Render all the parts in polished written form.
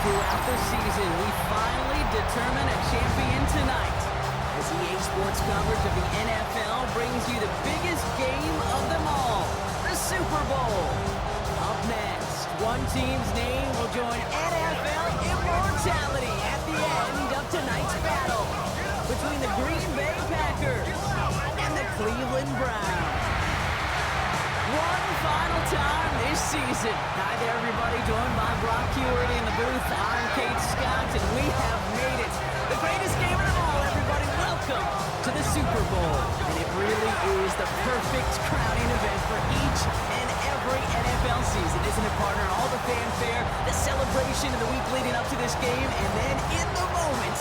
Throughout the season, we finally determine a champion tonight. As EA Sports coverage of the NFL brings you the biggest game of them all, the Super Bowl. Up next, one team's name will join NFL immortality at the end of tonight's battle between the Green Bay Packers and the Cleveland Browns. One final time this season. Hi there, everybody. Joined by Brock Hewitt in the booth. I'm Kate Scott, and we have made it. The greatest game of them all, everybody. Welcome to the Super Bowl. And it really is the perfect crowning event for each and every NFL season, isn't it, partner? All the fanfare, the celebration of the week leading up to this game, and then in the moment,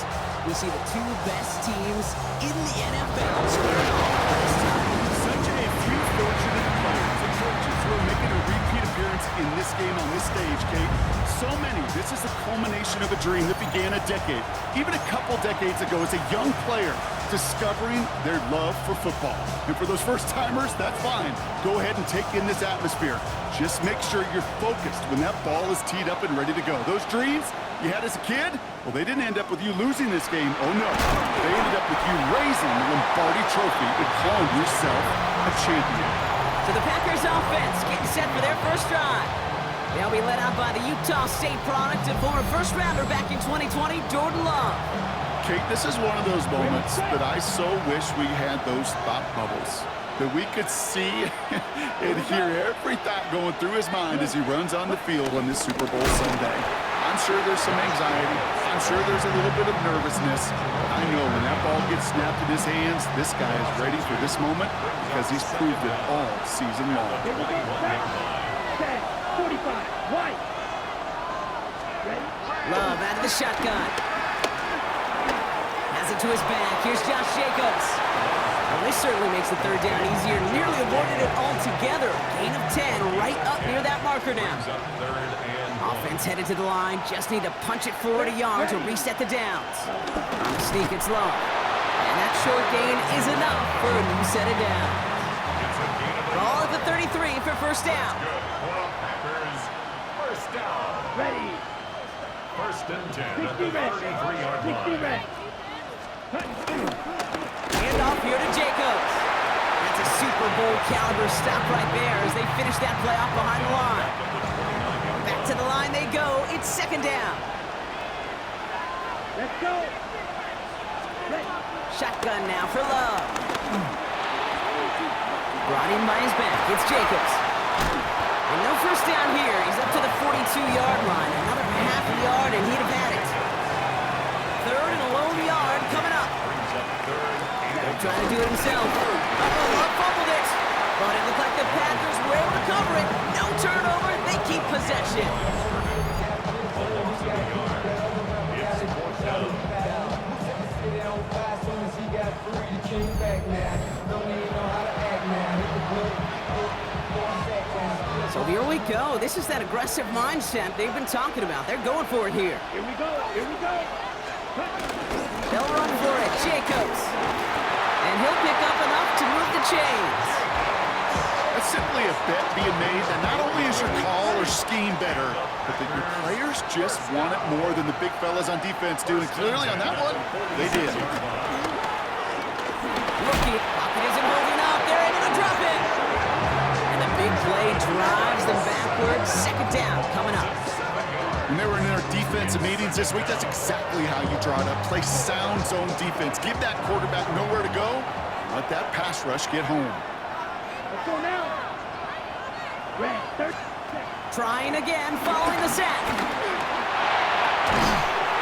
we see the two best teams in the NFL squaring off for this time. Such a few fortunate players and coaches who are making a repeat appearance in this game on this stage, Kate. So many. This is the culmination of a dream that began a decade, even a couple decades ago, as a young player discovering their love for football. And for those first-timers, that's fine. Go ahead and take in this atmosphere. Just make sure you're focused when that ball is teed up and ready to go. Those dreams you had as a kid, well, they didn't end up with you losing this game. Oh, no. They ended up with you raising the Lombardi Trophy and calling yourself a champion. So the Packers offense getting set for their first drive. They'll be led out by the Utah State product and former first-rounder back in 2020, Jordan Love. Kate, this is one of those moments that I so wish we had those thought bubbles, that we could see and hear every thought going through his mind as he runs on the field on this Super Bowl Sunday. I'm sure there's some anxiety. I'm sure there's a little bit of nervousness. I know when that ball gets snapped in his hands, this guy is ready for this moment because he's proved it all season long. 45, white. Love out of the shotgun. Has it to his back. Here's Josh Jacobs. Well, this certainly makes the third down easier. Nearly avoided it altogether. Gain of 10 right up near that marker now. Offense headed to the line. Just need to punch it forward a yard to reset the downs. On the sneak, it's Love. And that short gain is enough for a new set of downs. Ball at the 33 for first down. First down. Ready. First and 10 at the 33-yard line. Hand off here to Jacobs. That's a Super Bowl caliber stop right there as they finish that play off behind the line. Back to the line they go. It's second down. Let's go. Shotgun now for Love. Brought in by his back. It's Jacobs. And no first down here. He's up to the 42-yard line. Another half a yard, and he'd have had it. Third and a lone yard coming up. They're trying to do it himself. Love fumbled it. But it looked like the Packers were able to cover it. No turnover. They keep possession. So here we go. This is that aggressive mindset they've been talking about. They're going for it here. Here we go. Here we go. They'll run for it. Jacobs. And he'll pick up enough to move the chains. That's simply a bet being made that not only is your call or scheme better, but that your players just want it more than the big fellas on defense do. And clearly on that one, they did. Rookie. Pocket isn't holding up. They're able to drop it. And the big play drives them backwards. Second down coming up. When they were in their defensive meetings this week, that's exactly how you draw it up. Play sound zone defense. Give that quarterback nowhere to go. Let that pass rush get home. Let's go now. Red, third. Trying again, following the sack.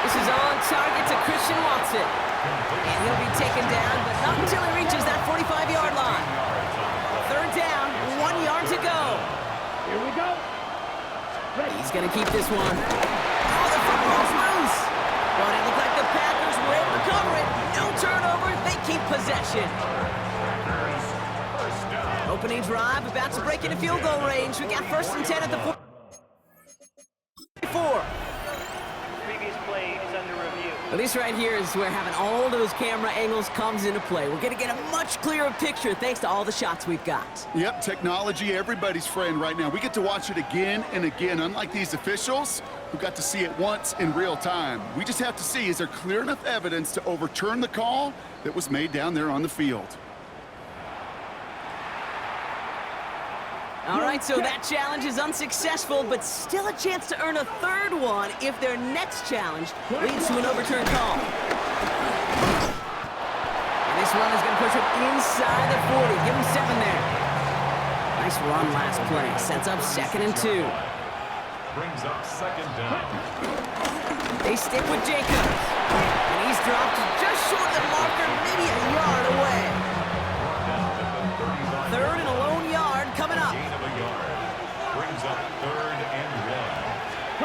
This is on target to Christian Watson. And he'll be taken down, but not until he reaches that 45-yard line. Third down, 1 yard to go. Here we go. Ready. He's going to keep this one. Oh, the football's loose. But it looked like the Packers were able to cover it. No turnover. They keep possession. Opening drive, about to break into field goal range. We got 1st and 10 at the 44. Previous play is under review. Well, this right here is where having all those camera angles comes into play. We're going to get a much clearer picture thanks to all the shots we've got. Yep, technology, everybody's friend right now. We get to watch it again and again, unlike these officials who got to see it once in real time. We just have to see, is there clear enough evidence to overturn the call that was made down there on the field? All right, so that challenge is unsuccessful, but still a chance to earn a third one if their next challenge leads to an overturned call. And this run is going to push him inside the 40. Give him 7 there. Nice run last play. Sets up 2nd and 2. Brings up 2nd down. They stick with Jacobs. And he's dropped just short of the marker, maybe a yard away. Third and a lone yard coming up. Gain of a yard. Brings up 3rd and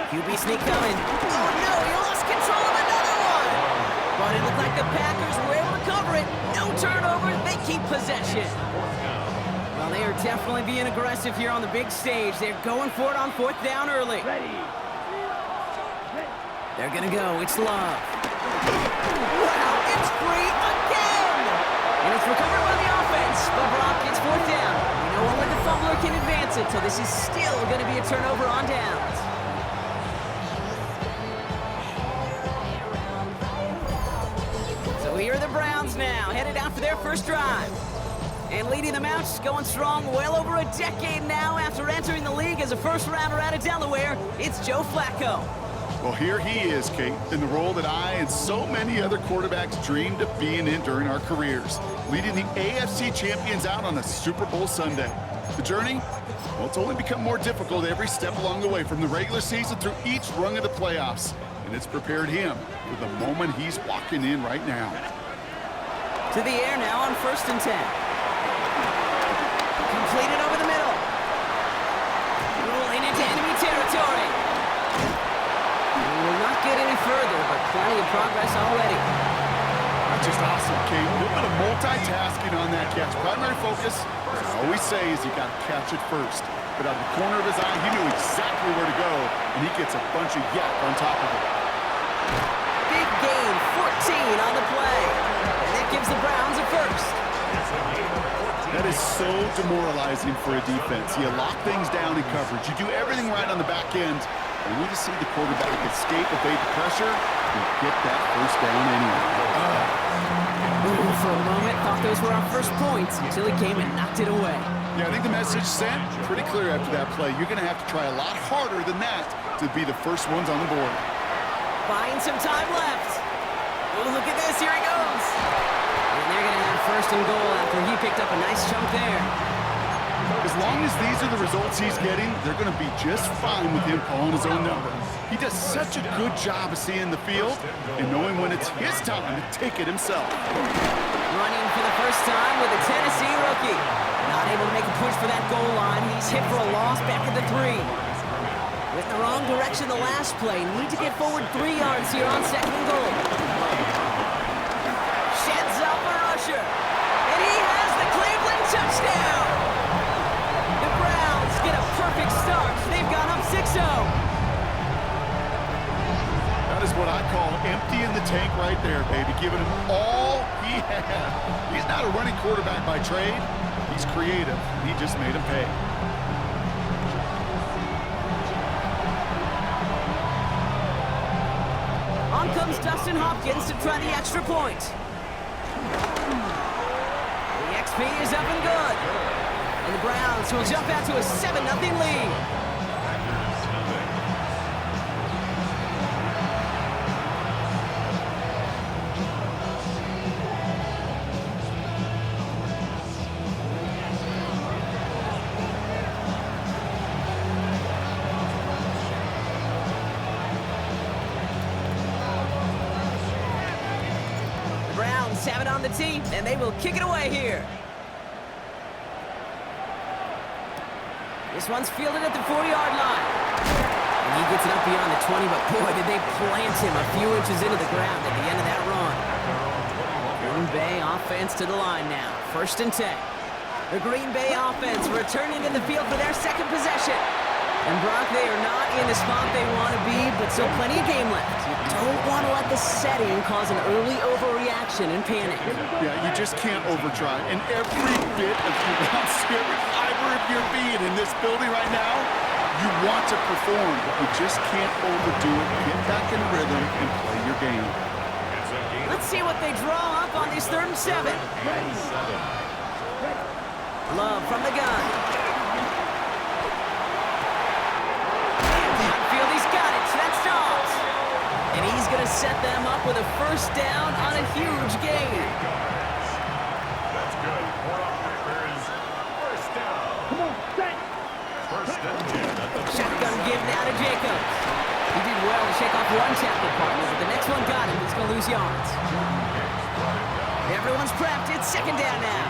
1. QB sneak coming. Oh no, he lost control of another one. But it looked like the Packers were able to cover it. No turnover, they keep possession. Well, they are definitely being aggressive here on the big stage. They're going for it on 4th down early. Ready. They're gonna go, it's Love. Wow, it's free again! And it's recovered by the offense, but Brock gets 4th down. We know only the fumbler can advance it, so this is still gonna be a turnover on downs. So here are the Browns now, headed out for their first drive. And leading them out, going strong well over a decade now after entering the league as a first-rounder out of Delaware, it's Joe Flacco. Well, here he is, Kate, in the role that I and so many other quarterbacks dreamed of being in during our careers, leading the AFC champions out on a Super Bowl Sunday. The journey? Well, it's only become more difficult every step along the way, from the regular season through each rung of the playoffs, and it's prepared him for the moment he's walking in right now. To the air now on 1st and 10. Completed over the middle. Rolling into enemy territory. We will not get any further, but plenty of progress already. That's just awesome, Kate. A little bit of multitasking on that catch. Primary focus, as I always say, is you got to catch it first. But out of the corner of his eye, he knew exactly where to go, and he gets a bunch of yak on top of it. Big gain, 14 on the play. And that gives the Browns a first. That is so demoralizing for a defense. You lock things down in coverage. You do everything right on the back end. And we just see the quarterback escape, evade the pressure, and get that first down anyway. Ooh, for a moment, thought those were our first points until he came and knocked it away. Yeah, I think the message sent pretty clear after that play. You're going to have to try a lot harder than that to be the first ones on the board. Buying some time left. Oh, look at this. Here he goes. And they're going to have 1st and goal after he picked up a nice chunk there. As long as these are the results he's getting, they're going to be just fine with him calling his own number. He does such a good job of seeing the field and knowing when it's his time to take it himself. Running for the first time with a Tennessee rookie. Not able to make a push for that goal line. He's hit for a loss back at the 3. Went the wrong direction the last play. Need to get forward 3 yards here on 2nd and goal. Sheds up a rusher. And he has the Cleveland touchdown. The Browns get a perfect start. They've gone up 6-0. That is what I call emptying the tank right there, baby. Giving him all he had. He's not a running quarterback by trade. He's creative. He just made him pay. On comes Dustin Hopkins to try the extra point. The XP is up and good. And the Browns will jump out to a 7-0 lead. Browns have it on the tee, and they will kick it away here. This one's fielded at the 40-yard line. And he gets it up beyond the 20, but boy, did they plant him a few inches into the ground at the end of that run. Green Bay offense to the line now. 1st and 10. The Green Bay offense returning to the field for their second possession. And Brock, they are not in the spot they want to be, but still plenty of game left. You don't want to let the setting cause an early overreaction and panic. Yeah, you just can't overdrive. And every bit of your every fiber of your being in this building right now, you want to perform, but you just can't overdo it. Get back in rhythm and play your game. Let's see what they draw up on this 3rd and 7. Love from the gun. Downfield, he's got it. That's Dobbs. And he's going to set them up with a 1st down on a huge gain. That's good. First down. Come on, set. First and 10. Shotgun give now to Jacobs. He did well to shake off one tackle partner, but the next one got him. He's going to lose yards. Everyone's prepped. It's 2nd down now.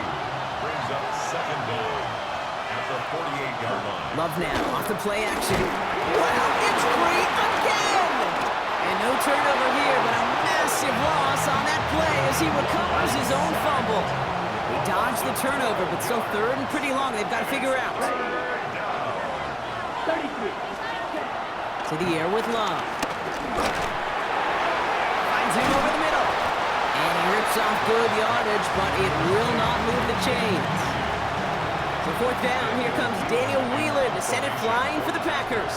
Brings up 2nd down at the 48-yard line. Love now off the play action. Wow, it's free again! And no turnover here, but a massive loss on that play as he recovers his own fumble. They dodged the turnover, but still 3rd and pretty long. They've got to figure out. 33. To the air with Love. Finds him over the middle. And he rips off good yardage, but it will not move the chains. So 4th down, here comes Daniel Wheeler to send it flying for the Packers.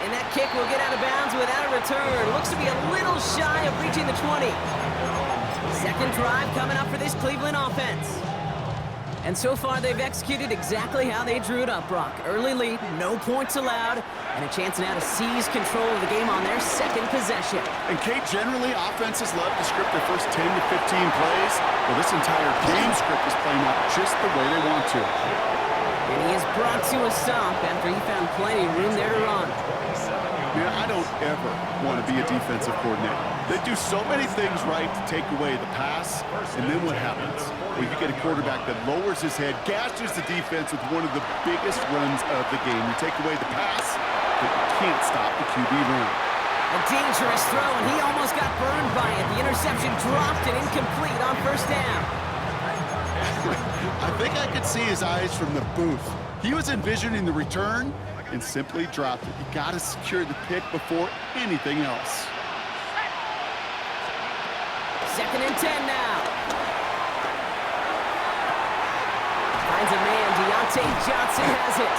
And that kick will get out of bounds without a return. Looks to be a little shy of reaching the 20. 2nd drive coming up for this Cleveland offense. And so far, they've executed exactly how they drew it up, Brock. Early lead, no points allowed, and a chance now to seize control of the game on their 2nd possession. And Kate, generally, offenses love to script their first 10 to 15 plays. Well, this entire game script is playing out just the way they want to. And he is brought to a stop after he found plenty of room there to run. Man, I don't ever want to be a defensive coordinator. They do so many things right to take away the pass, and then what happens? Well, you get a quarterback that lowers his head, gashes the defense with one of the biggest runs of the game. You take away the pass, but you can't stop the QB run. A dangerous throw, and he almost got burned by it. The interception dropped it incomplete on 1st down. I think I could see his eyes from the booth. He was envisioning the return and simply dropped it. You got to secure the pick before anything else. 2nd and 10 now. Finds a man. Deontay Johnson has it.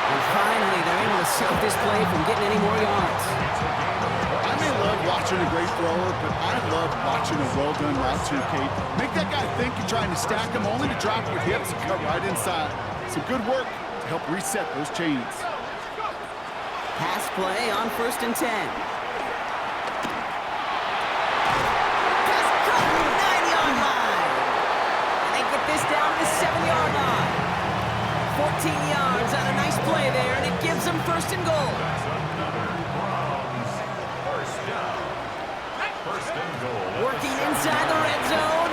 And finally, they're able to stop this play from getting any more yards. I may love watching a great thrower, but I love watching a well-done route too, Kate. Make that guy think you're trying to stack him, only to drop your hips and cut right inside. Some good work to help reset those chains. Pass play on 1st and 10. Pass cut, 9-yard line. And they get this down to the 7-yard line. 14 yards on a nice play there, and it gives them 1st and goal. First and goal. Working inside the red zone.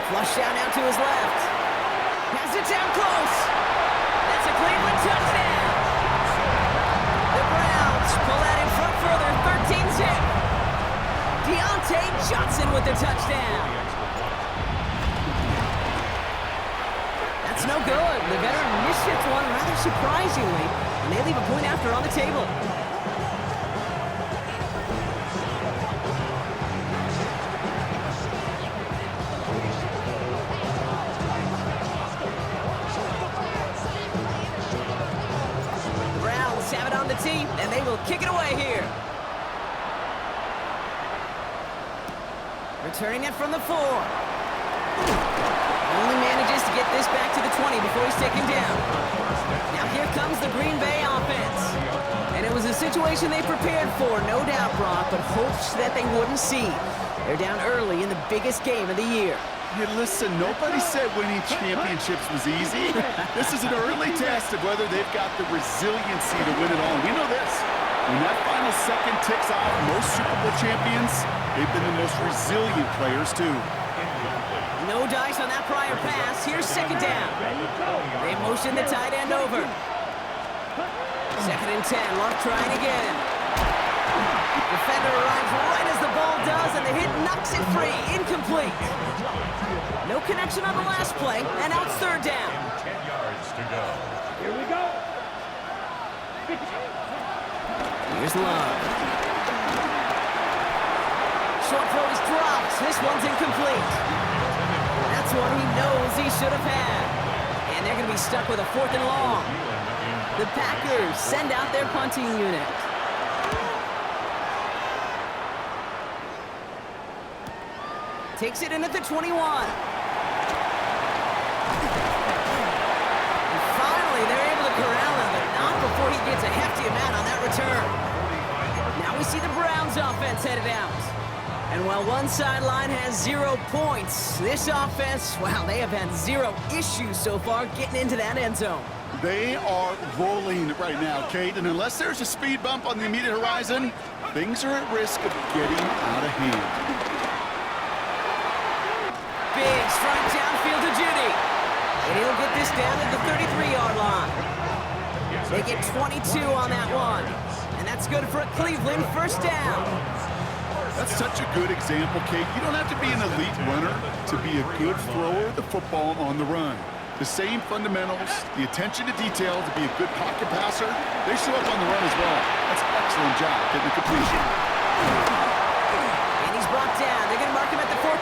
Flush out now to his left. Has it down close. That's a Cleveland touchdown. The Browns pull that in front further, 13-zip. Deontay Johnson with the touchdown. That's no good. The veteran mishits one rather surprisingly, and they leave a point after on the table. Have it on the tee, and they will kick it away here. Returning it from the 4. Only manages to get this back to the 20 before he's taken down. Now here comes the Green Bay offense. And it was a situation they prepared for, no doubt, Brock, but hopes that they wouldn't see. They're down early in the biggest game of the year. Hey, listen, nobody said winning championships was easy. This is an early test of whether they've got the resiliency to win it all. We know this. When that final second ticks off, most Super Bowl champions, they've been the most resilient players, too. No dice on that prior pass. Here's second down. They motion the tight end over. Second and 10. Luck trying again. Defender arrives right as the ball does, and the hit knocks it free. Incomplete. No connection on the last play, and now it's third down. 10 yards to go. Here we go. Here's Love. Short throw is dropped. This one's incomplete. That's one he knows he should have had. And they're going to be stuck with a 4th and long. The Packers send out their punting unit. Takes it in at the 21. And finally, they're able to corral him, but not before he gets a hefty amount on that return. Now we see the Browns offense headed out. And while one sideline has 0 points, this offense, well, they have had 0 issues so far getting into that end zone. They are rolling right now, Kate, and unless there's a speed bump on the immediate horizon, things are at risk of getting out of hand. Big strike downfield to Judy. And he'll get this down to the 33-yard line. They get 22 on that one. And that's good for a Cleveland first down. That's such a good example, Kate. You don't have to be an elite runner to be a good thrower of the football on the run. The same fundamentals, the attention to detail to be a good pocket passer, they show up on the run as well. That's an excellent job getting the completion. And he's brought down. They're going to mark him at the 14.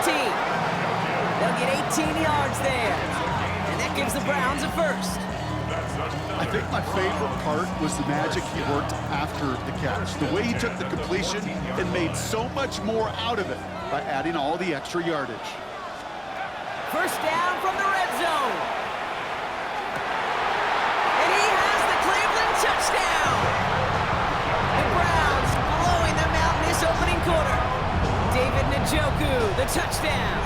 They'll get 18 yards there. And that gives the Browns a first. I think my favorite part was the magic he worked after the catch. The way he took the completion and made so much more out of it by adding all the extra yardage. First down from the red zone. And he has the Cleveland touchdown. The Browns blowing them out in this opening quarter. David Njoku, the touchdown.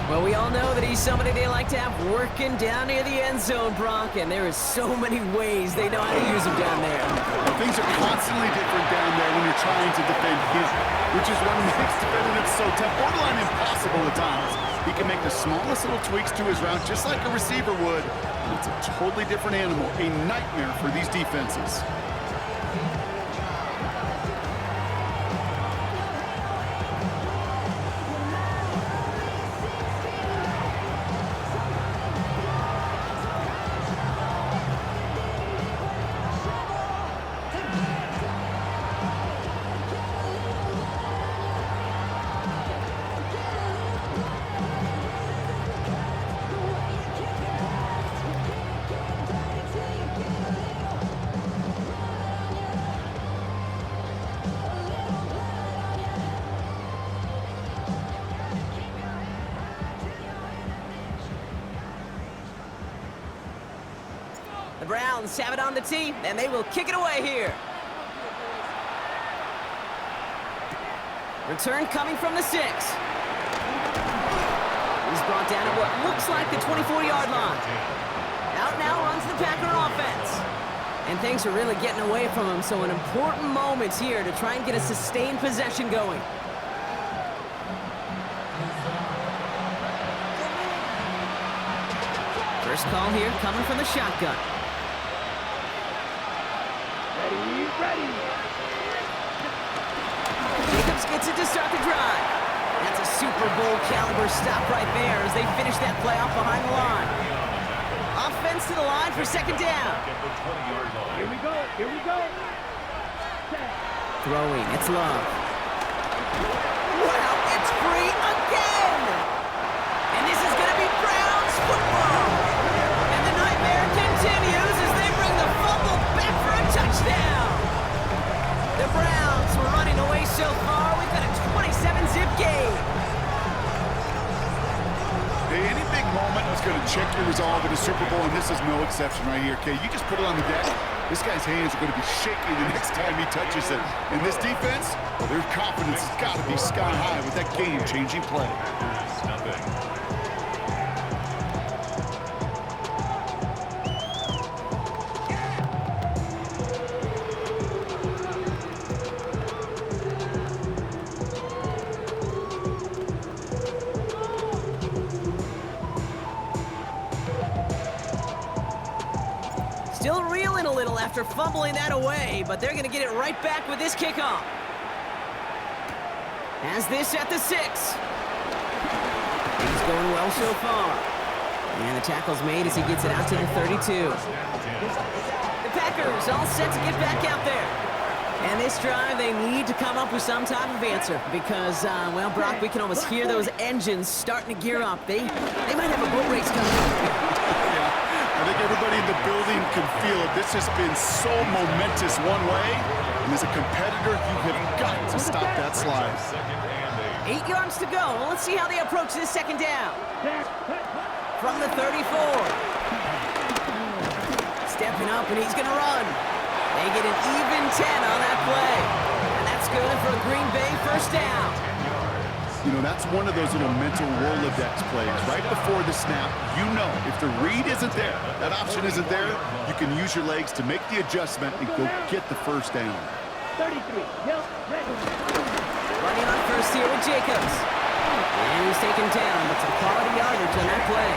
Well, we all know that he's somebody they like to have working down near the end zone, Brock, and there is so many ways they know how to use him down there. Well, things are constantly different down there when you're trying to defend him, which is what makes defending it so tough, borderline impossible at times. He can make the smallest little tweaks to his route just like a receiver would, and it's a totally different animal, a nightmare for these defenses. The Browns have it on the tee, and they will kick it away here. Return coming from the 6. He's brought down at what looks like the 24-yard line. Out now runs the Packer offense. And things are really getting away from him, so an important moment here to try and get a sustained possession going. First call here coming from the shotgun. Ready. Jacobs gets it to start the drive. That's a Super Bowl caliber stop right there as they finish that play off behind the line. Offense to the line for second down. Here we go. Throwing, it's Love. Wow, it's free again! And this is going to be Browns football. And the nightmare continues as they bring the fumble back for a touchdown. The Browns were running away so far, we've got a 27-zip game. Hey, any big moment is going to check your resolve in a Super Bowl, and this is no exception right here, okay? You just put it on the deck. This guy's hands are going to be shaking the next time he touches it. And this defense, well, their confidence has got to be sky high with that game-changing play. still reeling a little after fumbling that away, but they're going to get it right back with this kickoff. Has this at the 6. He's going well so far. And the tackle's made as he gets it out to the 32. The Packers all set to get back out there. And this drive, they need to come up with some type of answer because, well, Brock, we can almost hear those engines starting to gear up. They might have a boat race coming up. I think everybody in the building can feel it. This has been so momentous one way, and as a competitor, you have got to stop that slide. 8 yards to go. Well, let's see how they approach this second down. From the 34. Stepping up, and he's going to run. They get an even 10 on that play. And that's good for a Green Bay first down. You know, that's one of those little mental Rolodex plays. Right before the snap, you know if the read isn't there, that option isn't there, you can use your legs to make the adjustment and go get the first down. 33, yep, ready. Running on first here with Jacobs. And he's taken down, but some quality yardage on that play.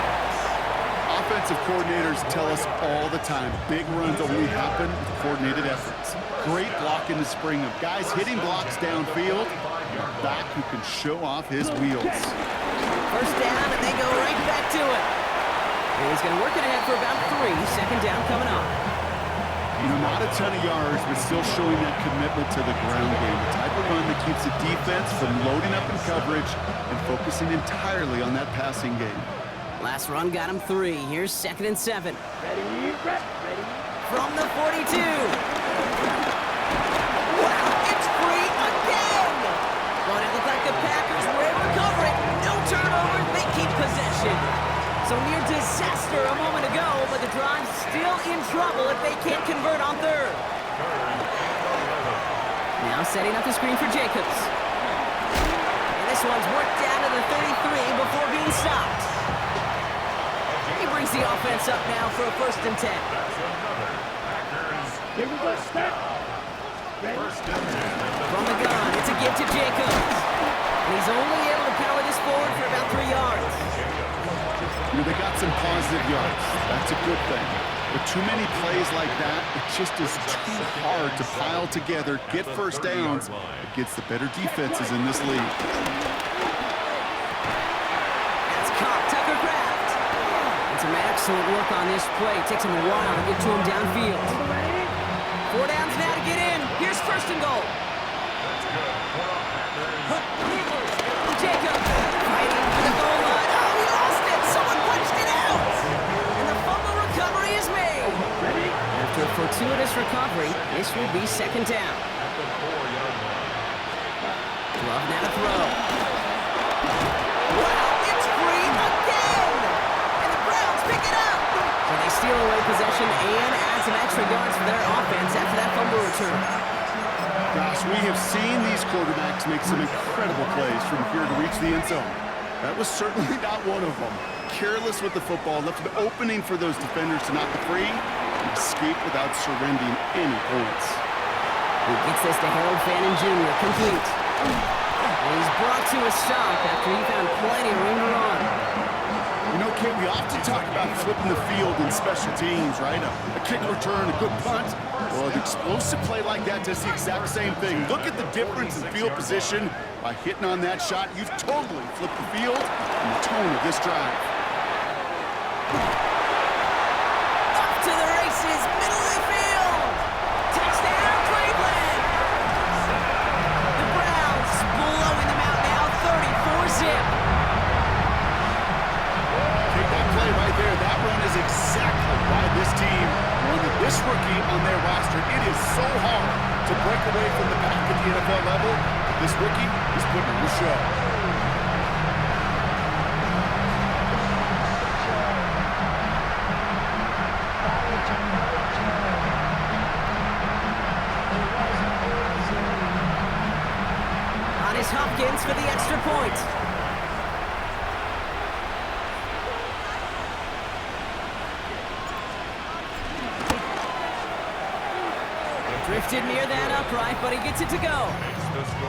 Offensive coordinators tell us all the time, big runs only happen with coordinated efforts. Great block in the spring of guys hitting blocks downfield, and a back who can show off his wheels. First down, and they go right back to it. And he's going to work it ahead for about 3. Second down coming up. You know, not a ton of yards, but still showing that commitment to the ground game. The type of run that keeps the defense from loading up in coverage and focusing entirely on that passing game. Last run got him 3. Here's 2nd and 7. Ready, ready. From the 42. Wow, it's free again! But it looked like the Packers were able to cover it. No turnover, they keep possession. So near disaster a moment ago, but the drive's still in trouble if they can't convert on 3rd. Now setting up the screen for Jacobs. And this one's worked down to the 33 before being stopped. He brings the offense up now for a 1st and 10. Here we go, step. Ready. From the gun, it's a give to Jacobs. And he's only able to power this forward for about 3 yards. You know, they got some positive yards. That's a good thing. But too many plays like that, it just is too hard to pile together, get first downs against the better defenses in this league. That's caught Tucker Kraft. And some excellent work on this play. It takes him a while to get to him downfield. 4 downs now to get in. Here's 1st and goal. Jacobs fighting for the goal line. Oh, he lost it. Someone punched it out. And the fumble recovery is made. Ready. After a fortuitous recovery, this will be 2nd down. Love now to throw. Wow, it's free again. And the Browns pick it up. So they steal away possession and add some extra yards for their offense after that fumble return. Gosh, we have seen these quarterbacks make some incredible plays from here to reach the end zone. That was certainly not one of them. Careless with the football, left an opening for those defenders to knock it free and escape without surrendering any points. Who gets this to Harold Fannin Jr. complete. And he's brought to a stop after he found plenty of room to run. You know, Kate, we often talk about flipping the field in special teams, right? A kick return, a good punt. Well, an explosive play like that does the exact same thing. Look at the difference in field position. By hitting on that shot, you've totally flipped the field and the tone of this drive. Off to the races, middle of the field. Touchdown, Cleveland. The Browns blowing them out now, 34-zip. That play right there, that run is exactly why this team wanted this rookie on their roster. It is so hard to break away from the pack at the NFL level. This rookie is putting on a show. On is Hopkins for the extra point. Drifted near that upright, but he gets it to go.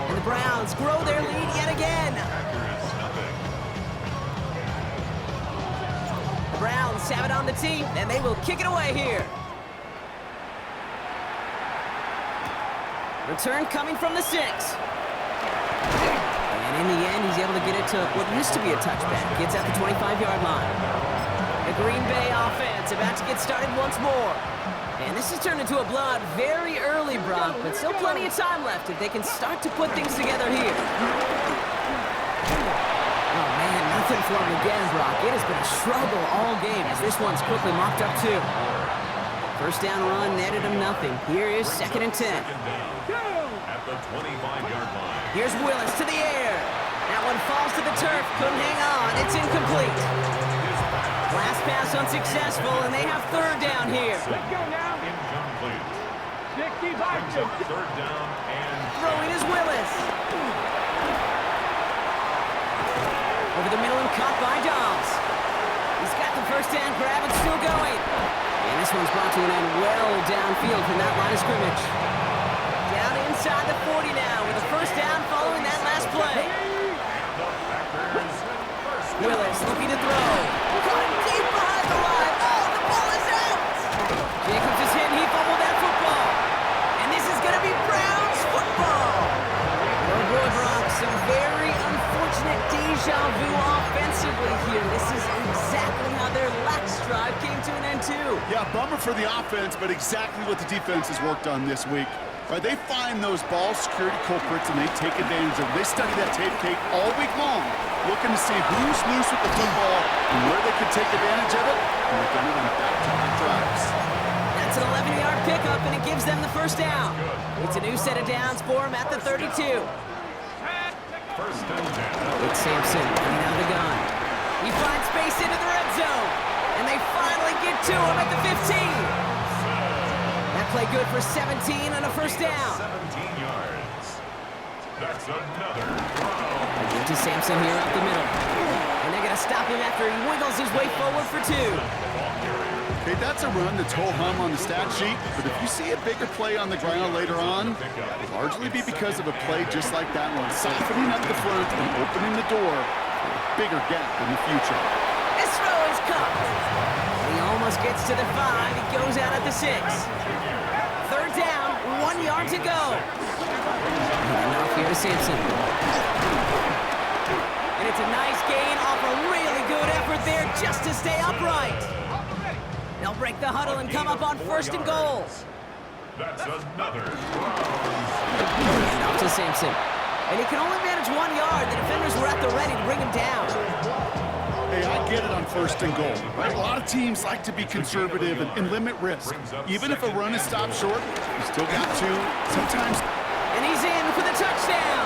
And the Browns grow their lead yet again. The Browns have it on the tee, and they will kick it away here. Return coming from the 6. And in the end, he's able to get it to what used to be a touchback. Gets at the 25-yard line. The Green Bay offense about to get started once more. And this has turned into a blowout very early, Brock, but still plenty of time left if they can start to put things together here. Oh, man, nothing for him again, Brock. It has been a struggle all game as this one's quickly mopped up, too. First down run netted him nothing. Here is 2nd and 10. At the 25-yard line. Here's Willis to the air. That one falls to the turf. Couldn't hang on. It's incomplete. Last pass unsuccessful, and they have 3rd down here. Let's go now. Incomplete. 65. Brings up 3rd down and Throwing is Willis. Over the middle and caught by Dobbs. He's got the first down grab. It's still going. And this one's brought to an end well downfield from that line of scrimmage. Down inside the 40 now with the first down following that last play. Willis looking to throw. Caught it deep behind the line. Oh, the ball is out. Jacobs is hit and he fumbled that football. And this is going to be Browns football. Oh boy, Brock, some very unfortunate deja vu offensively here. This is exactly how their last drive came to an end too. Yeah, bummer for the offense, but exactly what the defense has worked on this week. Right, they find those ball security culprits and they take advantage of it. They study that tape, Kate, all week long, looking to see who's loose with the football and where they can take advantage of it. And they've done it on back-to-back drives. That's an 11-yard pickup, and it gives them the first down. It's a new set of downs for them at the 32. first and 10. It's Sampson coming out of the gun. He finds space into the red zone, and they finally get to him at the 15. That play good for 17 on a first down. 17 yards. That's another They get to Sampson here up the middle. And they're going to stop him after he wiggles his way forward for 2. Okay, that's a run that's ho-hum on the stat sheet, but if you see a bigger play on the ground later on, it'll largely be because of a play just like that one, softening up the front and opening the door for a bigger gap in the future. This throw is caught. He almost gets to the 5. He goes out at the 6. 3rd down, 1 yard to go. And off here to Sampson. And it's a nice gain off a really good effort there just to stay upright. They'll break the huddle and come up on 1st and goal. That's another And off to Sampson. And he can only manage 1 yard. The defenders were at the ready to bring him down. Hey, I get it on 1st and goal. Right? A lot of teams like to be conservative and limit risk. Even if a run is stopped short, you still got 2. Sometimes. And he's in for the touchdown.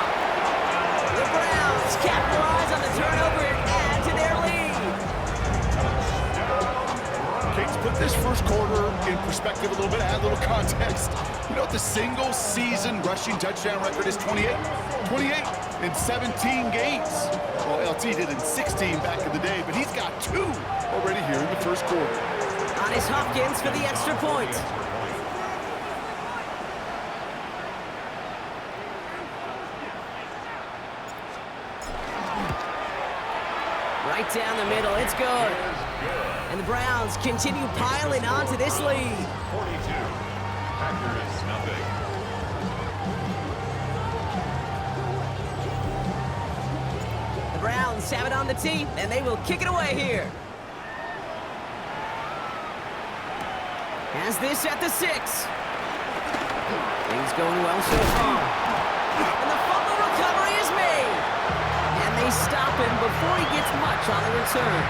The Browns capitalize on the turnover and add to their lead. Okay, to put this first quarter in perspective a little bit, add a little context. You know what the single season rushing touchdown record is? 28. 28 in 17 games. Well, LT did in 16 back in the day, but he's got 2 already here in the first quarter. On is Hopkins for the extra point. Right down the middle, it's good. And the Browns continue piling onto this lead. 42. Packers nothing. The Browns have it on the tee, and they will kick it away here. Has this at the 6. Things going well so far. And the fumble recovery is made. And they stop him before he gets much on the return.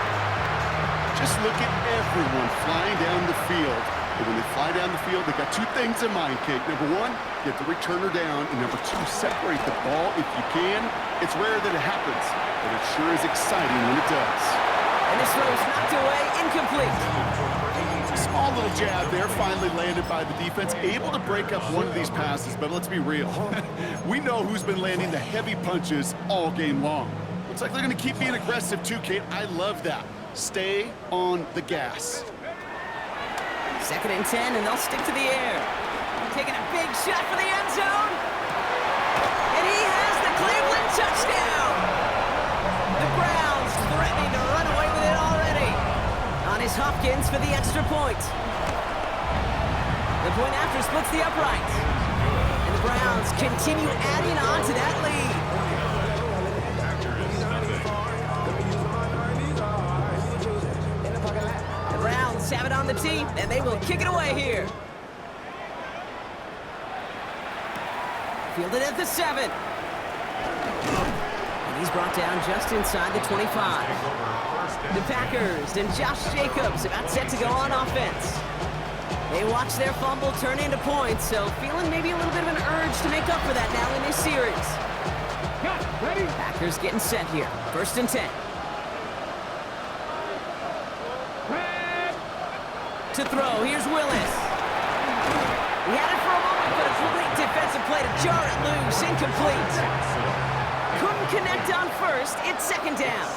Just look at everyone flying down the field. And when they fly down the field, they got 2 things in mind, Kate. Number 1, get the returner down. And number 2, separate the ball if you can. It's rare that it happens, but it sure is exciting when it does. And this throw is knocked away, incomplete. Small little jab there, finally landed by the defense. Able to break up one of these passes, but let's be real. We know who's been landing the heavy punches all game long. Looks like they're going to keep being aggressive too, Kate. I love that. Stay on the gas. 2nd and 10, and they'll stick to the air. Taking a big shot for the end zone. And he has the Cleveland touchdown. The Browns threatening to run away with it already. On is Hopkins for the extra point. The point after splits the upright. And the The Browns continue adding on to that lead. The Browns have it on the tee, and they will kick it away here. Fielded at the 7. And he's brought down just inside the 25. The Packers and Josh Jacobs about set to go on offense. They watch their fumble turn into points, so feeling maybe a little bit of an urge to make up for that now in this series. Ready? Packers getting set here. 1st and 10. To throw, here's Willis. He had it for a moment, but a great defensive play to jar it loose. Incomplete. Couldn't connect on 1st. It's 2nd down.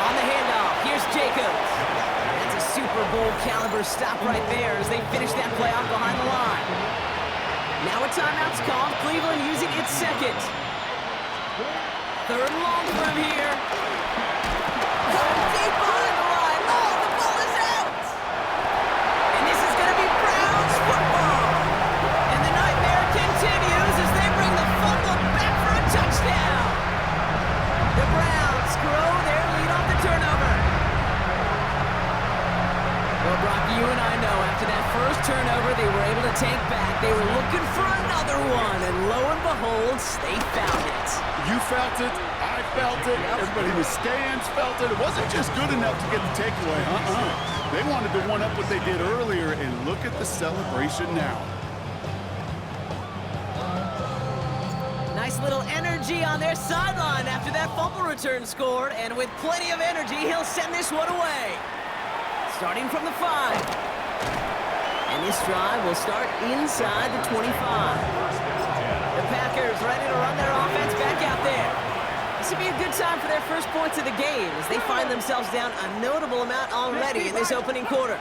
On the handoff, here's Jacobs. That's a Super Bowl caliber stop right there as they finish that play off behind the line. Now a timeout's called. Cleveland using its 2nd. 3rd and long from here. Going deep behind the line. Oh, the ball is out. And this is going to be Browns football. And the nightmare continues as they bring the fumble back for a touchdown. The Browns grow their lead off the turnover. Well, Brock, you and I know after that first turnover they were able to take back. They were looking for another one, and lo and behold, they found it. You felt it. I felt it. Everybody in the stands felt it. It wasn't just good enough to get the takeaway. They wanted to one-up what they did earlier, and look at the celebration now. Nice little energy on their sideline after that fumble return scored, and with plenty of energy, he'll send this one away. Starting from the 5. And this drive will start inside the 25. The Packers ready to run their offense back out there. This would be a good time for their first points of the game as they find themselves down a notable amount already in this opening quarter.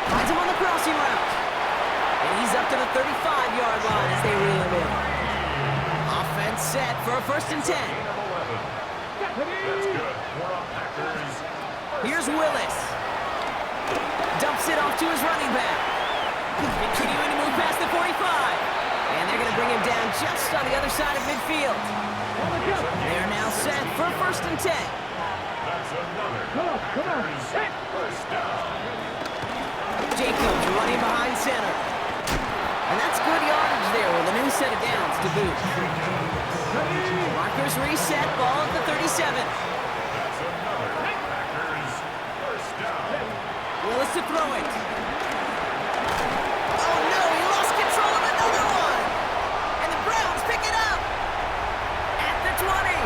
Finds him on the crossing route. And he's up to the 35-yard line as they reel him in. Offense set for a 1st and 10. Here's Willis. Dumps it off to his running back. Continuing to move past the 45. And they're going to bring him down just on the other side of midfield. They're now set for 1st and 10. Come on. Jacobs running behind center. And that's good yardage there with a new set of downs to boot. Markers reset, ball at the 37. Willis to throw it. Oh no, he lost control of another one. And the Browns pick it up at the 20.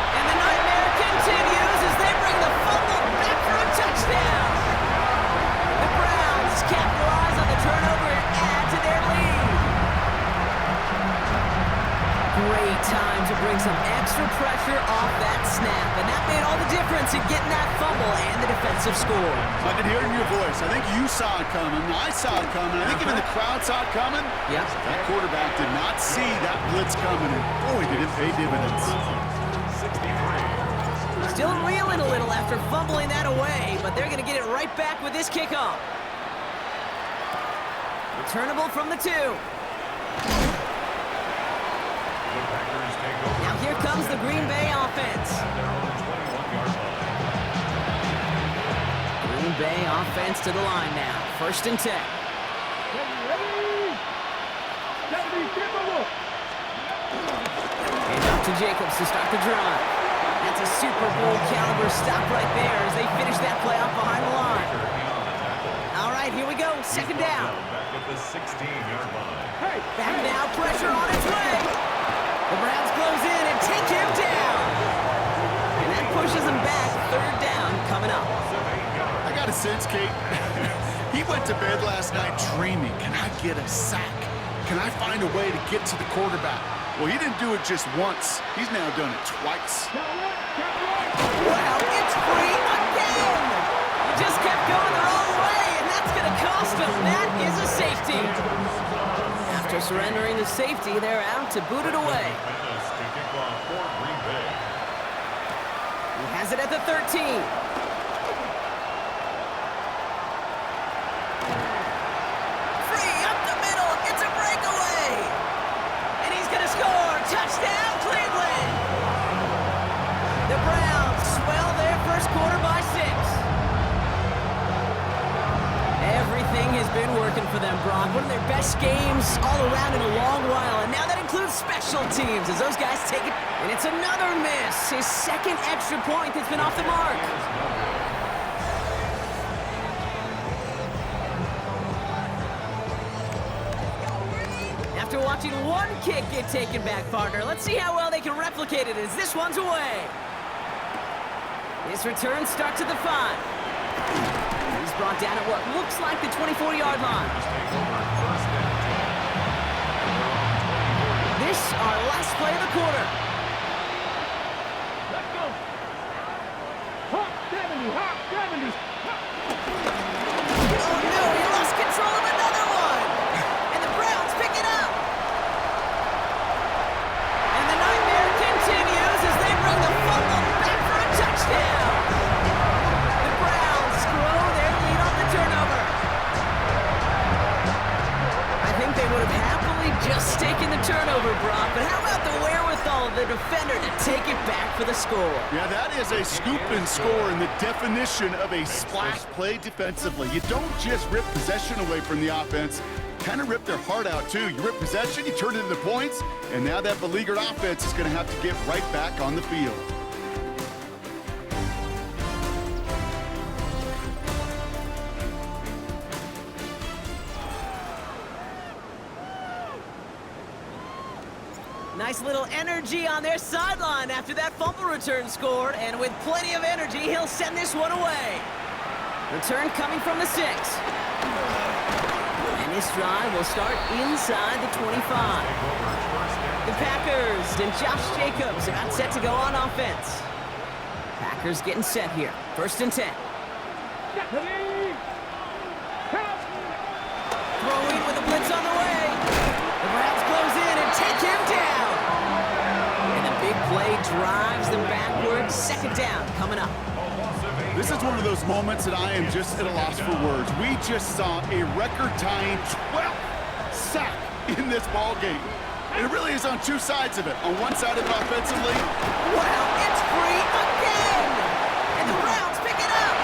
And the nightmare continues as they bring the fumble back for a touchdown. The Browns capitalize on the turnover and add to their lead. Great time to bring some extra pressure off that snap, and that made all the difference in getting that fumble and the defensive score. I could hear it in your voice. I think you saw it coming. I saw it coming. I think even the crowd saw it coming. Yep. That quarterback did not see that blitz coming, and boy, did it pay dividends. Still reeling a little after fumbling that away, but they're going to get it right back with this kickoff. Returnable from the 2. Now here comes the Green Bay offense. Green Bay offense to the line now. 1st and 10. And up to Jacobs to start the drive. That's a Super Bowl caliber stop right there as they finish that play off behind the line. All right, here we go. 2nd down. Back at the 16-yard line. Back now, pressure on its way. The Browns close in and take him down. And that pushes him back. 3rd down coming up. I got a sense, Kate. He went to bed last night dreaming, can I get a sack? Can I find a way to get to the quarterback? Well, he didn't do it just once. He's now done it twice. Wow, it's free again. He just kept going the wrong way, and that's going to cost him. That is a safety. After surrendering the safety, they're out to boot it away. He has it at the 13. Free up the middle. Gets a breakaway. And he's going to score. Touchdown, Cleveland. The Browns swell their first quarter by 6. Everything has been working for them, Brock. One of their best games all around in a long while. And now that includes special teams as those guys take it. And it's another miss. His second extra point that's been off the mark. After watching one kick get taken back, partner, let's see how well they can replicate it as this one's away. This return starts at the 5. He's brought down at what looks like the 24-yard line. This, our last play of the quarter. Let's go. Hop 70, hop 70. Oh no, he lost control of another one. And the Browns pick it up. And the nightmare continues as they bring the fumble back for a touchdown. The Browns grow their lead on the turnover. I think they would have happily just taken the turnover, Brock, but how about the wherewithal of the defender to take it back for the score? Yeah, that is a scoop and score in the definition of a splash play defensively. You don't just rip possession away from the offense, kind of rip their heart out too. You rip possession, you turn it into points, and now that beleaguered offense is going to have to get right back on the field. Nice little energy on their sideline after that fumble return scored, and with plenty of energy, he'll send this one away. Return coming from the 6. And this drive will start inside the 25. The Packers and Josh Jacobs about set to go on offense. Packers getting set here. 1st and 10. Throwing with a blitz on the way. The Browns close in and take him down. And the big play drives them backwards. 2nd down coming up. This is one of those moments that I am just at a loss for words. We just saw a record-tying 12th sack in this ball game. And it really is on two sides of it. On one side of it offensively. Wow, it's free again. And the Browns pick it up.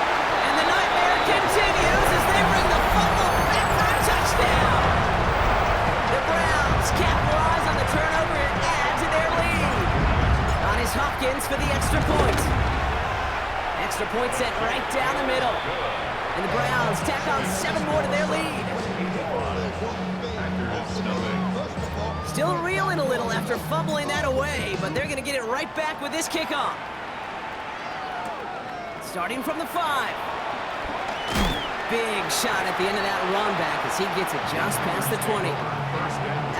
And the nightmare continues as they bring the fumble back for a touchdown. The Browns capitalize on the turnover and add to their lead. On is Hopkins for the extra point. Extra point set right down the middle. And the Browns tack on 7 more to their lead. Still reeling a little after fumbling that away, but they're going to get it right back with this kickoff. Starting from the 5. Big shot at the end of that run back as he gets it just past the 20.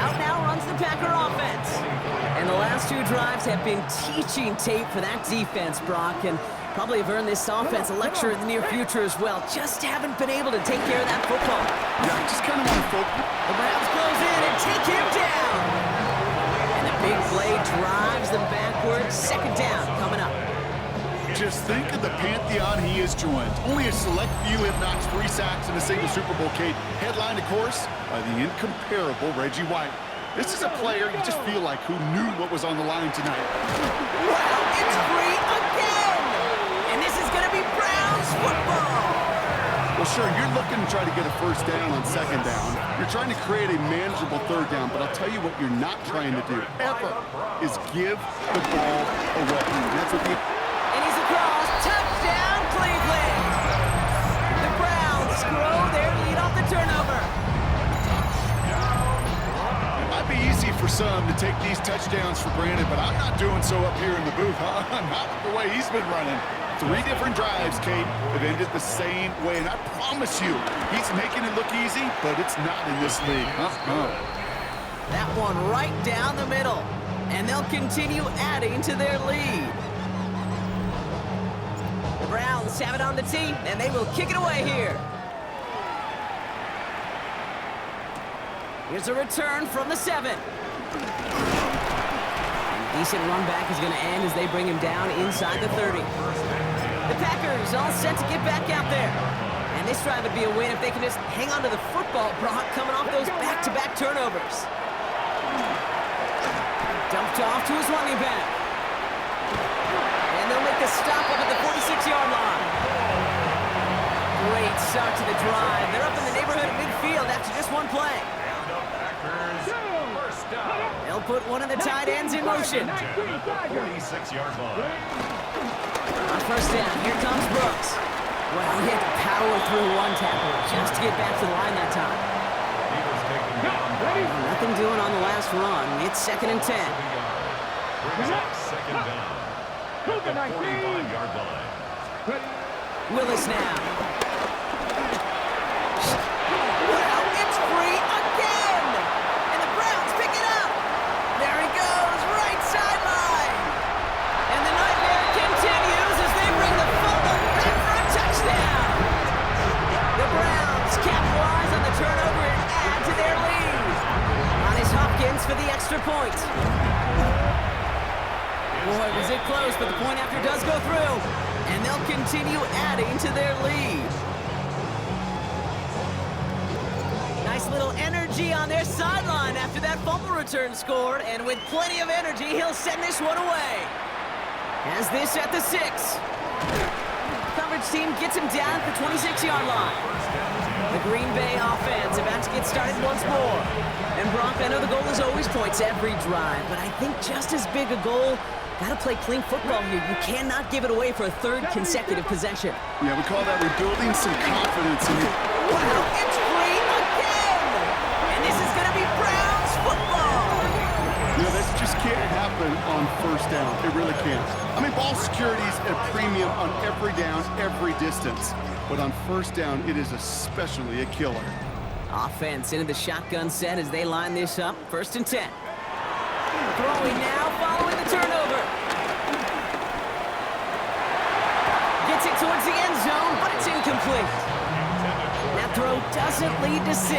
Out now runs the Packer offense. And the last 2 drives have been teaching tape for that defense, Brock, and probably have earned this offense a lecture in the near future as well. Just haven't been able to take care of that football. Yeah, I just kind of want to focus. The Browns close in and take him down. And the big play drives them backwards. 2nd down coming up. Just think of the pantheon he has joined. Only a select few have notched 3 sacks in a single Super Bowl, Kate. Headlined, of course, by the incomparable Reggie White. This is a player you just feel like who knew what was on the line tonight. Wow, it's free again! And this is going to be Browns football! Well, sure, you're looking to try to get a 1st down on 2nd down. You're trying to create a manageable 3rd down, but I'll tell you what you're not trying to do, ever, is give the ball away. That's what And he's across. Touchdown, Cleveland! The Browns grow their lead off the turnover. It might be easy for some to take these touchdowns for granted, but I'm not doing so up here in the booth, huh? Not the way he's been running. 3 different drives, Kate, have ended the same way, and I promise you, he's making it look easy, but it's not in this league. That one right down the middle, and they'll continue adding to their lead. The Browns have it on the tee, and they will kick it away here. Here's a return from the 7. And Decent run back is going to end as they bring him down inside the 30. The Packers all set to get back out there. And this drive would be a win if they can just hang on to the football, Brock, coming off those back-to-back turnovers. Dumped off to his running back. And they'll make the stop up at the 46-yard line. Great start to the drive. They're up in the neighborhood of midfield after just one play. They'll put one of the tight ends in motion. 46-yard line. On first down, here comes Brooks. Well, he had to power through one tackle just to get back to the line that time. He was taken down. Nothing doing on the last run. It's 2nd and 10. Brings up second down. At the 45-yard line. Willis now. Well, it's free again! And the Browns pick it up! There he goes, right sideline! And the nightmare continues as they bring the fumble back for a touchdown! The Browns capitalize on the turnover and add to their lead. On is Hopkins for the extra point. Boy, was it close, but the point after does go through. And they'll continue adding to their lead. Nice little energy on their sideline after that fumble return scored. And with plenty of energy, he'll send this one away. As this at the 6. Coverage team gets him down at the 26-yard line. The Green Bay offense about to get started once more. And Brock, I know the goal is always points every drive, but I think just as big a goal, gotta play clean football here. You cannot give it away for a 3rd consecutive possession. Yeah, we call that rebuilding some confidence in you. Wow, it's free again! And this is gonna be Browns football! You know, this just can't happen on first down. It really can't. I mean, ball security is a premium on every down, every distance. But on first down, it is especially a killer. Offense into the shotgun set as they line this up. 1st and 10. Throwing now following the turnover. Gets it towards the end zone, but it's incomplete. That throw doesn't lead to 6.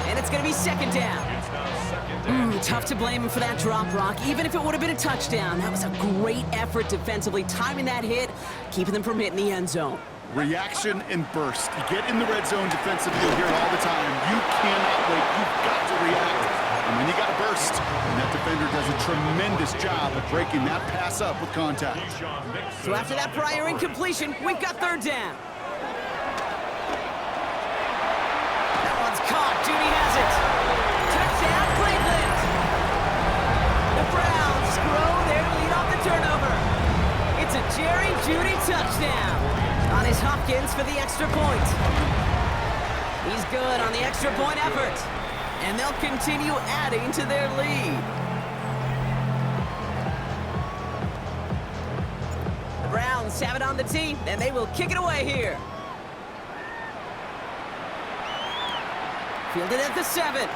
And it's going to be 2nd down. Tough to blame him for that drop, Brock. Even if it would have been a touchdown, that was a great effort defensively, timing that hit, keeping them from hitting the end zone. Reaction and burst. You get in the red zone defensively, you'll hear it all the time. You cannot wait. You've got to react. And then you got to burst. And that defender does a tremendous job of breaking that pass up with contact. So after that prior incompletion, we've got 3rd down. That one's caught. Judy has it. Touchdown, Cleveland. The Browns grow their lead off the turnover. It's a Jerry Judy touchdown. On is Hopkins for the extra point. He's good on the extra point effort. And they'll continue adding to their lead. The Browns have it on the tee, and they will kick it away here. Fielded at the 7.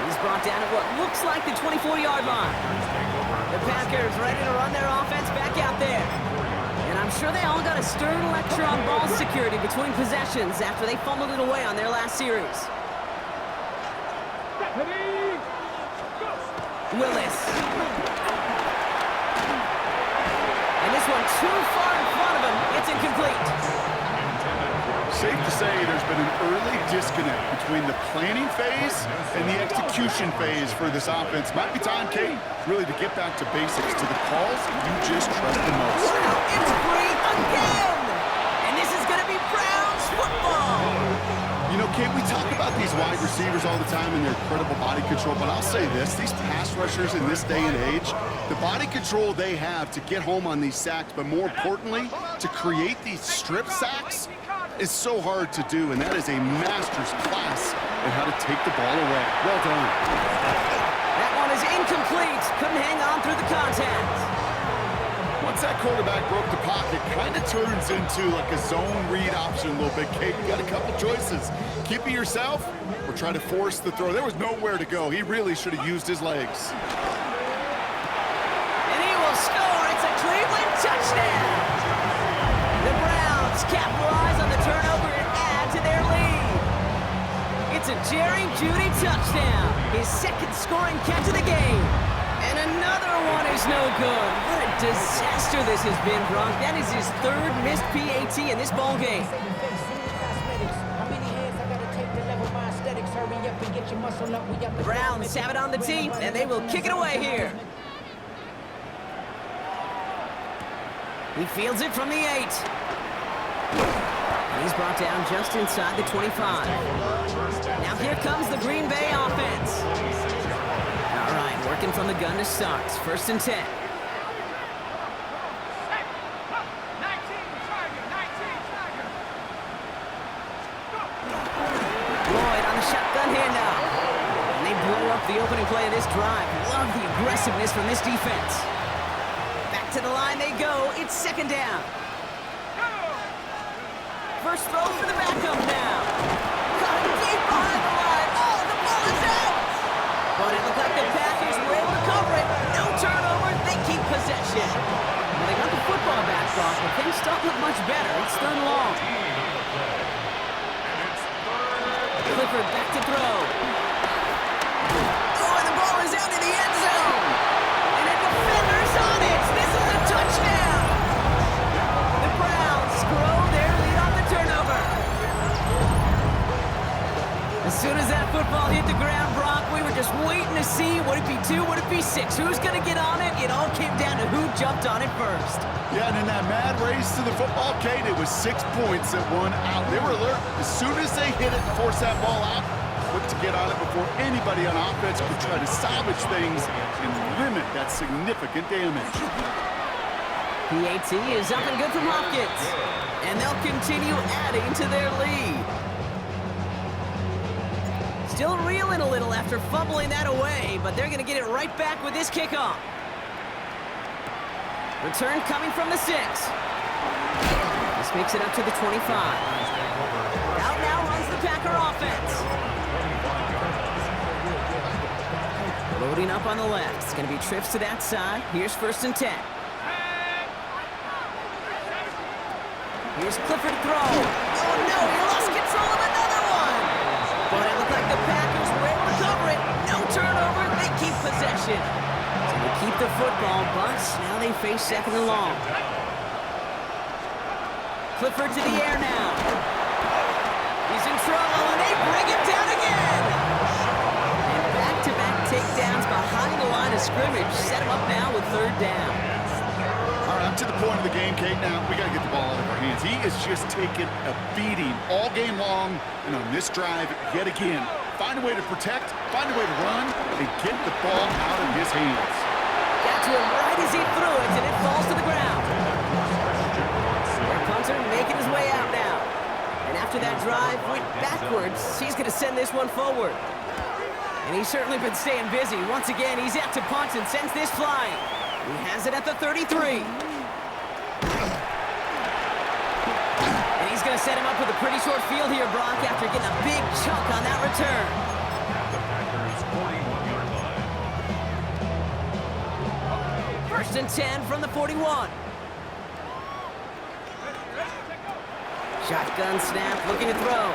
He's brought down at what looks like the 24-yard line. The Packers ready to run their offense back out there. And I'm sure they all got a stern lecture on ball security between possessions after they fumbled it away on their last series. Willis. And this one too far in front of him. It's incomplete. Safe to say there's been an early disconnect between the planning phase and the execution phase for this offense. Might be time, Kate, really to get back to basics, to the calls you just trust the most. Wow, it's free again! And this is going to be Browns football! You know, Kate, we talk about these wide receivers all the time and their incredible body control, but I'll say this, these pass rushers in this day and age, the body control they have to get home on these sacks, but more importantly, to create these strip sacks, is so hard to do, and that is a master's class in how to take the ball away. Well done. That one is incomplete. Couldn't hang on through the contact. Once that quarterback broke the pocket, kind of turns into like a zone read option a little bit. Kate, you got a couple choices. Keep it yourself or try to force the throw. There was nowhere to go. He really should have used his legs. And he will score. It's a Cleveland touchdown. The Browns capitalize on the turnover and add to their lead. It's a Jerry Jeudy touchdown, his 2nd scoring catch of the game. And another one is no good. What a disaster this has been, Brock. That is his third missed PAT in this ball game. The Browns have it on the tee, and they will kick it away here. He fields it from the 8. And he's brought down just inside the 25. Now here comes the Green Bay offense. All right, working from the gun to start. 1st and 10. Lloyd on the shotgun handoff. And they blow up the opening play of this drive. Love the aggressiveness from this defense. Back to the line they go. It's 2nd down. First throw for the backup now. Got it deep behind the line. Oh, the ball is out! But it looked like the Packers were able to cover it. No turnover. They keep possession. Well, they got the football back, Brock, but things don't look much better. It's 3rd and long. Clifford back to throw. Oh, and the ball is out in the end zone. And a defender's on it. This is a touchdown. The Browns grow their lead on the turnover. As soon as that football hit the ground, Brock, we were just waiting to see, would it be 2, would it be 6? Who's going to get on it? It all came down to who jumped on it first. Yeah, and in that mad race to the football, Kate, it was 6 points that won out. They were alert. As soon as they hit it and forced that ball out, quick to get on it before anybody on offense could try to salvage things and limit that significant damage. PAT is up and good from Hopkins. And they'll continue adding to their lead. Still reeling a little after fumbling that away, but they're going to get it right back with this kickoff. Return coming from the 6. This makes it up to the 25. Out now runs the Packer offense. Loading up on the left. It's going to be trips to that side. Here's 1st and 10. Here's Clifford to throw. Oh no, he lost control of another one. But it looked like the Packers were able to cover it. No turnover. They keep possession. So they keep the football, but now they face 2nd and long. Clifford to the air now. He's in trouble, and they bring him down again. And back-to-back takedowns behind the line of scrimmage. Set him up now with 3rd down. All right, up to the point of the game, Kate. Now, we got to get the ball out of our hands. He is just taking a beating all game long, and on this drive, yet again, find a way to protect, find a way to run, and get the ball out of his hands. Got to him right as he threw it, and it falls to the ground. Their punter making his way out now. And after that drive went backwards, he's going to send this one forward. And he's certainly been staying busy. Once again, he's out to punt and sends this flying. He has it at the 33. And he's going to set him up with a pretty short field here, Brock, after getting a big chunk on that return. The Packers' 41-yard line. 1st and 10 from the 41. Shotgun snap, looking to throw.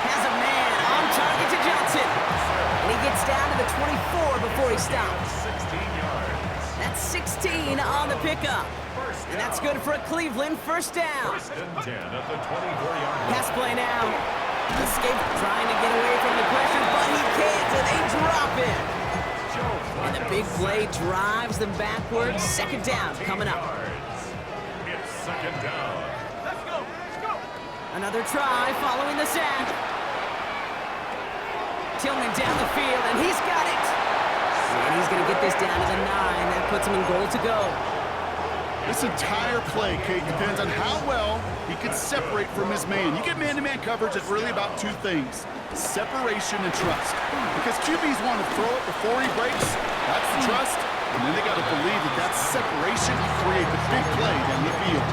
Has a man on target to Johnson. And he gets down to the 24 before he stops. 16 yards. That's 16 on the pickup. And that's good for a Cleveland 1st down. 1st and 10 at the 24-yard line. Pass play now. Escape trying to get away from the pressure, but he can't, and they drop it. And the big play drives them backwards. 2nd down coming up. It's 2nd down. Another try following the sack. Tillman down the field, and he's got it. And he's going to get this down to the 9. That puts him in goal to go. This entire play, Kate, depends on how well he can separate from his man. You get man-to-man coverage, it's really about 2 things: separation and trust. Because QBs want to throw it before he breaks. That's the trust. And then they got to believe that that separation can create the big play down the field.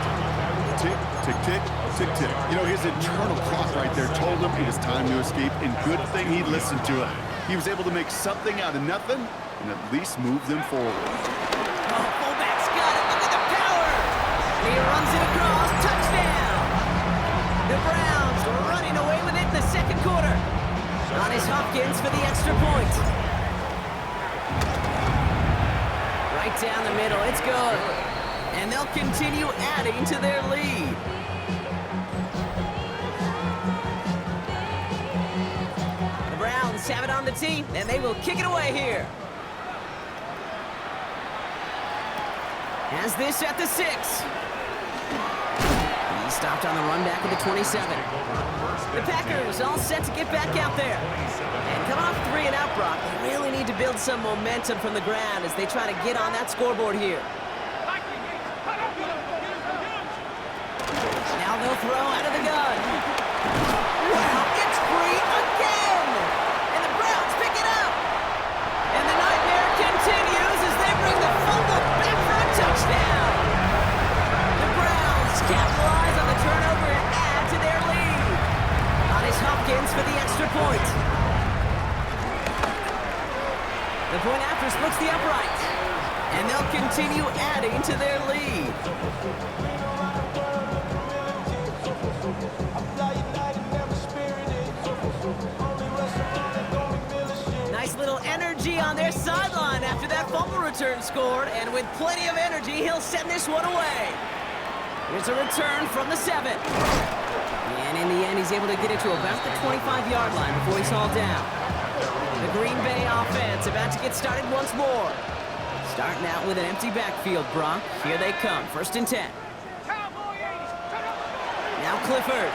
Tick, tick, tick, tick, tick. You know, his internal clock right there told him it was time to escape, and good thing he listened to it. He was able to make something out of nothing and at least move them forward. Oh, fullback's got it. Look at the power. And he runs it across. Touchdown. The Browns running away with it in the 2nd quarter. On his Hopkins for the extra point. right down the middle. It's good. And they'll continue adding to their lead. The Browns have it on the tee, and they will kick it away here. Has this at the 6. He stopped on the run back at the 27. The Packers all set to get back out there. And coming off 3 and out, Brock, they really need to build some momentum from the ground as they try to get on that scoreboard here. Now they'll throw out of the gun. Wow, it's free again! And the Browns pick it up. And the nightmare continues as they bring the fumble back for a touchdown. The Browns capitalize on the turnover and add to their lead. Hopkins for the extra point. The point after splits the upright. And they'll continue adding to their lead. Nice little energy on their sideline after that fumble return scored. And with plenty of energy, he'll send this one away. Here's a return from the 7. And in the end, he's able to get it to about the 25-yard line before he's hauled down. The Green Bay offense about to get started once more. Starting out with an empty backfield, Brock. Here they come, 1st and 10. Now Clifford.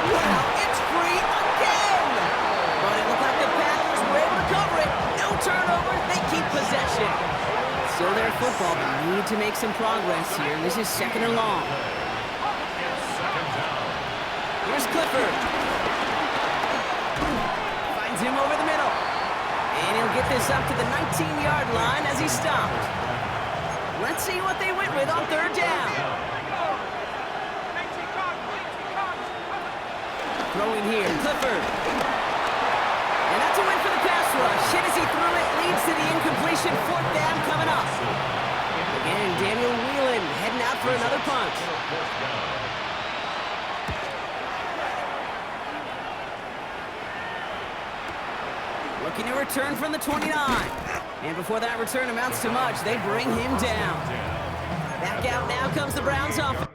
Wow, it's free again! But it looked like the Packers were able to cover it. No turnovers, they keep possession. Still their football, but need to make some progress here. This is 2nd and long. Here's Clifford. Finds him over the middle. And he'll get this up to the 19-yard line as he stopped. Let's see what they went with on 3rd down. Throwing here, Clifford. And that's a win for the pass rush. Hit as he threw it, leads to the incompletion. 4th down coming up. Again, Daniel Whelan heading out for another punt. Looking to return from the 29. And before that return amounts to much, they bring him down. Back out now comes the Browns offense.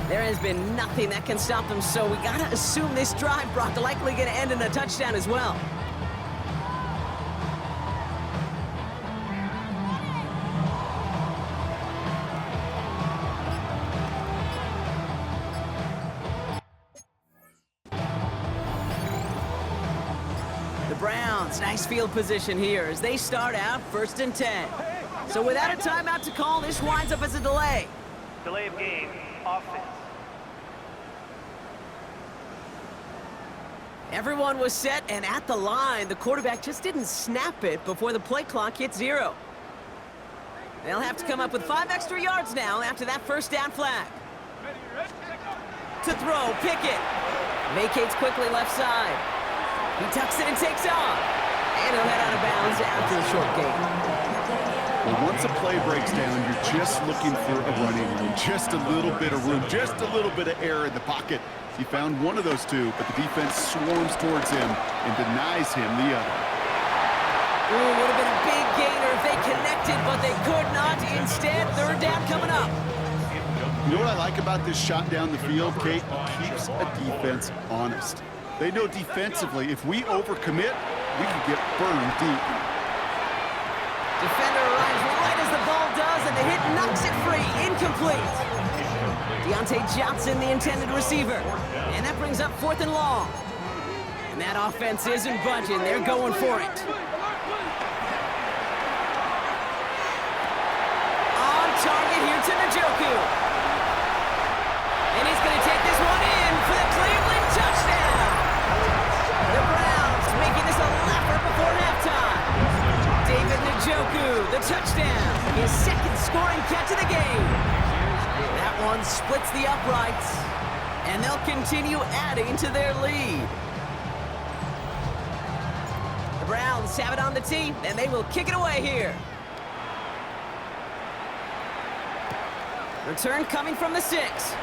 There has been nothing that can stop them, so we gotta assume this drive, Brock, likely gonna end in a touchdown as well. Browns, nice field position here as they start out 1st and 10. So without a timeout to call, this winds up as a delay. Delay of game, offense. Everyone was set and at the line. The quarterback just didn't snap it before the play clock hit 0. They'll have to come up with 5 extra yards now after that 1st down flag. To throw, Pickett. Vacates quickly left side. He tucks it and takes off. And he'll head out of bounds after a short gain. Well, once a play breaks down, you're just looking for a running room. Just a little bit of room, just a little bit of air in the pocket. He found one of those two, but the defense swarms towards him and denies him the other. Ooh, would have been a big gainer if they connected, but they could not. Instead, 3rd down coming up. You know what I like about this shot down the field, Kate? Keeps a defense honest. They know defensively, if we overcommit, we can get burned deep. Defender arrives right as the ball does, and the hit knocks it free. Incomplete. Deontay Johnson, the intended receiver. And that brings up 4th and long. And that offense isn't budging. They're going for it. On target here to Njoku. And he's going to take this one in for the Cleveland touchdown. The Browns making this a laugher before halftime. David Njoku, the touchdown. His 2nd scoring catch of the game. That one splits the uprights. And they'll continue adding to their lead. The Browns have it on the tee, and they will kick it away here. Return coming from the 6.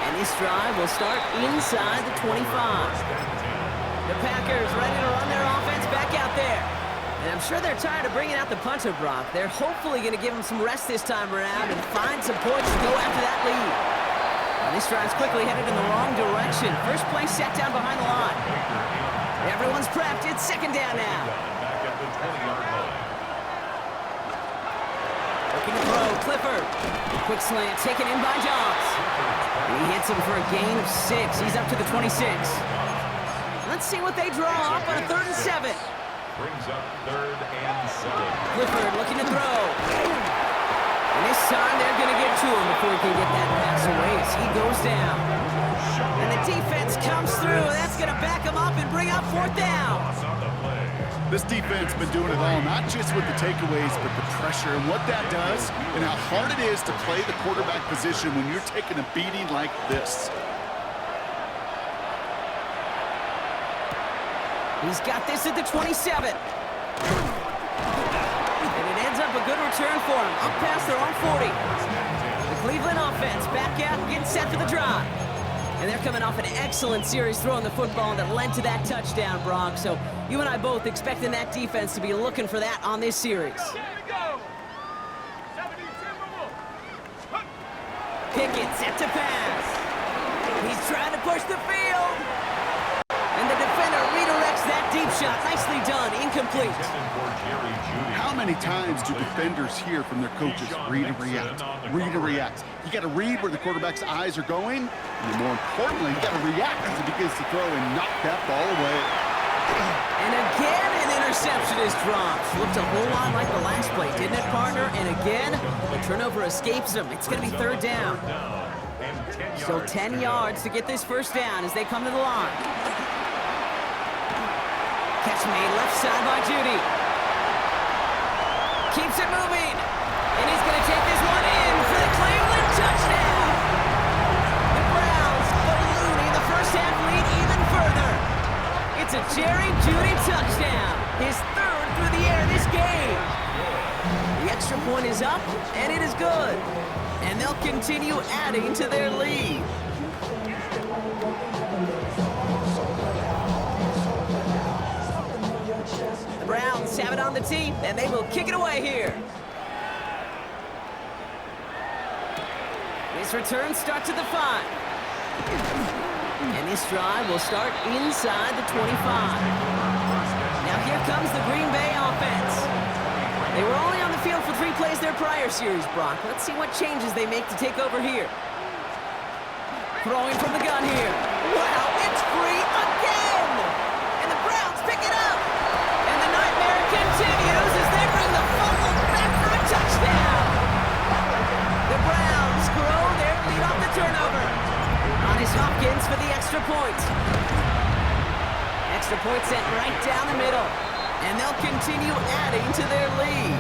And this drive will start inside the 25. The Packers ready to run their offense back out there. And I'm sure they're tired of bringing out the punter, Brock. They're hopefully going to give them some rest this time around and find some points to go after that lead. Now, this drive's quickly headed in the wrong direction. First play set down behind the line. Everyone's prepped. It's second down now. Back at the 20-yard line. Looking to throw, Clifford. Quick slant taken in by Jones. He hits him for a gain of 6. He's up to the 26. Let's see what they draw up on a 3rd and 7. Brings up 3rd and 7. Clifford looking to throw. And this time they're going to get to him before he can get that pass away as he goes down. And the defense comes through. That's going to back him up and bring up 4th down. This defense has been doing it all, not just with the takeaways, but the pressure and what that does and how hard it is to play the quarterback position when you're taking a beating like this. He's got this at the 27. And it ends up a good return for him, up past their own 40. The Cleveland offense back out and getting set for the drive. And they're coming off an excellent series throwing the football that led to that touchdown, Brock. So you and I both expecting that defense to be looking for that on this series. Pickett set to pass. He's trying to push the field. And the defender redirects that deep shot. Nicely done. Incomplete. How many times do defenders hear from their coaches, read and react, read and react? You got to read where the quarterback's eyes are going, and more importantly, you got to react as he begins to throw and knock that ball away. And again, an interception is dropped. Looked a whole lot like the last play, didn't it, partner? And again, the turnover escapes him. It's going to be 3rd down. Still 10 yards to get this first down as they come to the line. Catch made left side by Judy. Keeps it moving. And he's going to take this one in for the Cleveland touchdown. The Browns balloon the first half lead even further. It's a Jerry Judy touchdown. His 3rd through the air this game. The extra point is up, and it is good. And they'll continue adding to their lead. The Browns have it on the tee, and they will kick it away here. This return starts at the 5. And this drive will start inside the 25. Now here comes the Green Bay offense. They were only on the field for 3 plays their prior series, Brock. Let's see what changes they make to take over here. Throwing from the gun here. Wow, it's free again! And the Browns pick it up! And the nightmare continues as they bring the fumble back for a touchdown! The Browns grow their lead off the turnover. On is Hopkins for the extra point. Extra point sent right down the middle. And they'll continue adding to their lead.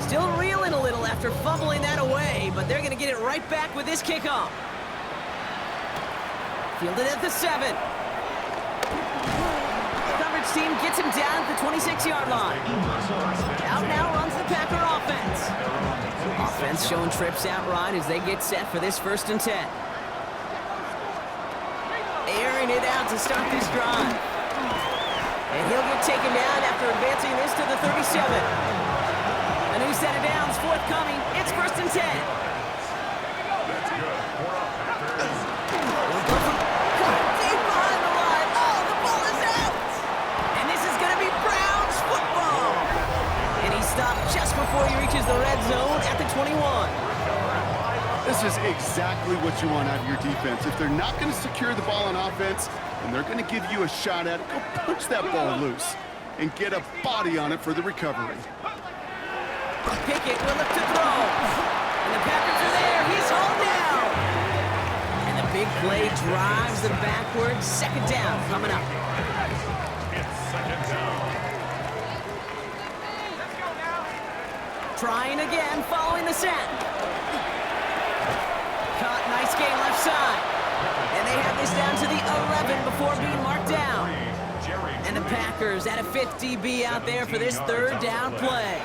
Still reeling a little after fumbling that away, but they're going to get it right back with this kickoff. Fielded at the 7. The coverage team gets him down at the 26-yard line. Out now runs the Packer offense. Offense showing trips out right as they get set for this 1st and 10. Airing it out to start this drive. And he'll get taken down after advancing this to the 37. A new set of downs forthcoming. It's 1st and 10. That's good. Deep behind the line. Oh, the ball is out. And this is going to be Browns football. And he stopped just before he reaches the red zone at the 21. This is exactly what you want out of your defense. If they're not going to secure the ball on offense, and they're going to give you a shot at it, go punch that ball loose and get a body on it for the recovery. Pickett will look to throw. And the Packers are there. He's hauled down. And the big play drives them backwards. 2nd down coming up. It's 2nd down. Trying again following the set. Caught, nice game left side. And they have this down to the 11 before being marked down. And the Packers at a 50-B out there for this 3rd down play.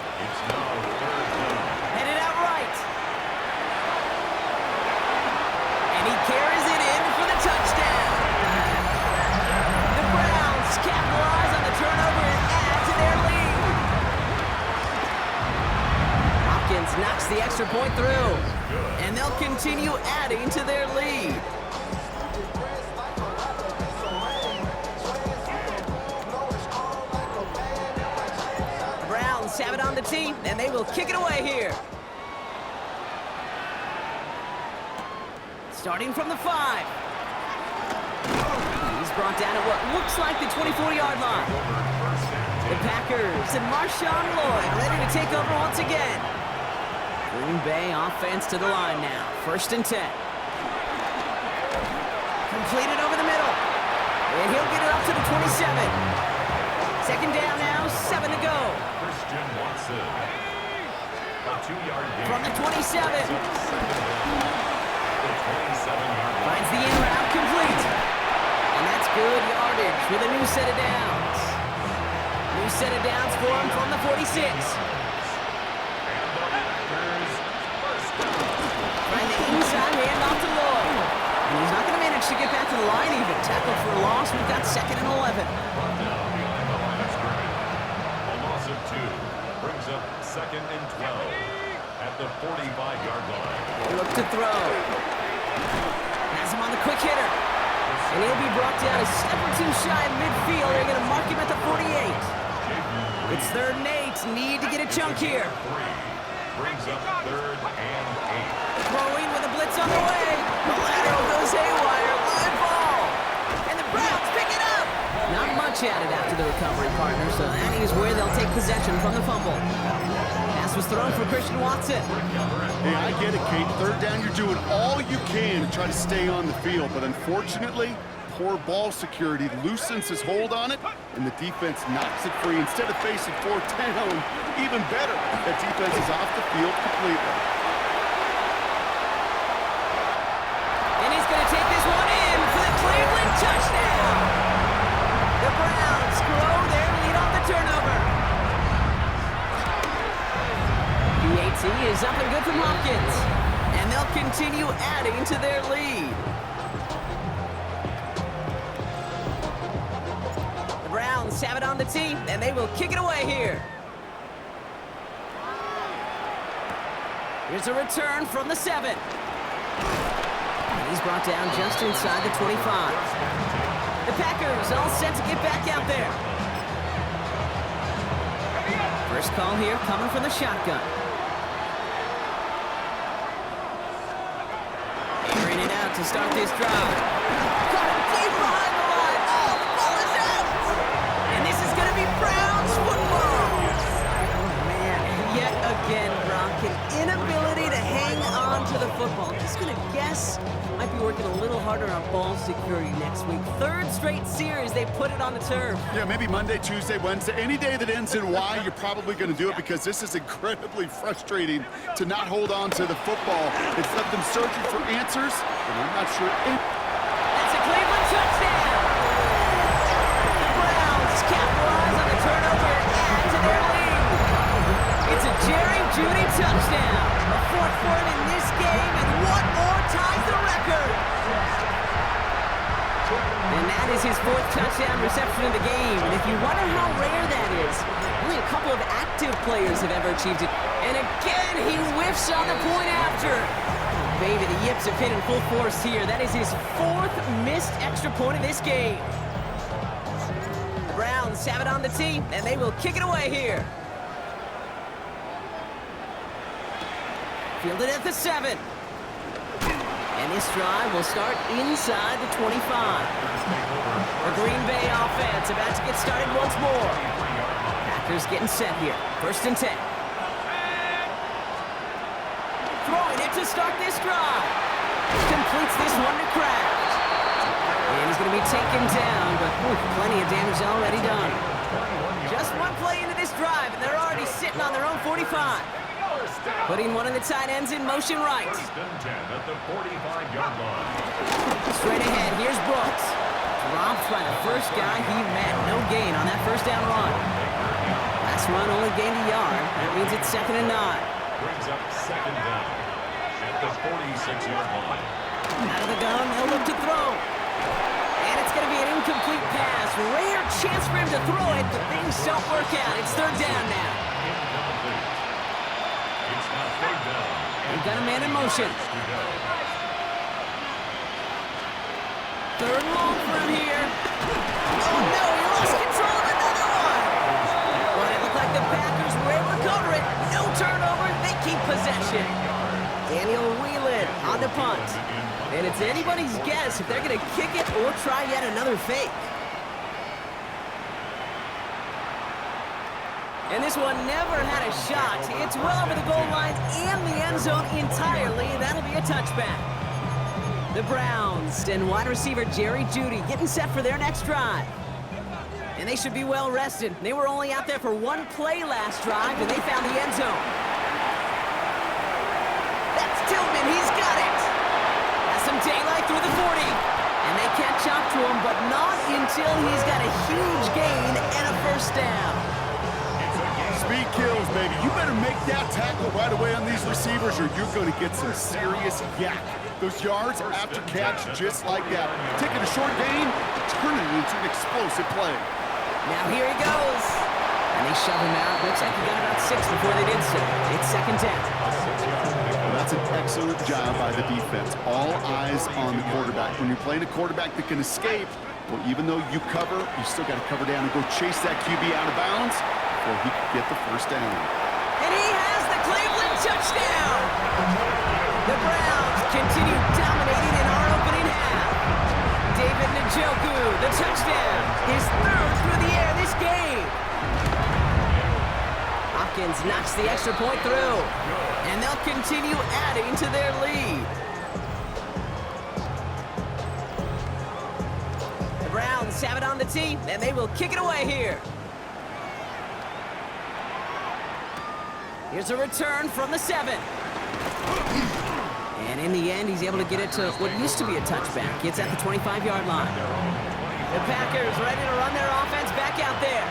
Headed out right. Hopkins knocks the extra point through. And they'll continue adding to their lead. The Browns have it on the tee, and they will kick it away here. Starting from the 5. He's brought down at what looks like the 24-yard line. The Packers and Marshawn Lloyd ready to take over once again. Green Bay offense to the line now. 1st and 10. Completed over the middle. And he'll get it up to the 27. 2nd down now, 7 to go. Christian Watson. A 2-yard gain. From the 27. The 27-yard line. Finds the in route complete. And that's good yardage with a new set of downs. New set of downs for him from the 46. Find the inside handoff to Lloyd. And he's not going to manage to get back to the line even. Tackle for a loss. We've got 2nd and 11. A loss of 2 brings up 2nd and 12 at the 45-yard line. Look to throw. Has him on the quick hitter. And he'll be brought down a step or two shy of midfield. They're going to mark him at the 48. It's 3rd and 8. Need to get a chunk here. Brings up 3rd and 8. Throwing with a blitz on the way. The lateral goes haywire. Live ball. And the Browns pick it up. Not much added after the recovery, partner, so that is where they'll take possession from the fumble. Pass was thrown for Christian Watson. Hey, I get it, Kate. 3rd down, you're doing all you can to try to stay on the field, but unfortunately, poor ball security loosens his hold on it, and the defense knocks it free. Instead of facing 4th down, even better, that defense is off the field completely. And he's going to take this one in for the Cleveland touchdown. The Browns grow their lead on the turnover. The AT is up and good from Hopkins, and they'll continue adding to their lead. The Browns have it on the tee, and they will kick it away here. Here's a return from the 7. And he's brought down just inside the 25. The Packers all set to get back out there. First call here coming from the shotgun. Airing it out to start this drive. Got him deep behind the line. Oh, the ball is out. And this is going to be Browns football. Oh, man. Yet again, Brock, an inability to hang on to the football. Just going to guess might be working a little harder on ball security next week. 3rd straight series they put it on the turf. Yeah, maybe Monday, Tuesday, Wednesday, any day that ends in Y, you're probably going to do it because this is incredibly frustrating to not hold on to the football. It's left them searching for answers, and I'm not sure. That's a Cleveland touchdown. The Browns capitalize on the turnover and add to their lead. It's a Jerry Jeudy touchdown. A 4th for him in this game, and one more ties the record. And that is his 4th touchdown reception of the game. And if you wonder how rare that is, only a couple of active players have ever achieved it. And again, he whiffs on the point after. Oh, baby, the Yips have hit in full force here. That is his 4th missed extra point of this game. The Browns have it on the tee, and they will kick it away here. Fielded at the 7. And this drive will start inside the 25. The Green Bay offense about to get started once more. Packers getting set here. 1st and 10. Throwing it to start this drive. Completes this one to Kraft. And he's going to be taken down, but plenty of damage already done. Just one play into this drive, and they're already sitting on their own 45. Putting one of the tight ends in motion right. 1st and 10 at the 45-yard line. Straight ahead, here's Brooks. Dropped by the first guy he met. No gain on that 1st down run. Last run only gained a yard. That means it's 2nd and 9. Brings up 2nd down at the 46-yard line. Out of the gun, they'll look to throw. And it's going to be an incomplete pass. Rare chance for him to throw it, but things don't work out. It's 3rd down now. It's now third down. They've got a man in motion. Third and long for him here. Oh, no, he lost control of another one. But it looked like the Packers were able to cover it. No turnover. They keep possession. Daniel Whelan on the punt. And it's anybody's guess if they're going to kick it or try yet another fake. And this one never had a shot. It's well over the goal line and the end zone entirely. That'll be a touchback. The Browns and wide receiver Jerry Jeudy getting set for their next drive. And they should be well rested. They were only out there for one play last drive, and they found the end zone. That's Tillman. He's got it. Has some daylight through the 40. And they catch up to him, but not until he's got a huge gain and a first down. Speed kills, baby. You better make that tackle right away on these receivers or you're going to get some serious yak. Those yards after catch just like that. Taking a short gain, turning it into an explosive play. Now here he goes. And they shove him out. Looks like he got about 6 before they did so. It's second down. Well, that's an excellent job by the defense. All eyes on the quarterback. When you're playing a quarterback that can escape, well, even though you cover, you still got to cover down and go chase that QB out of bounds before he can get the first down. And he has the Cleveland touchdown. The Browns continue dominating in our opening half. David Njoku, the touchdown. His third through the air this game. Hopkins knocks the extra point through. And they'll continue adding to their lead. The Browns have it on the tee, and they will kick it away here. Here's a return from the 7. And in the end, he's able to get it to what used to be a touchback. It's at the 25-yard line. The Packers ready to run their offense back out there.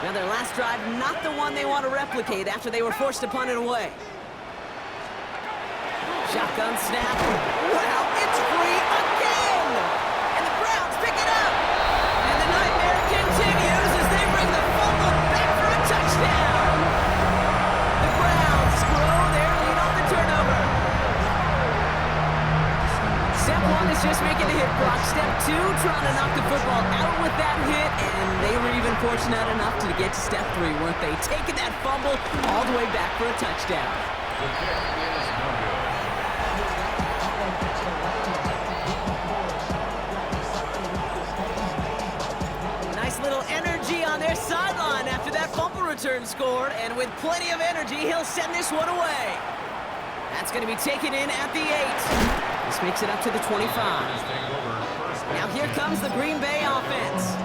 Now their last drive, not the one they want to replicate after they were forced to punt it away. Shotgun snap. Wow, it's free again! And the Browns pick it up! And the nightmare continues as they bring the fumble back for a touchdown! The Browns grow their lead on the turnover. Step 1 is just making the hit block. Step 2, trying to knock the football out with that hit, and they were even fortunate enough to get to step 3, weren't they? Taking that fumble all the way back for a touchdown. The kick is no good. Nice little energy on their sideline after that fumble return scored, and with plenty of energy, he'll send this one away. That's going to be taken in at the 8. This makes it up to the 25. Now here comes the Green Bay offense.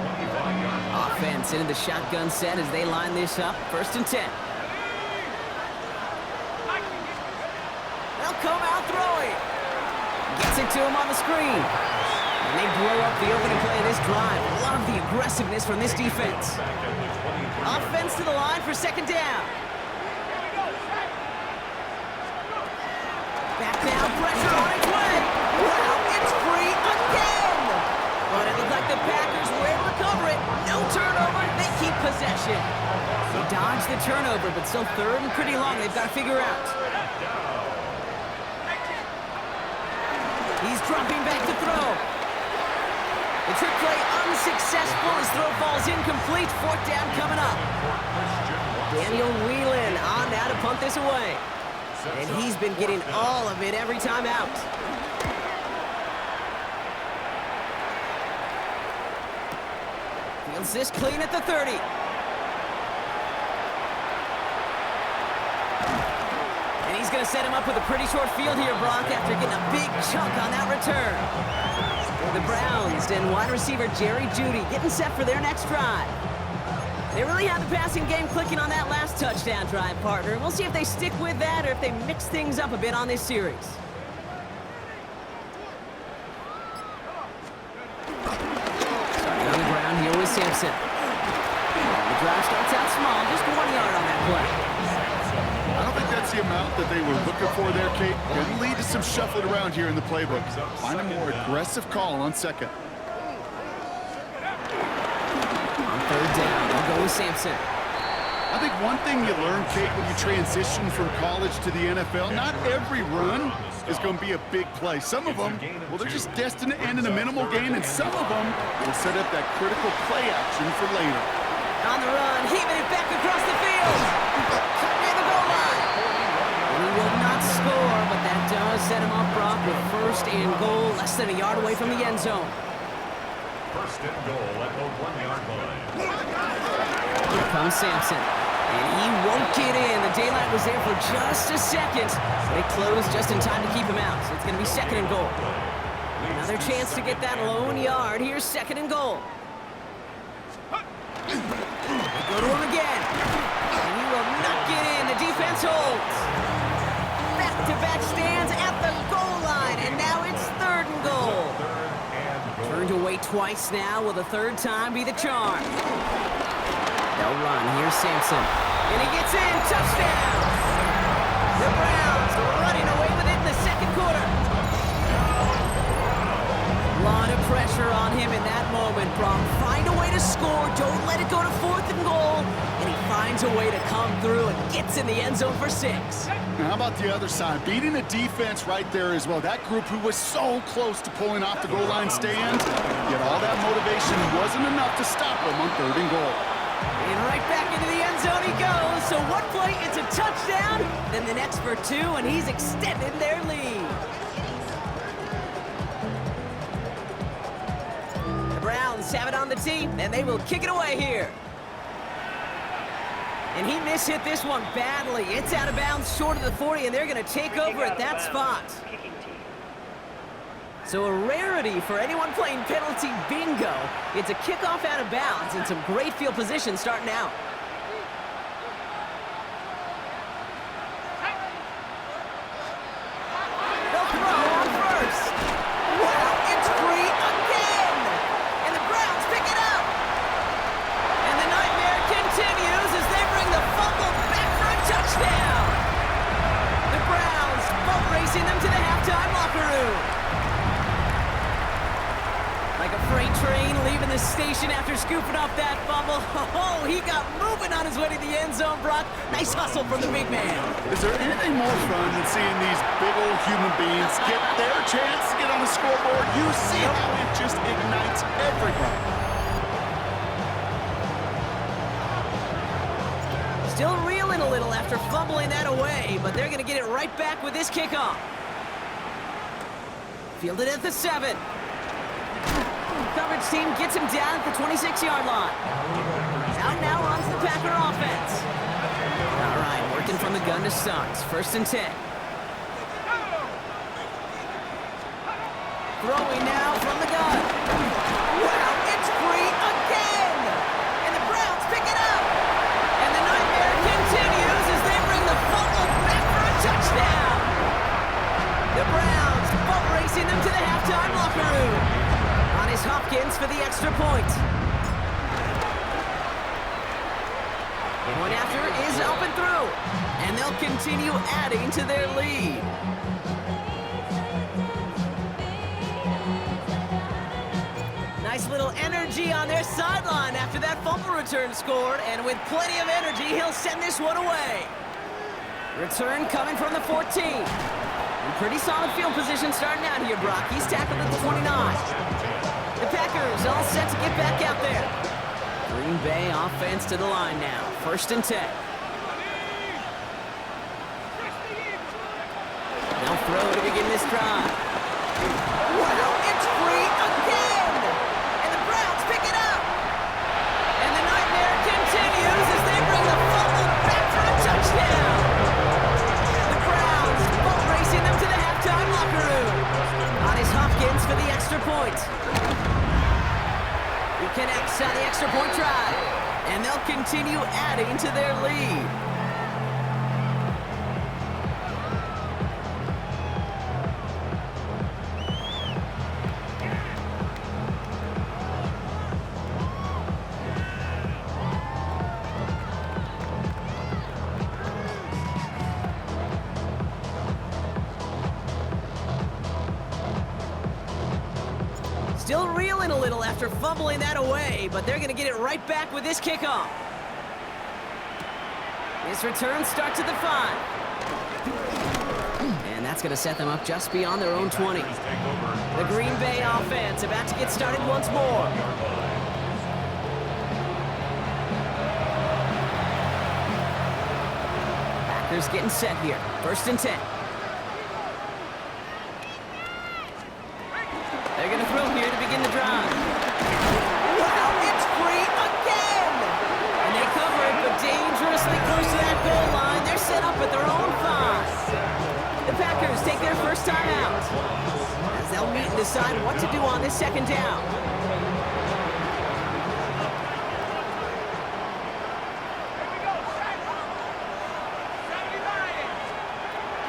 Offense into the shotgun set as they line this up. First and 10. They'll come out throwing. Gets it to him on the screen. And they blow up the opening play of this drive. Love the aggressiveness from this defense. Offense to the line for second down. Back down, pressure on its way. Wow, it's free again. But it looked like the Packers were able to cover it. No turnover, they keep possession. They dodge the turnover, but still third and pretty long. They've got to figure out. He's dropping back to throw. The trick play unsuccessful. His throw falls incomplete. Fourth down coming up. Daniel Whelan on now to punt this away. And he's been getting all of it every time out. Fields this clean at the 30. And he's going to set him up with a pretty short field here, Brock, after getting a big chunk on that return. The Browns and wide receiver Jerry Jeudy getting set for their next drive. They really had the passing game clicking on that last touchdown drive, partner. We'll see if they stick with that or if they mix things up a bit on this series. Starting on the ground here with Sampson. The drive starts out small, just 1 yard on that play. I don't think that's the amount that they were looking for there, Kate. Could lead to some shuffling around here in the playbook. Find a more aggressive call on second. On third down, they'll go with Sampson. I think one thing you learn, Kate, when you transition from college to the NFL, not every run is going to be a big play. Some of them, well, they're just destined to end in a minimal gain, and some of them will set up that critical play action for later. On the run, heaving it back across the field. Cut near the goal line. And he will not score, but that does set him up, Brock, with first and goal, less than a yard away from the end zone. First and goal at the 1-yard line. Here comes Sampson. And he won't get in. The daylight was there for just a second. They closed just in time to keep him out. So it's going to be second and goal. Another chance to get that lone yard. Here's second and goal. They go to him again. And he will not get in. The defense holds. Back-to-back stands at the goal line. And now it's third and goal. Turned away twice now. Will the third time be the charm? They'll run. Here's Sampson. And he gets in. Touchdown! The Browns running away with it in the second quarter. A lot of pressure on him in that moment, Brock. Find a way to score. Don't let it go to fourth and goal. And he finds a way to come through and gets in the end zone for 6. Now, how about the other side? Beating a defense right there as well. That group who was so close to pulling off the goal line stand, yet all that motivation wasn't enough to stop him on third and goal. And right back into the end zone he goes. So one play, it's a touchdown. Then the next for 2, and he's extended their lead. The Browns have it on the tee, and they will kick it away here. And he mishit this one badly. It's out of bounds short of the 40, and they're going to take over at that spot. So a rarity for anyone playing penalty bingo. It's a kickoff out of bounds and some great field position starting out. They'll throw on first. Wow, it's free again. And the Browns pick it up. And the nightmare continues as they bring the fumble back for a touchdown. The Browns boat racing them to the halftime locker room. Like a freight train leaving the station after scooping up that fumble. Oh, he got moving on his way to the end zone, Brock. Nice hustle from the big man. Is there anything more fun than seeing these big old human beings get their chance to get on the scoreboard? You see how it just ignites everybody. Still reeling a little after fumbling that away, but they're going to get it right back with this kickoff. Fielded at the 7. Coverage team gets him down at the 26-yard line. Out now runs the Packer offense. All right, working from the gun to start. First and 10. Throwing now from the gun. Wow, it's free again! And the Browns pick it up! And the nightmare continues as they bring the fumble back for a touchdown! The Browns boat racing them to the halftime locker room. Is Hopkins for the extra point. Point after is up and through. And they'll continue adding to their lead. Nice little energy on their sideline after that fumble return scored. And with plenty of energy, he'll send this one away. Return coming from the 14. And pretty solid field position starting out here, Brock. He's tackled at the 29. The Packers all set to get back out there. Green Bay offense to the line now. First and 10. They'll throw to begin this drive. Wow, it's free again! And the Browns pick it up. And the nightmare continues as they bring the fumble back for a touchdown. The Browns boat racing them to the halftime locker room. On is Hopkins for the extra point. He connects on the extra point try. And they'll continue adding to their lead. Still reeling a little after fumbling that away, but they're going to get it right back with this kickoff. His return starts at the 5. And that's going to set them up just beyond their own 20. The Green Bay offense about to get started once more. Packers getting set here. 1st and 10. They're going to throw here to begin the drive. Wow, it's free again! And they cover it, but dangerously close to that goal line. They're set up at their own 5. The Packers take their first time out, as they'll meet and decide what to do on this 2nd down.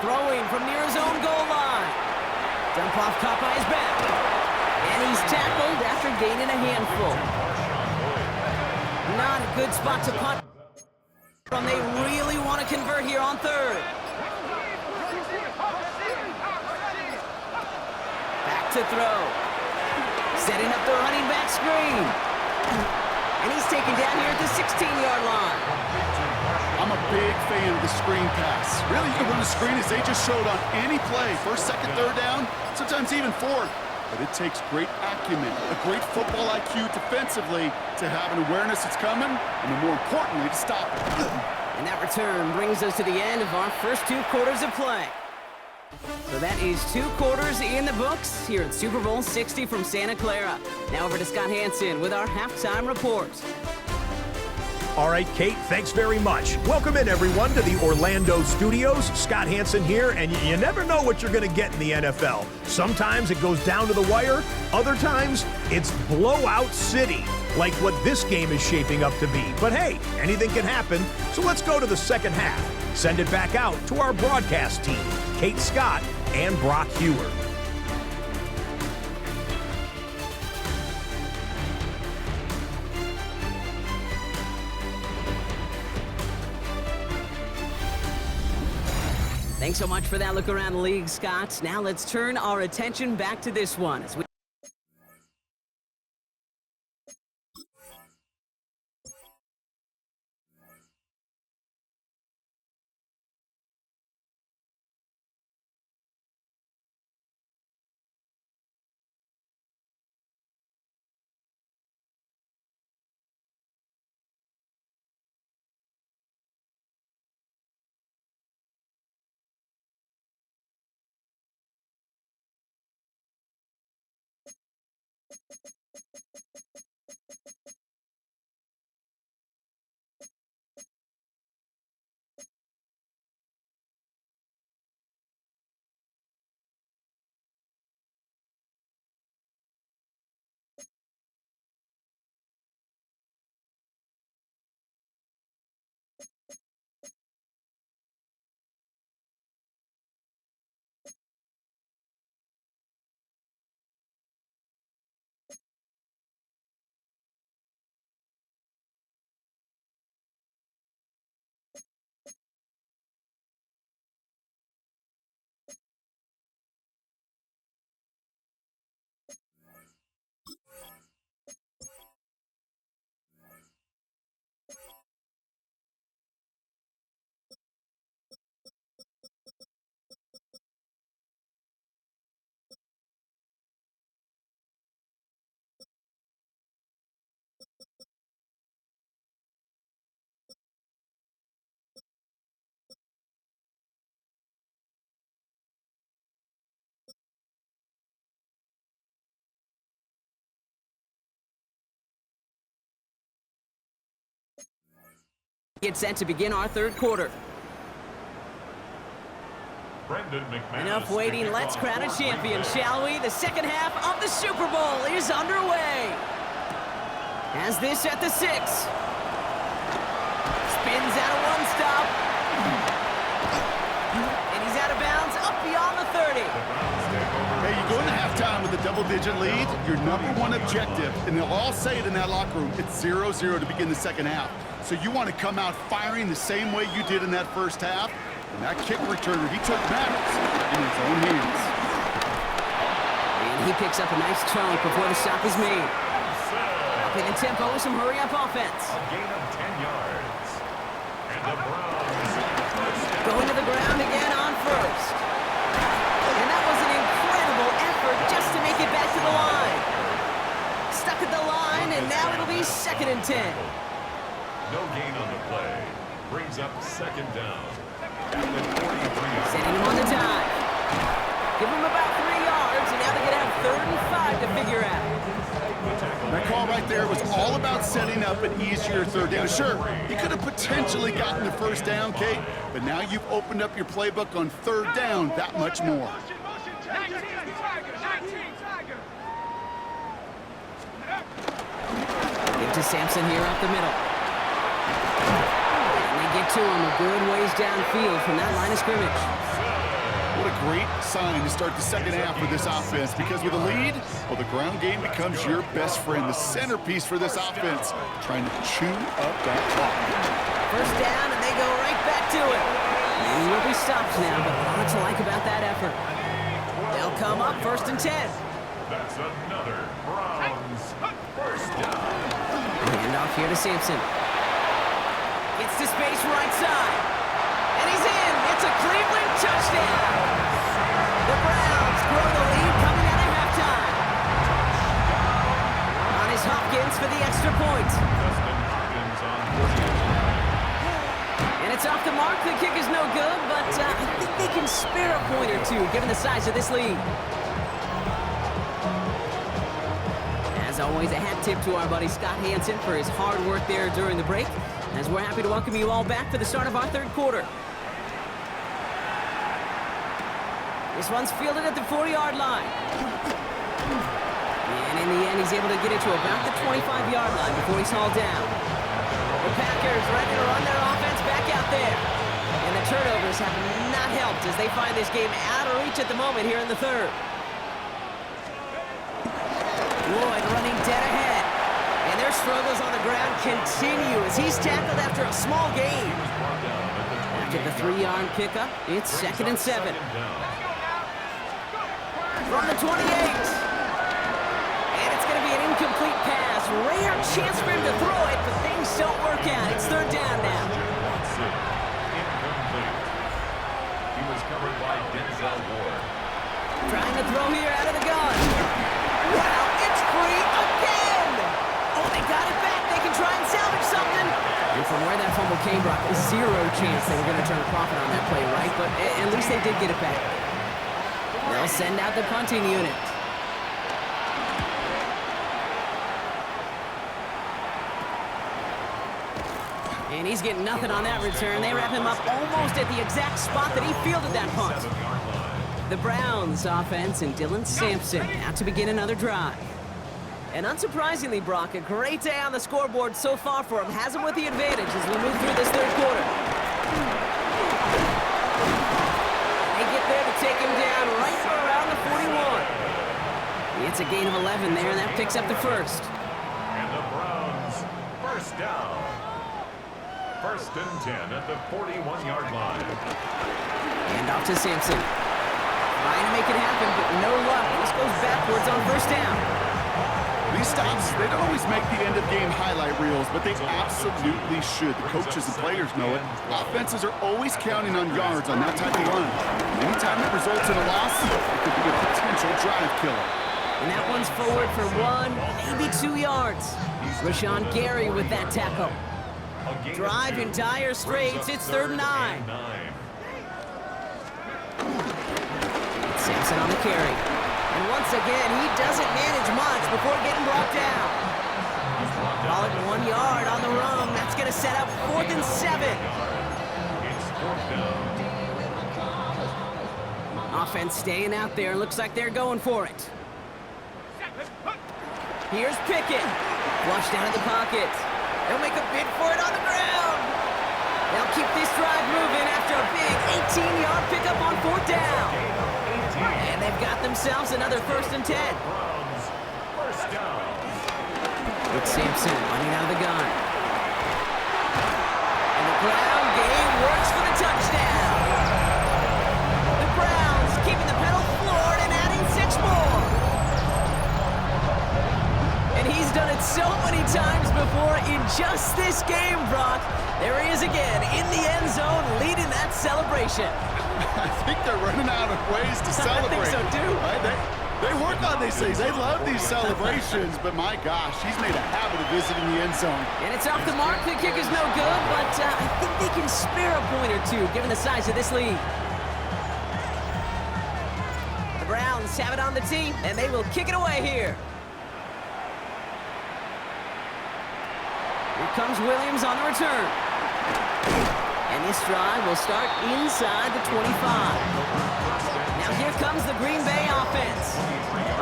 Throwing from near his own goal line. Dump off caught by his back. And he's tackled after gaining a handful. Not a good spot to punt from. They really want to convert here on 3rd. Back to throw. Setting up the running back screen. And he's taken down here at the 16-yard line. I'm a big fan of the screen pass. Really, you can run a screen as they just showed on any play. 1st, 2nd, 3rd down, sometimes even 4th. But it takes great acumen, a great football IQ defensively to have an awareness it's coming, and then more importantly, to stop it. And that return brings us to the end of our first 2 quarters of play. So that is 2 quarters in the books here at Super Bowl 60 from Santa Clara. Now over to Scott Hansen with our halftime report. All right, Kate, thanks very much. Welcome in, everyone, to the Orlando studios. Scott Hansen here, and you never know what you're going to get in the NFL. Sometimes it goes down to the wire. Other times, it's blowout city, like what this game is shaping up to be. But hey, anything can happen, so let's go to the 2nd half. Send it back out to our broadcast team, Kate Scott and Brock Hewer. Thanks so much for that look around the league, Scott. Now let's turn our attention back to this one. As we get set to begin our 3rd quarter. Enough waiting, let's crown a champion, shall we? The 2nd half of the Super Bowl is underway. As this at the 6. Spins out of 1 stop. And he's out of bounds, up beyond the 30. Hey, you go into halftime with a double-digit lead, your #1 objective, and they'll all say it in that locker room, it's 0-0 to begin the 2nd half. So you want to come out firing the same way you did in that 1st half. And that kick returner, he took matters in his own hands. And he picks up a nice chunk before the stop is made. Upping in tempo with some hurry-up offense. A gain of 10 yards. And the Browns Going to the ground again on first. And that was an incredible effort just to make it back to the line. Stuck at the line, and now it'll be 2nd and 10. No gain on the play. Brings up 2nd down. At the 43. Sending him on the dive. Give him about 3 yards, and now they're going to have 3rd and 5 to figure out. That call right there was all about setting up an easier 3rd down. Sure, he could have potentially gotten the 1st down, Kate, but now you've opened up your playbook on 3rd down that much more. Give to Sampson here up the middle. And they get to him a good ways downfield from that line of scrimmage. What a great sign to start the 2nd half with this offense, because with a lead, well, the ground game becomes your best friend, the centerpiece for this offense, trying to chew up that clock. 1st down, and they go right back to it. He will be stopped now, but lots to like about that effort. They'll come up 1st and 10. That's another Browns 1st down. Hand off here to Sampson. Gets to space right side. And he's in. It's a Cleveland touchdown. The Browns grow the lead coming out of halftime. On is Hopkins for the extra point. Justin Hopkins on 40. And it's off the mark. The kick is no good, but I think they can spare a point or two given the size of this lead. As always, a hat tip to our buddy Scott Hansen for his hard work there during the break, as we're happy to welcome you all back for the start of our 3rd quarter. This one's fielded at the 40-yard line. And in the end, he's able to get it to about the 25-yard line before he's hauled down. The Packers ready to run their offense back out there. And the turnovers have not helped as they find this game out of reach at the moment here in the 3rd. Lloyd running dead ahead. And their struggles on the ground continue as he's tackled after a small gain. After the 3-yard pickup, it's 2nd and 7. From the 28. And it's going to be an incomplete pass. Rare chance for him to throw it, but things don't work out. It's 3rd down now. Incomplete. He was covered by Denzel Ward. Trying to throw here out of the gun. Wow, it's free again! Oh, they got it back. They can try and salvage something. And from where that fumble came, Brock, zero chance they were going to turn a profit on that play, right? But at least they did get it back. They'll send out the punting unit. And he's getting nothing on that return. They wrap him up almost at the exact spot that he fielded that punt. The Browns offense and Dylan Sampson out to begin another drive. And unsurprisingly, Brock, a great day on the scoreboard so far for him. Has him with the advantage as we move through this 3rd quarter. They get there to take him down right around the 41. It's a gain of 11 there, and that picks up the 1st. And the Browns 1st down. 1st and 10 at the 41-yard line. And off to Sampson. Trying to make it happen, but no luck. This goes backwards on 1st down. These stops, they don't always make the end-of-game highlight reels, but they absolutely should. The coaches and players know it. Offenses are always counting on yards on that type of run. Anytime it results in a loss, it could be a potential drive killer. And that one's forward for 1, maybe 2 yards. Rashawn Gary with that tackle. Drive in dire straits. It's 3rd and 9. Sampson on the carry. And once again, he doesn't manage much before getting brought down. Call it 1 yard on the run. That's going to set up 4th and 7. Offense staying out there. Looks like they're going for it. Here's Pickett. Flushed out of the pocket. They'll make a bid for it on the ground. They'll keep this drive moving after a big 18-yard pickup on 4th down. And they've got themselves another 1st and 10. It's Sampson running out of the gun. And the ground game works for the touchdown. The Browns keeping the pedal floored and adding 6 more. And he's done it so many times before in just this game, Brock. There he is again in the end zone leading that celebration. celebration. I think they're running out of ways to celebrate. I think so, too. Right? They work on these things. They love these celebrations, but my gosh, he's made a habit of visiting the end zone. And it's off the mark. The kick is no good, but I think they can spare a point or two, given the size of this lead. The Browns have it on the tee, and they will kick it away here. Here comes Williams on the return. And this drive will start inside the 25. Now here comes the Green Bay offense.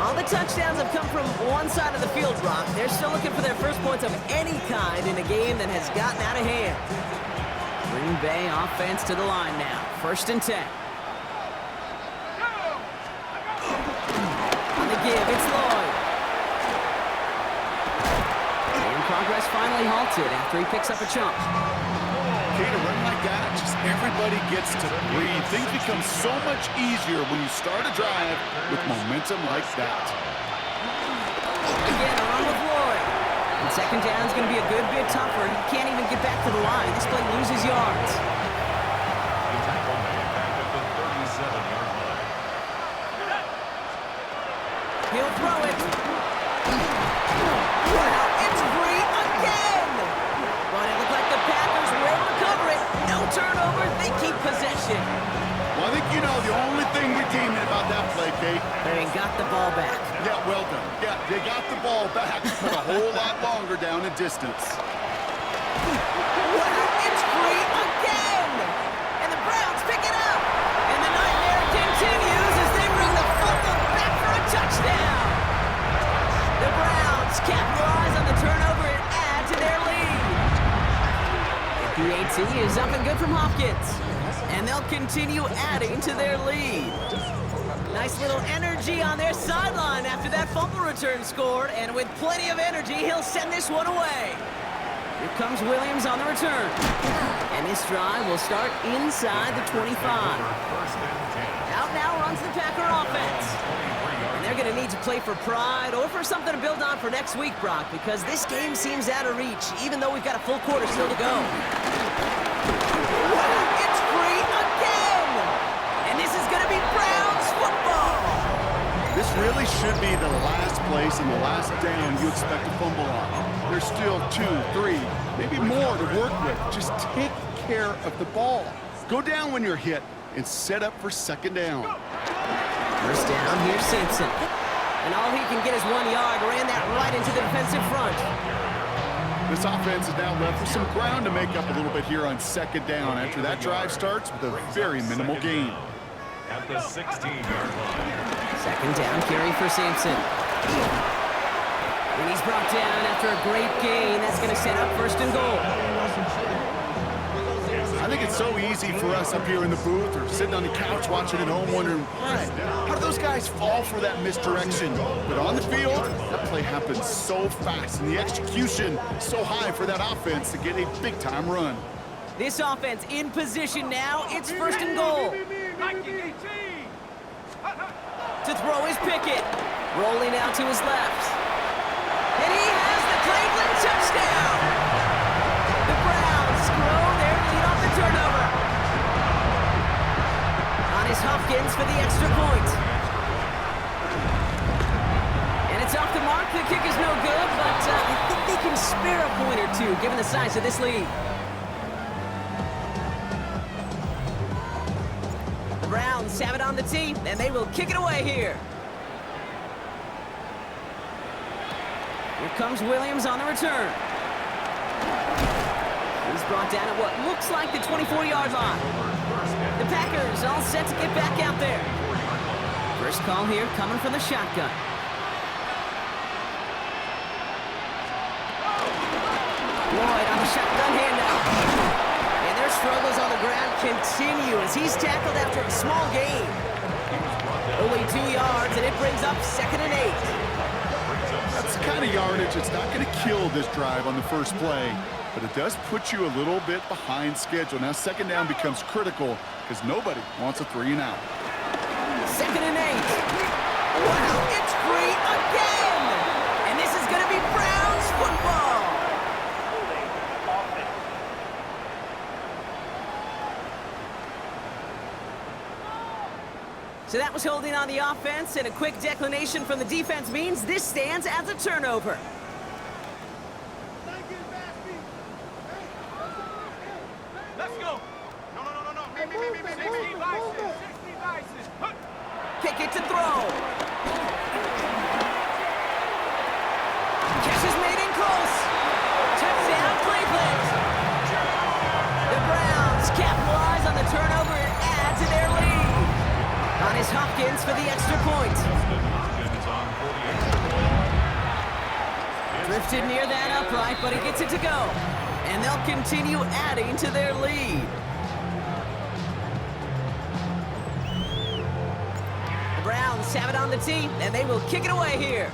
All the touchdowns have come from one side of the field, Brock. They're still looking for their first points of any kind in a game that has gotten out of hand. Green Bay offense to the line now. 1st and 10. On the give, it's Lloyd. And progress finally halted after he picks up a chunk. Okay, to run like that, just everybody gets to breathe. Things become so much easier when you start a drive with momentum like that. Again, a run with Lloyd. And 2nd down is going to be a good bit tougher. He can't even get back to the line. This play loses yards. The tackle made back at the 37-yard line. He'll throw it. Wow, it's free again. But it looked like the Packers were able to cover it. No turnover. They keep possession. Well, I think you know the only thing redeeming about that play, Kate. They got the ball back. Yeah, well done. Yeah, they got the ball back, but a whole lot longer down in distance. Wow, it's free again. And the Browns pick it up. And the nightmare continues as they bring the fumble back for a touchdown. The Browns capitalize on the turnover and add to their lead. The PAT is up and good from Hopkins. And they'll continue adding to their lead. Nice little energy on their sideline after that fumble return scored. And with plenty of energy, he'll send this one away. Here comes Williams on the return. And this drive will start inside the 25. Out now runs the Packer offense. And they're going to need to play for pride or for something to build on for next week, Brock, because this game seems out of reach, even though we've got a full quarter still to go. Wow, it's free again! And this is going to be Browns football! This really should be the last place and the last down you expect to fumble on. There's still 2, 3, maybe more to work with. Just take care of the ball. Go down when you're hit and set up for 2nd down. 1st down, here's Simpson. And all he can get is 1 yard. Ran that right into the defensive front. This offense is now left with some ground to make up a little bit here on 2nd down after that drive starts with a very minimal gain. At the 16-yard line. 2nd down carry for Sampson. And he's brought down after a great gain. That's going to set up 1st and goal. I think it's so easy for us up here in the booth or sitting on the couch watching at home wondering, why? How do those guys fall for that misdirection? But on the field, that play happens so fast and the execution so high for that offense to get a big-time run. This offense in position now. It's 1st and goal. To throw is Pickett. Rolling out to his left. And he has the Cleveland touchdown. The Browns grow their lead off the turnover. On is Hopkins for the extra point. And it's off the mark. The kick is no good, but I think they can spare a point or two given the size of this lead. The Browns have it on the tee, and they will kick it away here. Here comes Williams on the return. He's brought down at what looks like the 24-yard line. The Packers all set to get back out there. First call here coming from the shotgun. Lloyd on the shotgun handout. And their struggles on the ground continue as he's tackled after a small gain. Only 2 yards, and it brings up 2nd and 8. That's the kind of yardage that's not going to kill this drive on the first play, but it does put you a little bit behind schedule. Now 2nd down becomes critical because nobody wants a 3 and out. 2nd and 8. Wow, it's free again! And this is going to be Browns football! So that was holding on the offense, and a quick declination from the defense means this stands as a turnover. Let's go. No. Me. 60 vices. Kick it to throw. Catch is made in close. Touchdown, Cleveland. The Browns capitalize on the turnover and add to their lead. On is Hopkins for the extra point. Drifted near that upright, but he gets it to go. And they'll continue adding to their lead. The Browns have it on the tee, and they will kick it away here.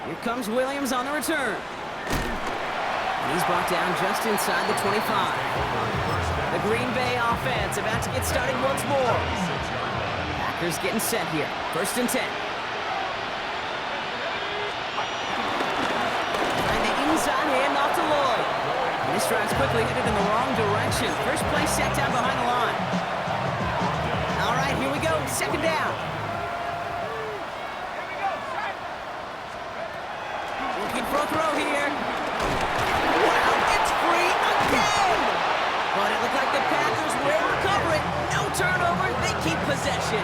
Here comes Williams on the return. And he's brought down just inside the 25. The Green Bay offense about to get started once more. Packers getting set here. 1st and 10. Trying the inside hand off to Lloyd. And this drive's quickly headed in the wrong direction. First play set down behind the line. All right, here we go. 2nd down. Looking for a throw here. Wow, it's free again! But it looked like the Packers will recover it. No turnover, they keep possession.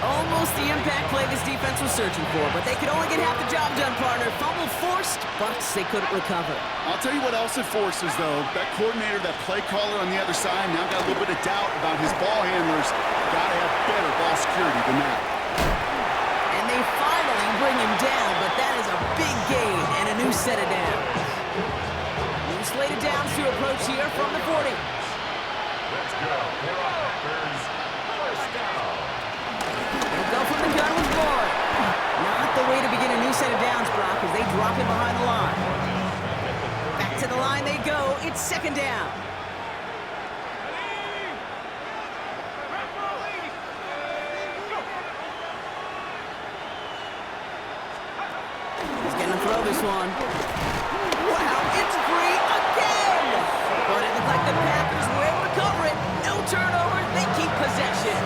Almost the impact play this defense was searching for, but they could only get half the job done, partner. Fumble forced, but they couldn't recover. I'll tell you what else it forces, though. That coordinator, that play caller on the other side, now got a little bit of doubt about his ball handlers. Got to have better ball security than that. And they finally bring him down, but that is a big gain and a new set of downs. New slate of downs to approach here from the 40. Let's go. Packers, 1st down. They'll go from the gun with Lloyd. Not the way to begin a new set of downs, Brock, as they drop him behind the line. Back to the line they go. It's 2nd down. He's going to throw this one. Wow, it's free again! But it looks like the Packers will recover it. No turnover, they keep possession.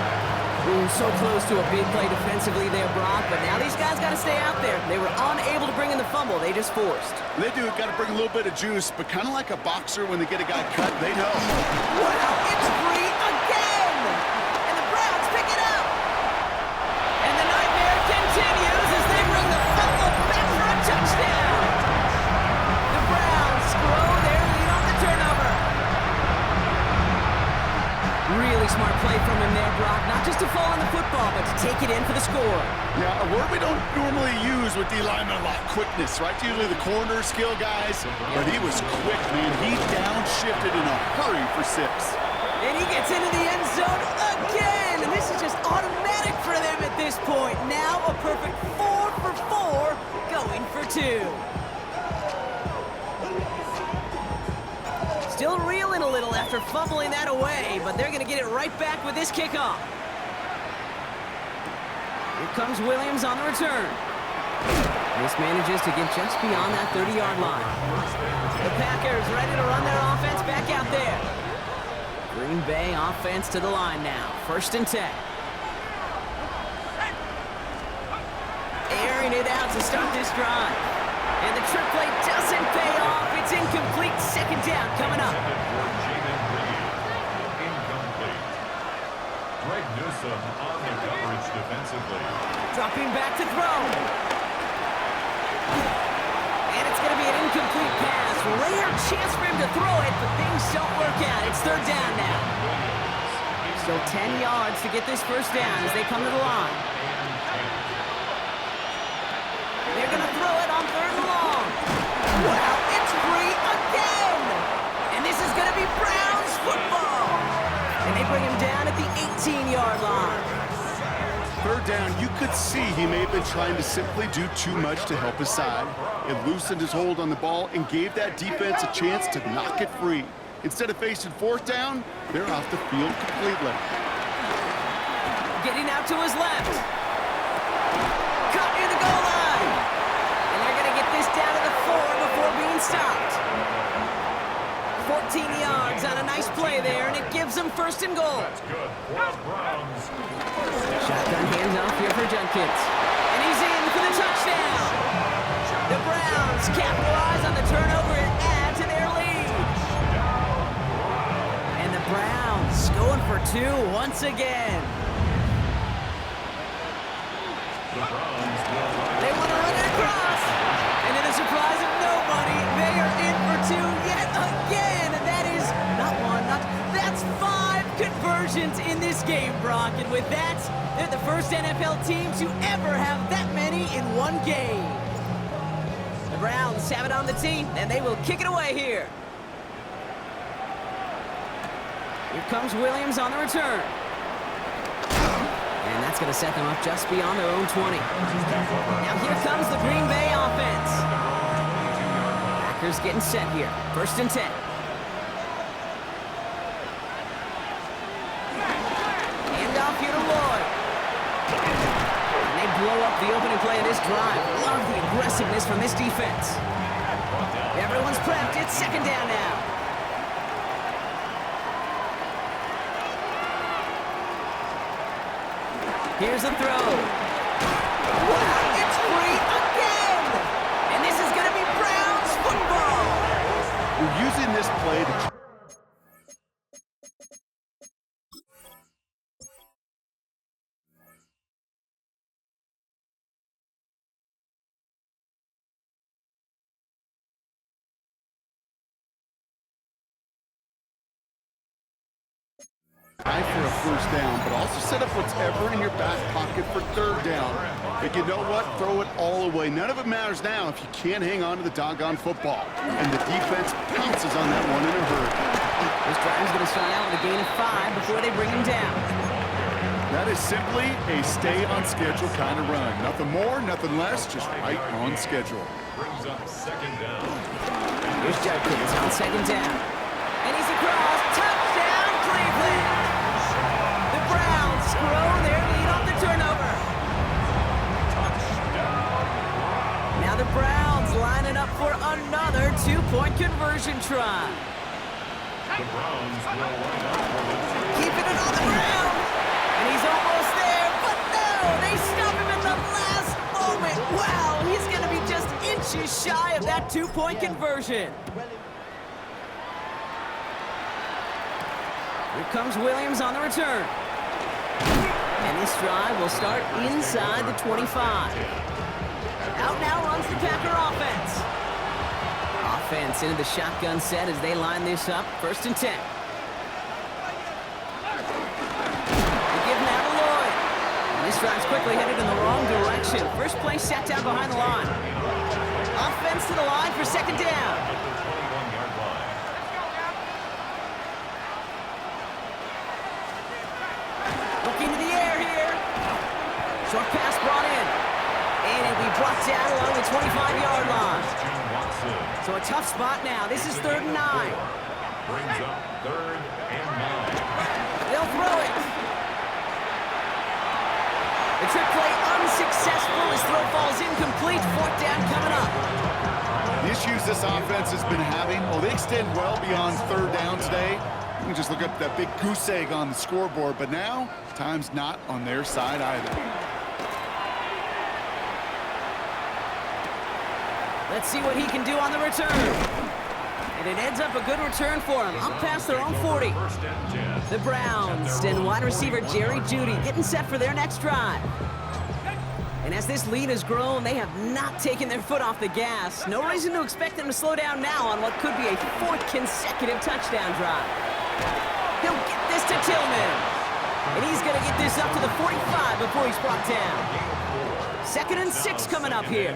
Ooh, so close to a big play defensively there, Brock, but now these guys got to stay out there. They were unable to bring in the fumble they just forced. They do. Got to bring a little bit of juice, but kind of like a boxer when they get a guy cut, they know. Wow, it's free again! And the Browns pick it up! And the nightmare continues as they bring the fumble back for a touchdown! The Browns grow their lead on the turnover. Really smart play from him there, Brock. Not just to fall on the football, but to take it in for the score. Yeah, a word we don't normally use with D linemen a lot. Quickness, right? Usually the corner skill guys. But he was quick, man. He downshifted in a hurry for 6. And he gets into the end zone again! And this is just automatic for them at this point. Now a perfect 4 for 4, going for 2. Still reeling a little after fumbling that away, but they're going to get it right back with this kickoff. Here comes Williams on the return. This manages to get just beyond that 30-yard line. The Packers ready to run their offense back out there. Green Bay offense to the line now. 1st and 10. Airing it out to start this drive. And the trick play doesn't pay off. It's incomplete. 2nd down coming up. Incomplete. Greg Newsome on the coverage defensively. Dropping back to throw. And it's going to be an incomplete pass. Rare chance for him to throw it, but things don't work out. It's 3rd down now. So 10 yards to get this 1st down as they come to the line. They're going to throw it on 3rd and long. Wow, it's free again! And this is going to be Browns football! And they bring him down at the 18-yard line. 3rd down, you could see he may have been trying to simply do too much to help his side. It loosened his hold on the ball and gave that defense a chance to knock it free. Instead of facing 4th down, they're off the field completely. Getting out to his left. Caught near the goal line. And they're going to get this down to the 4 before being stopped. 14 17 yards on a nice play there, and it gives them first and goal. That's good for the Browns. Shotgun handoff here for Jenkins. And he's in for the touchdown. The Browns capitalize on the turnover and add to their lead. And the Browns going for two once again. The Browns will run. They want to run it across. And to the surprise of nobody, they are in for two yet again. And that is not one, that's 5 conversions in this game, Brock. And with that, they're the first NFL team to ever have that many in one game. The Browns have it on the team, and they will kick it away here. Here comes Williams on the return. And that's going to set them up just beyond their own 20. Now here comes the Green Bay offense. Packers getting set here. First and 10. Handoff here to Lloyd. And they blow up the opening play of this drive. Love the aggressiveness from this defense. Everyone's prepped. It's second down now. Here's a throw. Wow, it's free again! And this is going to be Browns football! We're using this play to... try for a first down, but also set up whatever in your back pocket for third down. But you know what? Throw it all away. None of it matters now if you can't hang on to the doggone football. And the defense pounces on that one in a hurry. This drive's going to start out with a gain of 5 before they bring him down. That is simply a stay-on-schedule kind of run. Nothing more, nothing less, just right on schedule. Brings up second down. Here's Jenkins on second down. And he's across. Touchdown, Cleveland! The Browns grow their lead off the turnover. Now the Browns lining up for another 2-point conversion try. The Browns will line up for this. Keeping it on the ground. And he's almost there, but no! They stop him in the last moment. Wow, he's going to be just inches shy of that 2-point conversion. Here comes Williams on the return. And this drive will start inside the 25. Out now runs the Packer offense. Offense into the shotgun set as they line this up. First and 10. They give now to Lloyd. And this drive's quickly headed in the wrong direction. First play set down behind the line. Offense to the line for second down. Looking to the air here. Short pass brought in. And it'll be brought down along the 25-yard line. So a tough spot now. This is 3rd and 9. Brings up 3rd and 9. They'll throw it. The trick play unsuccessful. His throw falls incomplete. 4th down coming up. The issues this offense has been having, well, they extend well beyond 3rd down today. You can just look up that big goose egg on the scoreboard, but now time's not on their side either. Let's see what he can do on the return. And it ends up a good return for him. Up past their own 40. The Browns and wide receiver Jerry Jeudy getting set for their next drive. And as this lead has grown, they have not taken their foot off the gas. No reason to expect them to slow down now on what could be a 4th consecutive touchdown drive. He'll get this to Tillman. And he's going to get this up to the 45 before he's brought down. 2nd and 6 coming up here.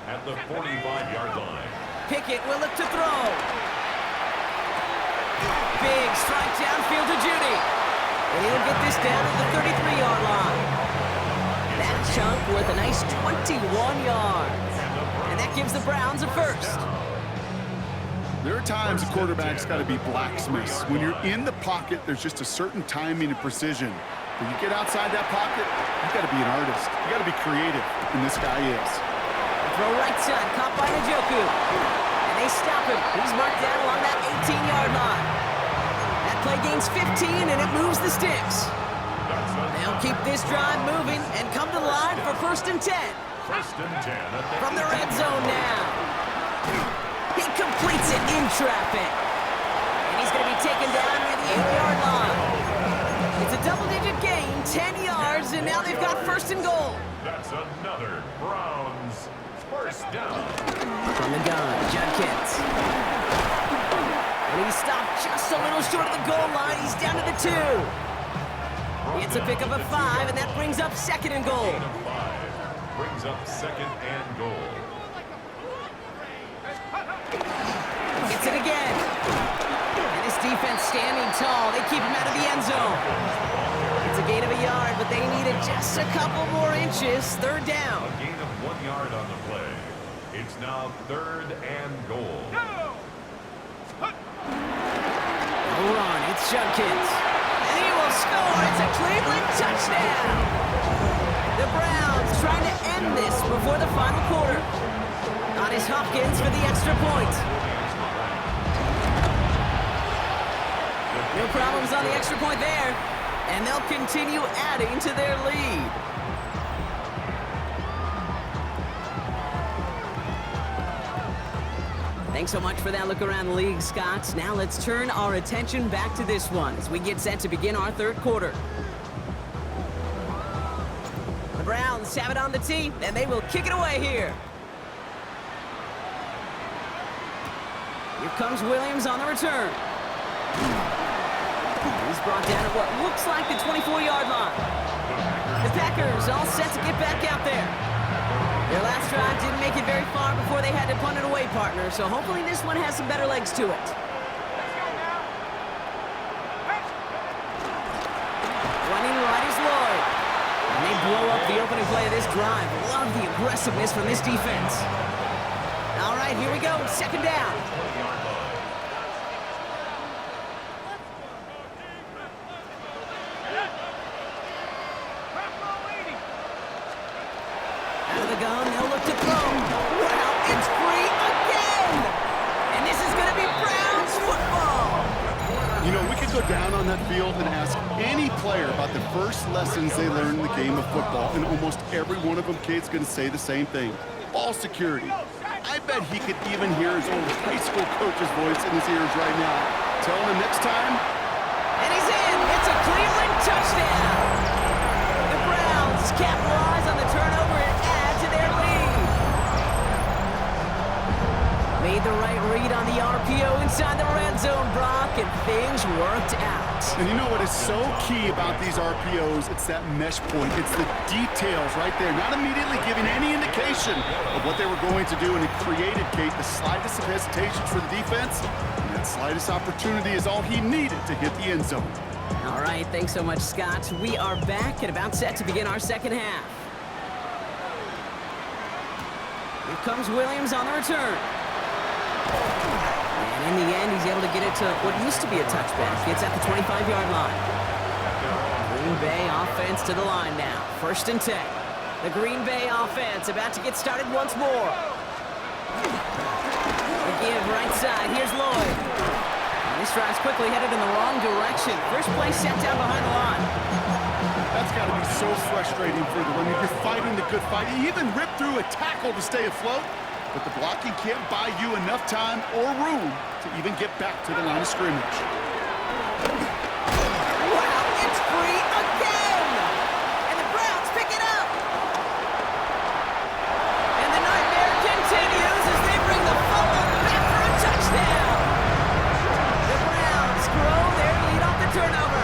At the 45-yard line. Pickett will look to throw. Big strike downfield to Jeudy. And he'll get this down to the 33-yard line. That chunk worth a nice 21 yards. And that gives the Browns a first. There are times a quarterback's got to be blacksmiths. When you're in the pocket, there's just a certain timing and precision. When you get outside that pocket, you've got to be an artist. You've got to be creative, and this guy is. Throw right side, caught by Njoku. And They stop him. He's marked down along that 18-yard line. That play gains 15, and it moves the sticks. They'll keep this drive moving and come to the line for 1st and 10. First and 10 at the From the red zone now. He completes it in traffic. And he's going to be taken down near the 8-yard line. It's a double-digit gain, 10 yards, and now they've got 1st and goal. That's another Browns first down. From the gun, Judkins. And he's stopped just a little short of the goal line. He's down to the 2. It's a pickup of 5, and that brings up 2nd and goal. Gain of 5 brings up 2nd and goal. Gets it again. And this defense standing tall. They keep him out of the end zone. It's a gain of a yard, but they needed just a couple more inches. 3rd down. A gain of 1 yard on the play. It's now 3rd and goal. Hold on, it's Judkins. And he will score. It's a Cleveland touchdown. The Browns trying to end this before the final quarter. On is Hopkins for the extra point. No problems on the extra point there. And they'll continue adding to their lead. Thanks so much for that look around the league, Scott. Now let's turn our attention back to this one as we get set to begin our 3rd quarter. The Browns have it on the tee, and they will kick it away here. Here comes Williams on the return. He's brought down at what looks like the 24-yard line. The Packers all set to get back out there. Their last drive didn't make it very far before they had to punt it away, partner, so hopefully this one has some better legs to it. Running right is Lloyd. And they blow up the opening play of this drive. Love the aggressiveness from this defense. All right, here we go. 2nd down. Out of the gun, they'll look to throw. Wow, it's free again! And this is going to be Browns football! You know, we could go down on that field and ask any player about the first lessons they learned in the game of football, and almost every one of them kid's going to say the same thing. Ball security. I bet he could even hear his old high school coach's voice in his ears right now, telling him next time. And he's in! It's a Cleveland touchdown! The Browns capitalize on the turnover and add to their lead. Made the right read on the RPO inside the red zone, Brock, and things worked out. And you know what is so key about these RPOs? It's that mesh point. It's the details right there, not immediately giving any indication of what they were going to do, and it created, Kate, the slightest of hesitations for the defense, and that slightest opportunity is all he needed to hit the end zone. All right, thanks so much, Scott. We are back and about set to begin our 2nd half. Here comes Williams on the return. And in the end, he's able to get it to what used to be a touchback. It's at the 25-yard line. Green Bay offense to the line now. 1st and 10. The Green Bay offense about to get started once more. The give right side. Here's Lloyd. And this drive's quickly headed in the wrong direction. First play set down behind the line. That's got to be so frustrating for them. I mean, you're fighting the good fight. You even ripped through a tackle to stay afloat, but the blocking can't buy you enough time or room to even get back to the line of scrimmage. Wow, it's free again! And the Browns pick it up! And the nightmare continues as they bring the fumble back for a touchdown! The Browns grow their lead off the turnover.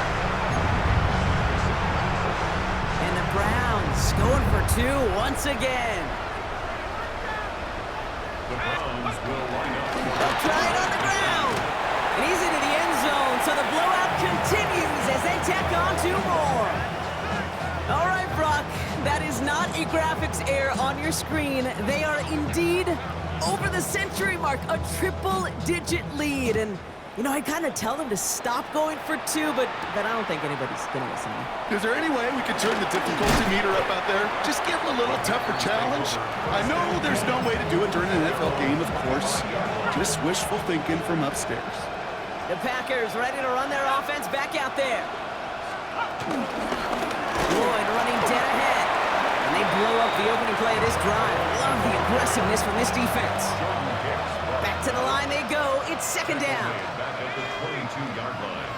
And the Browns going for 2 once again. The Browns will line up. They'll try it on the ground. And he's into the end zone, so the blowout continues as they tack on 2 more. All right, Brock, that is not a graphics error on your screen. They are indeed over the century mark, a triple-digit lead. And You know, I kind of tell them to stop going for two, but I don't think anybody's going to listen to me. Is there any way we could turn the difficulty meter up out there? Just give them a little tougher challenge. I know there's no way to do it during an NFL game, of course. Just wishful thinking from upstairs. The Packers ready to run their offense back out there. Lloyd running dead ahead. And they blow up the opening play of this drive. Love the aggressiveness from this defense. Back to the line they go. It's second down. Back at the 22-yard line.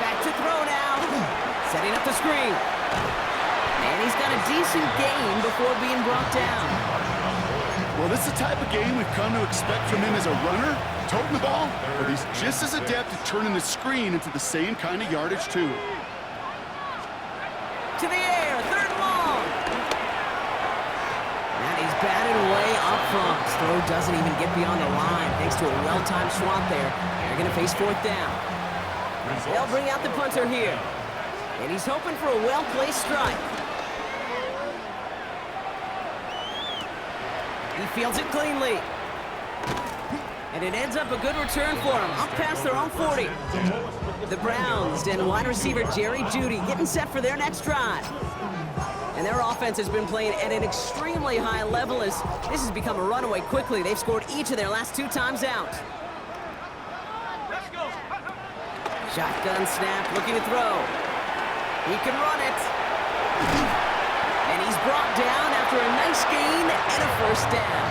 Back to throw now. Setting up the screen. And he's got a decent gain before being brought down. Well, this is the type of game we've come to expect from him as a runner, toting the ball, but he's just as adept at turning the screen into the same kind of yardage, too. To the air, third and long. And he's batted away up front. His throw doesn't even get beyond the line thanks to a well-timed swat there. They're going to face fourth down. They'll bring out the punter here. And he's hoping for a well-placed strike. He fields it cleanly. And it ends up a good return for him, up past their own 40. The Browns and wide receiver Jerry Jeudy getting set for their next drive. And their offense has been playing at an extremely high level as this has become a runaway quickly. They've scored each of their last 2 times out. Shotgun snap, looking to throw. He can run it. And he's brought down after a nice gain and a first down.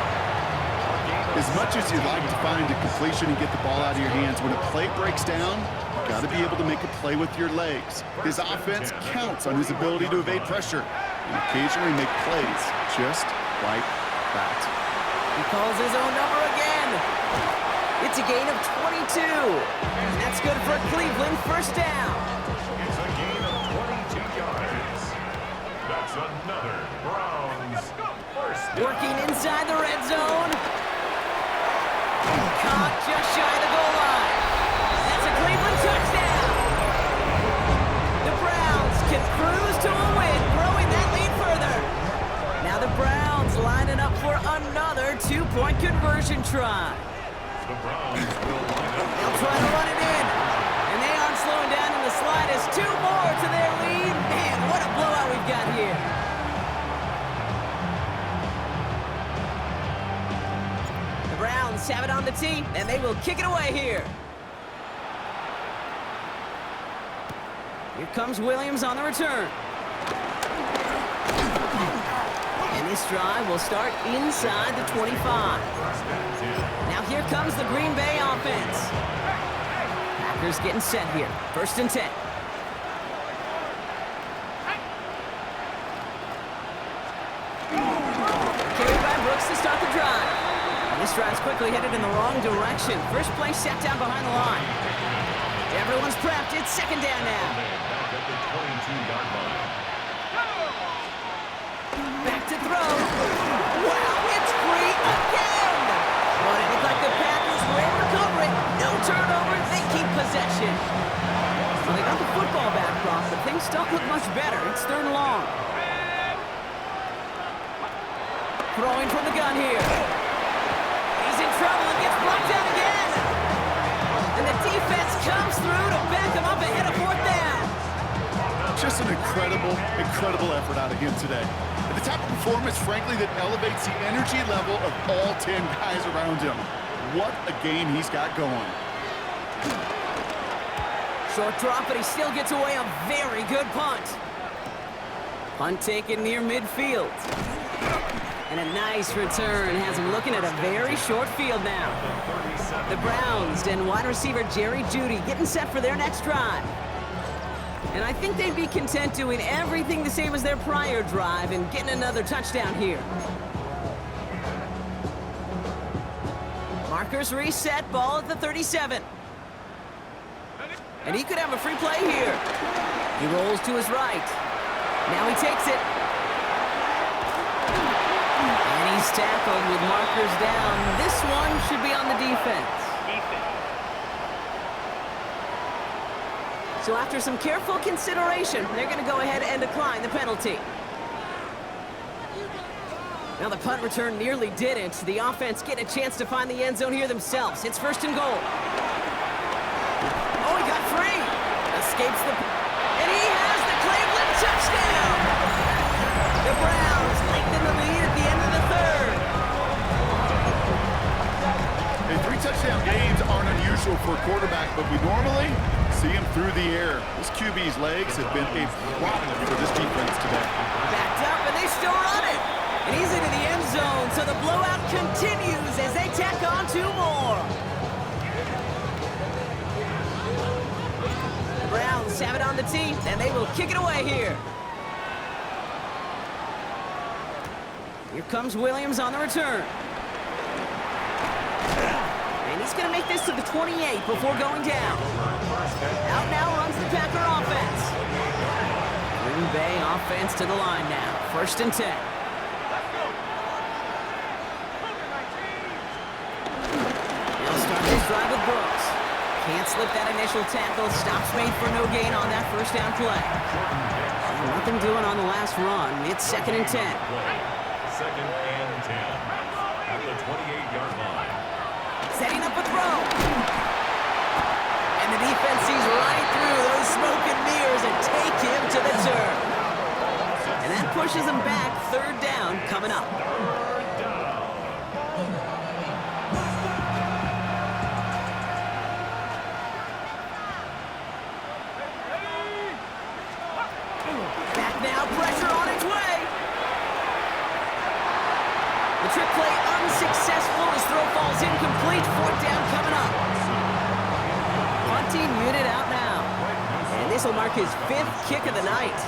As much as you'd like to find a completion and get the ball out of your hands, when a play breaks down, you've got to be able to make a play with your legs. His offense counts on his ability to evade pressure and occasionally make plays just like that. He calls his own number again. It's a gain of 22. And that's good for Cleveland, first down. It's a gain of 22 yards. That's another Browns first down. Working inside the red zone. Caught just shy of the goal line. That's a Cleveland touchdown. The Browns can cruise to a win, growing that lead further. Now the Browns lining up for another 2-point conversion try. The Browns will line up. They'll try to run it in. And they aren't slowing down in the slightest. 2 more to their lead. Man, what a blowout we've got here. The Browns have it on the tee, and they will kick it away here. Here comes Williams on the return. And this drive will start inside the 25. Now here comes the Green Bay offense. Packers getting set here. First and 10. Carried by Brooks to start the drive. And this drive's quickly headed in the wrong direction. First play set down behind the line. Everyone's prepped. It's second down now. Back at the 22-yard line. Back to throw. Wow, it's free again. But it looked like the Packers were able to cover it. No turnovers. They keep possession. Well, they got the football back, Ross, but things don't look much better. It's third and long. Throwing from the gun here. He's in trouble and gets blocked out again. And the defense comes through to back him up ahead of fourth down. Just an incredible effort out of him today. And the type of performance, frankly, that elevates the energy level of all 10 guys around him. What a game he's got going. Short drop, but he still gets away a very good punt. Punt taken near midfield. And a nice return has him looking at a very short field now. The Browns and wide receiver Jerry Jeudy getting set for their next drive. And I think they'd be content doing everything the same as their prior drive and getting another touchdown here. Markers reset, ball at the 37. And he could have a free play here. He rolls to his right. Now he takes it. And he's tackled with markers down. This one should be on the defense. So after some careful consideration, they're going to go ahead and decline the penalty. Now the punt return nearly didn't. The offense getting a chance to find the end zone here themselves. It's first and goal. Oh, he got free. Escapes the... And he has the Cleveland touchdown! The Browns lengthen the lead at the end of the third. And 3 touchdown games aren't unusual for a quarterback, but we normally see him through the air. This QB's legs have been a problem for this defense today. Backed up, and they still run it. And he's into the end zone, so the blowout continues as they tack on 2 more. The Browns have it on the tee, and they will kick it away here. Here comes Williams on the return. And he's going to make this to the 28 before going down. Out now runs the Packer offense. Green Bay offense to the line now. First and 10. They'll start this drive with Brooks. Can't slip that initial tackle. Stops made for no gain on that first down play. Nothing doing on the last run. It's second and 10. Second and 10 at the 28-yard line. Setting up a throw. And the defense sees right through those smoke and mirrors and take him to the turf. And that pushes him back. Third down coming up. Back now, pressure on its way. The trick play unsuccessful. His throw falls incomplete. Fourth down coming up. Punting unit out now. And this will mark his 5th kick of the night.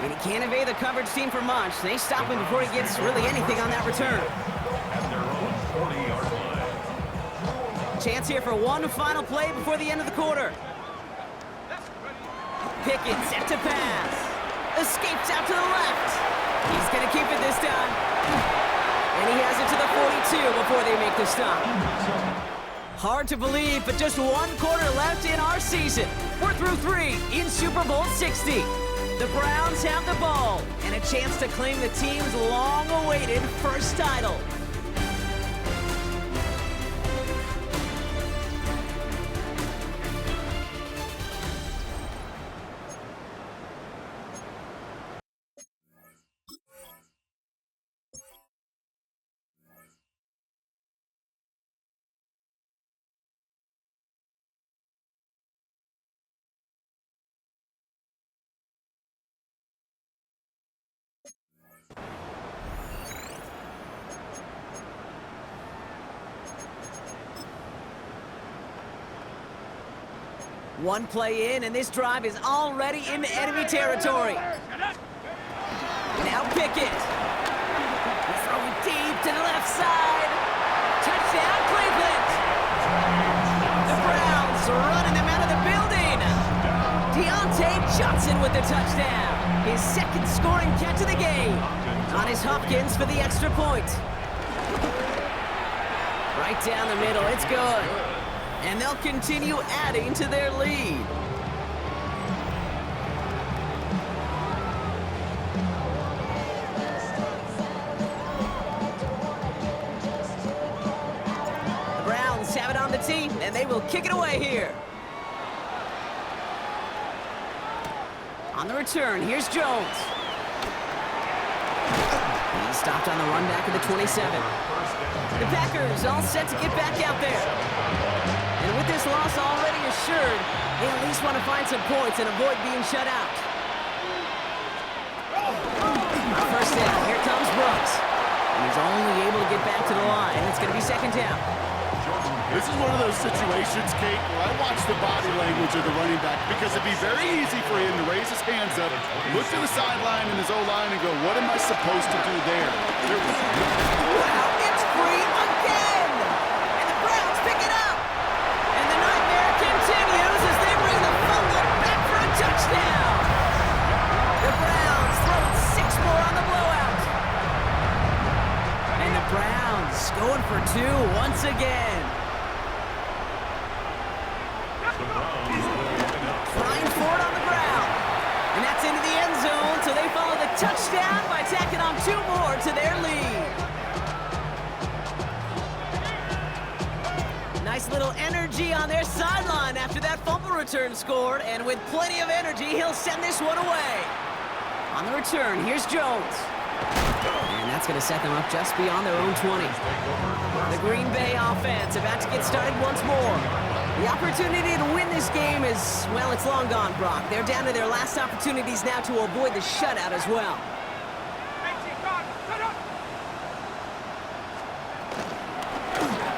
And he can't evade the coverage team for much. They stop him before he gets really anything on that return. At their own 40-yard line. Chance here for one final play before the end of the quarter. Pickett set to pass. Escapes out to the left. He's going to keep it this time. And he has it to the 42 before they make the stop. Hard to believe, but just 1 quarter left in our season. We're through 3 in Super Bowl 60. The Browns have the ball and a chance to claim the team's long-awaited first title. One play in, and this drive is already in enemy territory. Now Pickett. He's throwing deep to the left side. Touchdown, Cleveland. The Browns running them out of the building. Deontay Johnson with the touchdown. His 2nd scoring catch of the game. On his Hopkins for the extra point. Right down the middle, it's good. And they'll continue adding to their lead. The Browns have it on the tee, and they will kick it away here. On the return, here's Jones. He's stopped on the run back of the 27. The Packers all set to get back out there. And with this loss already assured, they at least want to find some points and avoid being shut out. First down, here comes Brooks. And he's only able to get back to the line. It's going to be second down. This is one of those situations, Kate, where I watch the body language of the running back because it'd be very easy for him to raise his hands up, look to the sideline in his O-line and go, what am I supposed to do there? Wow, it's free again! And the Browns pick it up! And the nightmare continues as they bring the fumble back for a touchdown! The Browns throwing 6 more on the blowout! And the Browns going for 2 once again. The Browns will 2 more to their lead. Nice little energy on their sideline after that fumble return scored, and with plenty of energy, he'll send this one away. On the return, here's Jones. And that's going to set them up just beyond their own 20. The Green Bay offense about to get started once more. The opportunity to win this game is, well, it's long gone, Brock. They're down to their last opportunities now to avoid the shutout as well.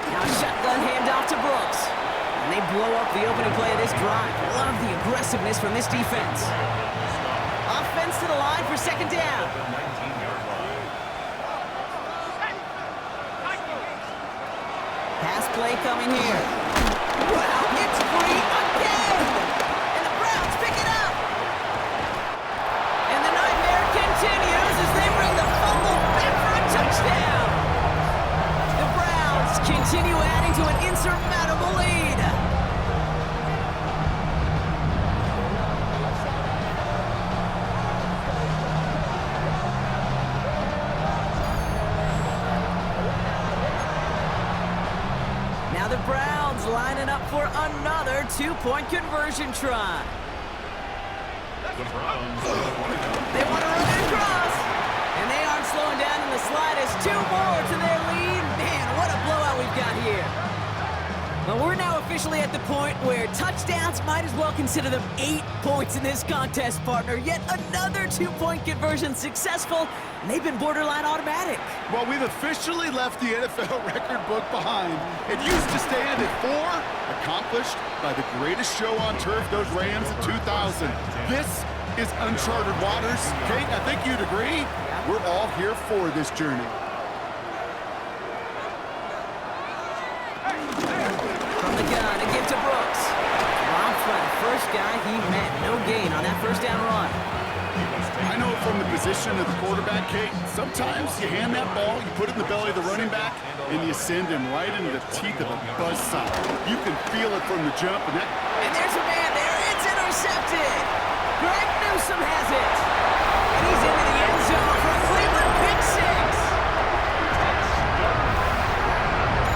Now shotgun handoff to Brooks. And they blow up the opening play of this drive. Love the aggressiveness from this defense. Offense to the line for second down. Pass play coming here. Wow, it's free again! And the Browns pick it up! And the nightmare continues as they bring the fumble back for a touchdown! The Browns continue adding to an insurmountable lead. Now the Browns lining up for another 2-point conversion try. The Browns. They want to run it across. And they aren't slowing down in the slightest. 2 more to their lead. Man, what a blowout we've got here. Well, we're now officially at the point where touchdowns might as well consider them 8 points in this contest, partner. Yet another 2-point conversion successful, and they've been borderline automatic. Well, we've officially left the NFL record book behind. It used to stand at 4, accomplished by the greatest show on turf, those Rams in 2000. This is uncharted waters. Kate, I think you'd agree. We're all here for this journey. From the gun, a give to Brooks. Rob Fred, first guy he met. No gain on that first down run. I know from the position of the quarterback, Kate, sometimes you hand that ball, you put it in the belly of the running back, and you send him right into the teeth of a buzzsaw. You can feel it from the jump. And there's a man there. It's intercepted. Greg Newsome has it. And he's into the end zone for a Cleveland pick six.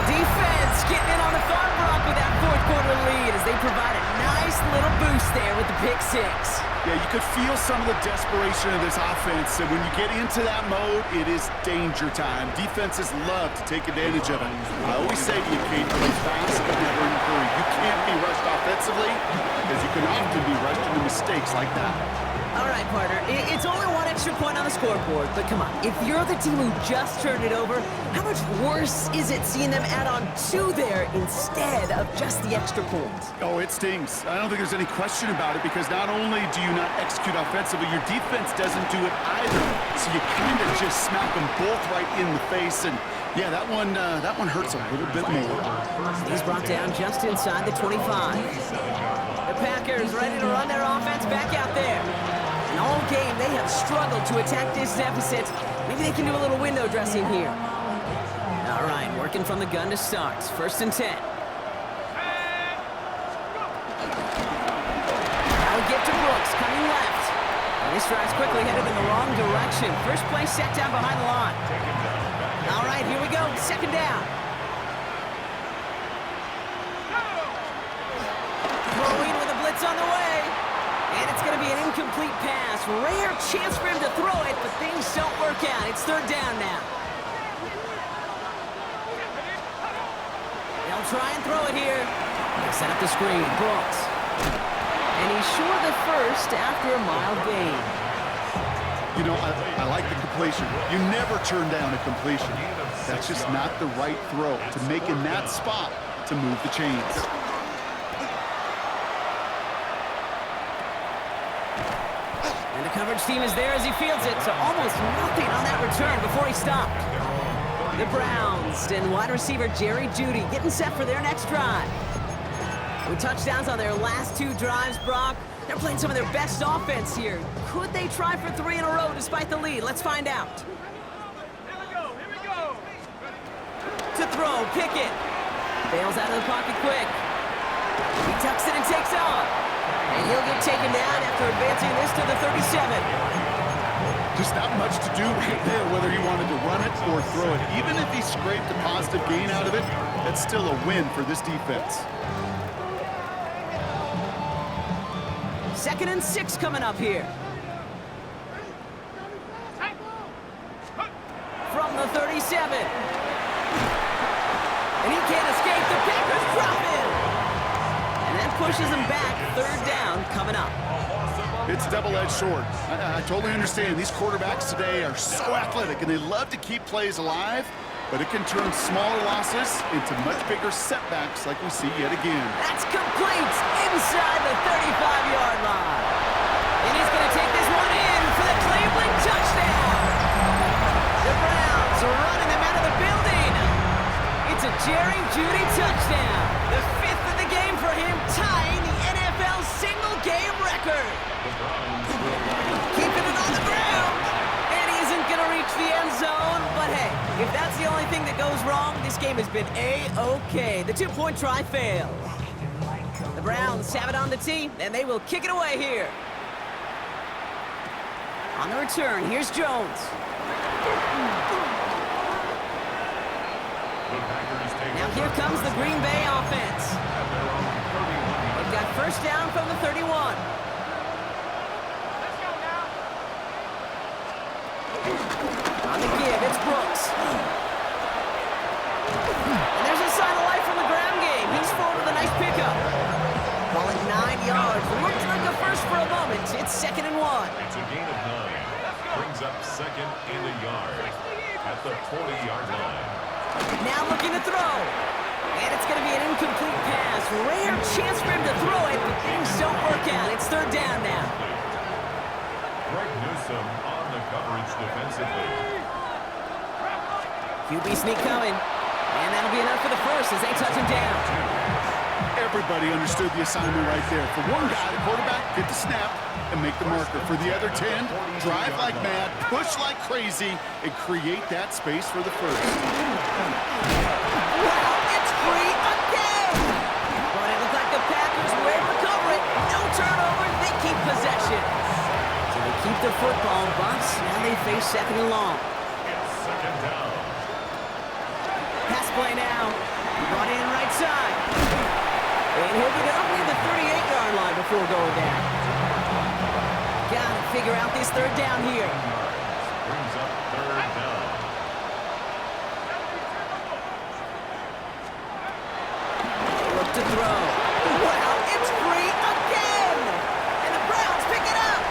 Defense getting in on the farm block with that fourth-quarter lead as they provide a nice little boost there with the pick six. Yeah, you could feel some of the desperation of this offense, and when you get into that mode, it is danger time. Defenses love to take advantage of it. I always say to you, Kate, play fast but never in a hurry. You can't be rushed offensively because you can often be rushed into mistakes like that. All right, partner, it's only 1 extra point on the scoreboard, but come on, if you're the team who just turned it over, how much worse is it seeing them add on 2 there instead of just the extra point? Oh, it stings. I don't think there's any question about it because not only do you not execute offensively, your defense doesn't do it either. So you kind of just smack them both right in the face, and yeah, that one hurts a little bit more. He's brought down just inside the 25. The Packers ready to run their offense back out there. And all game, they have struggled to attack this deficit. Maybe they can do a little window dressing here. All right, working from the gun to start. 1st and 10. Now we get to Brooks, coming left. And this drive's quickly headed in the wrong direction. First play set down behind the line. All right, here we go. 2nd down. Throwing with a blitz on the way. And it's going to be an incomplete pass. Rare chance for him to throw it, but things don't work out. It's 3rd down now. They'll try and throw it here. They set up the screen. Brooks. And he's short of the first after a mild gain. You know, I like the completion. You never turn down a completion. That's just not the right throw to make in that spot to move the chains. And the coverage team is there as he fields it, so almost nothing on that return before he stopped. The Browns and wide receiver Jerry Jeudy getting set for their next drive. With touchdowns on their last 2 drives, Brock, they're playing some of their best offense here. Could they try for 3 in a row despite the lead? Let's find out. Here we go. To throw, Pickett. Bails out of the pocket quick. He tucks it and takes off. And he'll get taken down after advancing this to the 37. Just not much to do right there, whether he wanted to run it or throw it. Even if he scraped a positive gain out of it, that's still a win for this defense. 2nd and 6 coming up here. From the 37. And he can't escape. The Packers drop him. And that pushes him back. 3rd down coming up. It's double-edged sword. I totally understand. These quarterbacks today are so athletic, and they love to keep plays alive, but it can turn smaller losses into much bigger setbacks like we see yet again. That's complete inside the 35-yard line. And he's going to take this one in for the Cleveland touchdown. The Browns are running them out of the building. It's a Jerry Jeudy touchdown. The 5th of the game for him, tying the NFL single-game record. Keeping it on the ground. And he isn't going to reach the end zone. But hey, if that's the only thing that goes wrong, this game has been A-OK. The 2-point try fails. The Browns have it on the tee, and they will kick it away here. On the return, here's Jones. Now here comes the Green Bay offense. They've got 1st down from the 31. On the give, it's Brooks. And there's a sign of life from the ground game. He's forward with a nice pickup. Ball at 9 yards. Looked like a first for a moment. It's 2nd and 1. It's a gain of 9. Brings up 2nd and a yard at the 40-yard line. Now looking to throw. And it's going to be an incomplete pass. Rare chance for him to throw it, but things don't work out. It's 3rd down now. Greg Newsome on the coverage defensively. QB sneak coming. And that'll be enough for the first as they touch him down. Everybody understood the assignment right there. For one guy, the quarterback, get the snap and make the marker. For the other 10, drive like mad, push like crazy, and create that space for the first. Wow, it's free again! But it looks like the Packers will recover it. No turnover, they keep possession. So they keep the football, but now they face 2nd and long. It's 2nd down. Pass play now. Brought in right side. And he'll get up near the 38-yard line before going down. Gotta figure out this 3rd down here. Brings up 3rd down. Look to throw. Wow, it's free again! And the Browns pick it up.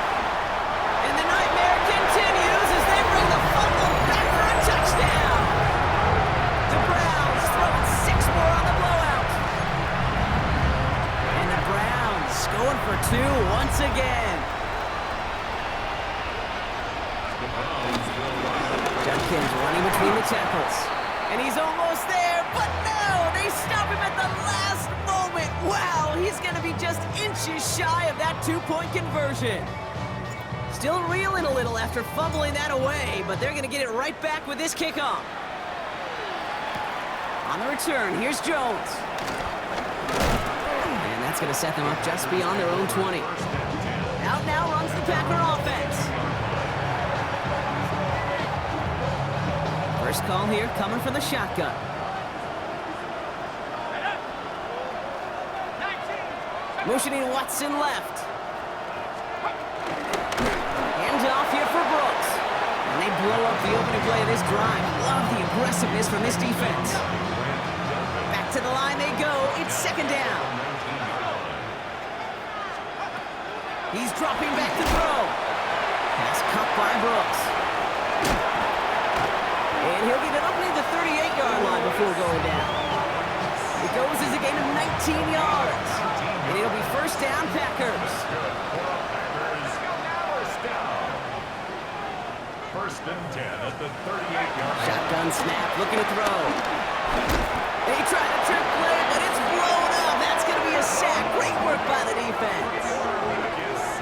And the nightmare continues as they bring the fumble back for a touchdown. The Browns throwing 6 more on the blowout. And the Browns going for 2 once again. Judkins running between the tackles. And he's almost there, but no! They stop him at the last moment. Wow, he's going to be just inches shy of that 2-point conversion. Still reeling a little after fumbling that away, but they're going to get it right back with this kickoff. On the return, here's Jones. And that's going to set them up just beyond their own 20. Out now runs the Packer offense. First call here coming from the shotgun. Motioning Watson left. Hands off here for Brooks. And they blow up the opening play of this drive. Love the aggressiveness from this defense. Back to the line they go. It's 2nd down. He's dropping back to throw. Pass cut by Brooks. And he'll get it up near the 38-yard line before going down. It goes as a gain of 19 yards. And it'll be 1st down, Packers. 1st and 10 at the 38-yard line. Shotgun snap, looking to throw. They try to trick play, but it's blown up. That's going to be a sack. Great work by the defense.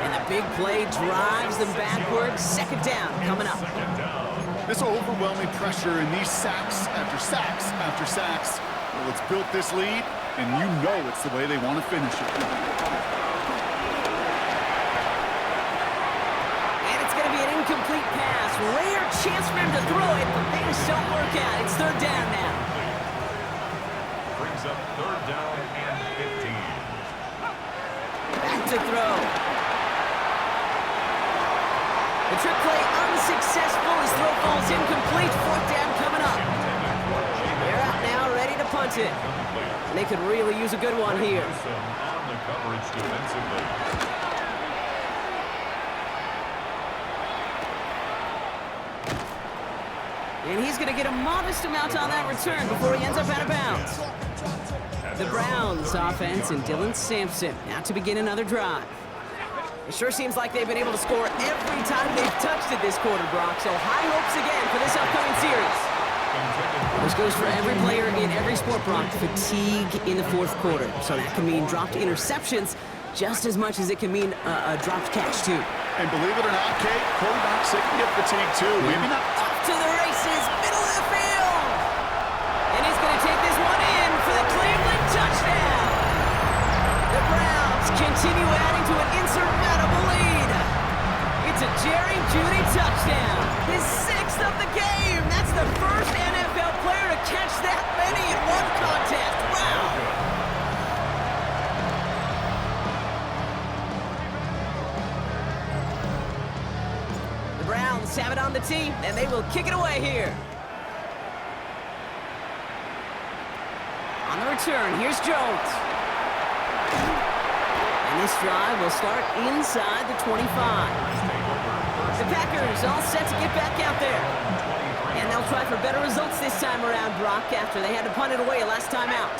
And the big play drives them backwards. 2nd down coming up. This overwhelming pressure and these sacks after sacks after sacks, well, it's built this lead, and you know it's the way they want to finish it. And it's going to be an incomplete pass. rare chance for him to throw it, but they just don't work out. It's third down now. Brings up third down and 15. Back to throw. The trick play unsuccessful. His throw falls incomplete. Fourth down coming up. They're out now, ready to punt it. And they could really use a good one here. On the coverage defensively. And he's going to get a modest amount on that return before he ends up out of bounds. The Browns offense and Dylan Sampson out to begin another drive. It sure seems like they've been able to score every time they've touched it this quarter, Brock. So high hopes again for this upcoming series. This goes for every player in every sport, Brock. Fatigue in the fourth quarter. So that can mean dropped interceptions just as much as it can mean a dropped catch, too. And believe it or not, Kate, quarterbacks, they can get fatigued, too. Maybe not. Off to the races, middle of the field. And he's going to take this one in for the Cleveland touchdown. The Browns continue adding to an insurmountable lead. It's a Jerry Jeudy touchdown. His sixth of the game. That's the first NFL player to catch that many in one contest. Wow. Browns have it on the tee, and they will kick it away here. On the return, here's Jones. And this drive will start inside the 25. The Packers all set to get back out there. And they'll try for better results this time around, Brock, after they had to punt it away last time out.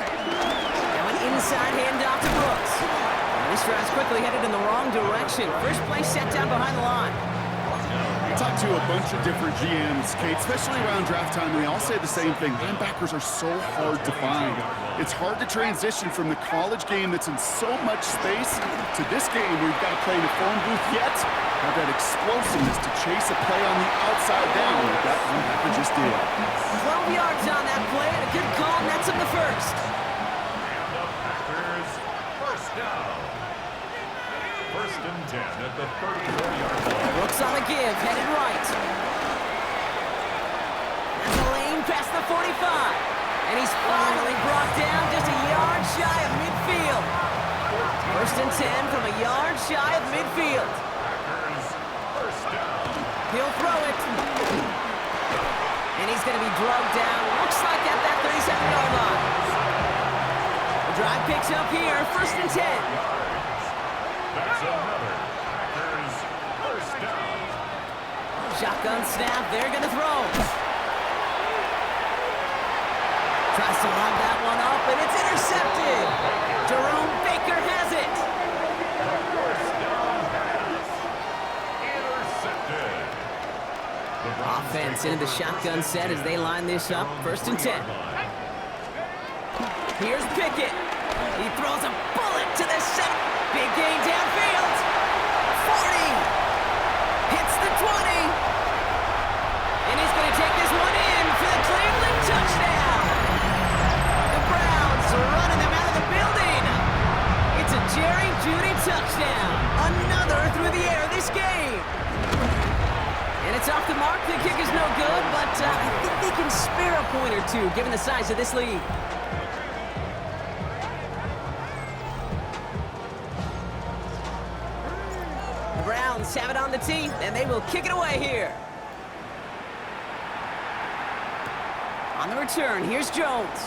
Now an inside handoff to Brooks. This drive's quickly headed in the wrong direction. First play set down behind the line. I talked to a bunch of different GMs, Kate, especially around draft time. They all say the same thing. Linebackers are so hard to find. It's hard to transition from the college game that's in so much space to this game where you've got to play in a phone booth yet have that explosiveness to chase a play on the outside down like that linebacker just did. 12 yards on that play and a good call nets him the first. And the Packers first down. First and 10 at the 34-yard line. Brooks on the give, headed right. That's a lane past the 45. And he's finally brought down just a yard shy of midfield. First and 10 from a yard shy of midfield. Packers first down. He'll throw it. And he's going to be drugged down. Looks like at that 37-yard line. The drive picks up here, first and 10. That's another Packers first down. Shotgun snap, they're going to throw. Tries to lob that one up, and it's intercepted. Jerome Baker has it. First down pass. Intercepted. Offense into the shotgun set as they line this up, first and 10. Here's Pickett. He throws a bullet to the center. Big gain downfield. 40. Hits the 20. And he's going to take this one in for the Cleveland touchdown. The Browns are running them out of the building. It's a Jerry Jeudy touchdown. Another through the air this game. And it's off the mark. The kick is no good, but I think they can spare a point or two given the size of this lead. The Browns have it on the tee, and they will kick it away here. On the return, here's Jones.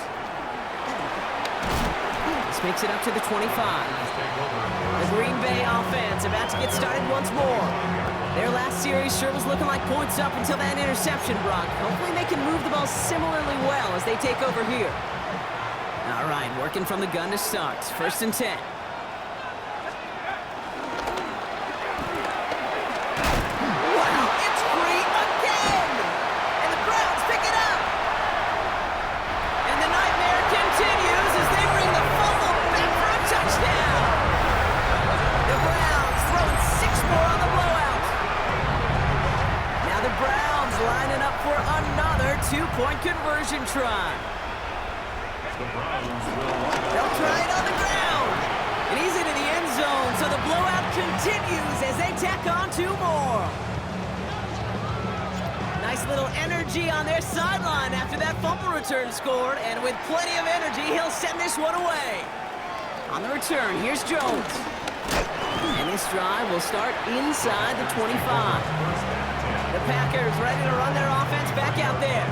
This makes it up to the 25. The Green Bay offense about to get started once more. Their last series sure was looking like points up until that interception, Brock. Hopefully they can move the ball similarly well as they take over here. All right, working from the gun to start. First and 10. Two-point conversion try. The Browns will line up. They'll try it on the ground. And he's into the end zone And so the blowout continues as they tack on 2 more. Nice little energy on their sideline after that fumble return scored, and with plenty of energy, he'll send this one away. On the return, here's Jones. And this drive will start inside the 25. The Packers ready to run their offense back out there.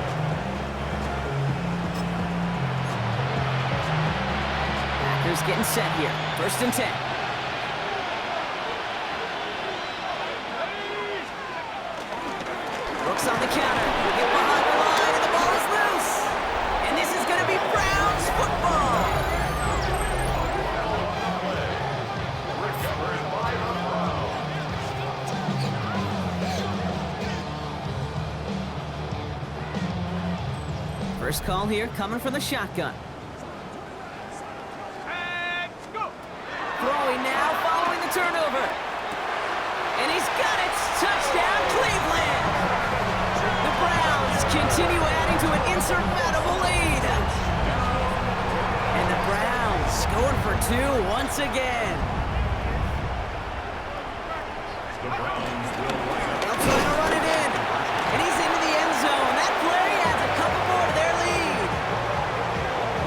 Packers getting set here. 1st and 10. Brooks on the counter. We get behind the line, and the ball is loose. And this is going to be Browns football. First call here coming from the shotgun. Throwing now, following the turnover. And he's got it. Touchdown, Cleveland. The Browns continue adding to an insurmountable lead. And the Browns going for 2 once again. The Browns will line up. They'll try to run it in. And he's into the end zone. That play adds a couple more to their lead.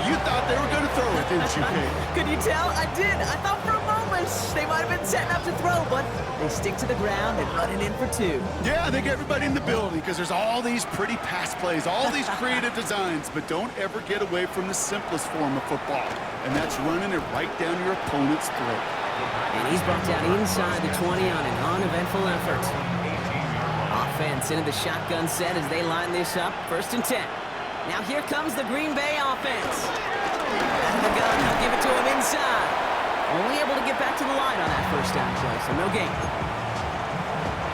You thought they were going to throw it, didn't you, Kate? Could you tell? I did. I thought for a moment they might have been setting up to throw, but they stick to the ground and run it in for 2. Yeah, I think everybody in the building, because there's all these pretty pass plays, all these creative designs, but don't ever get away from the simplest form of football, and that's running it right down your opponent's throat. And he's brought down inside the 20 on an uneventful effort. Offense into the shotgun set as they line this up. 1st and 10. Now here comes the Green Bay offense. Out of the gun, they'll give it to him inside. Only able to get back to the line on that 1st down play, so no gain.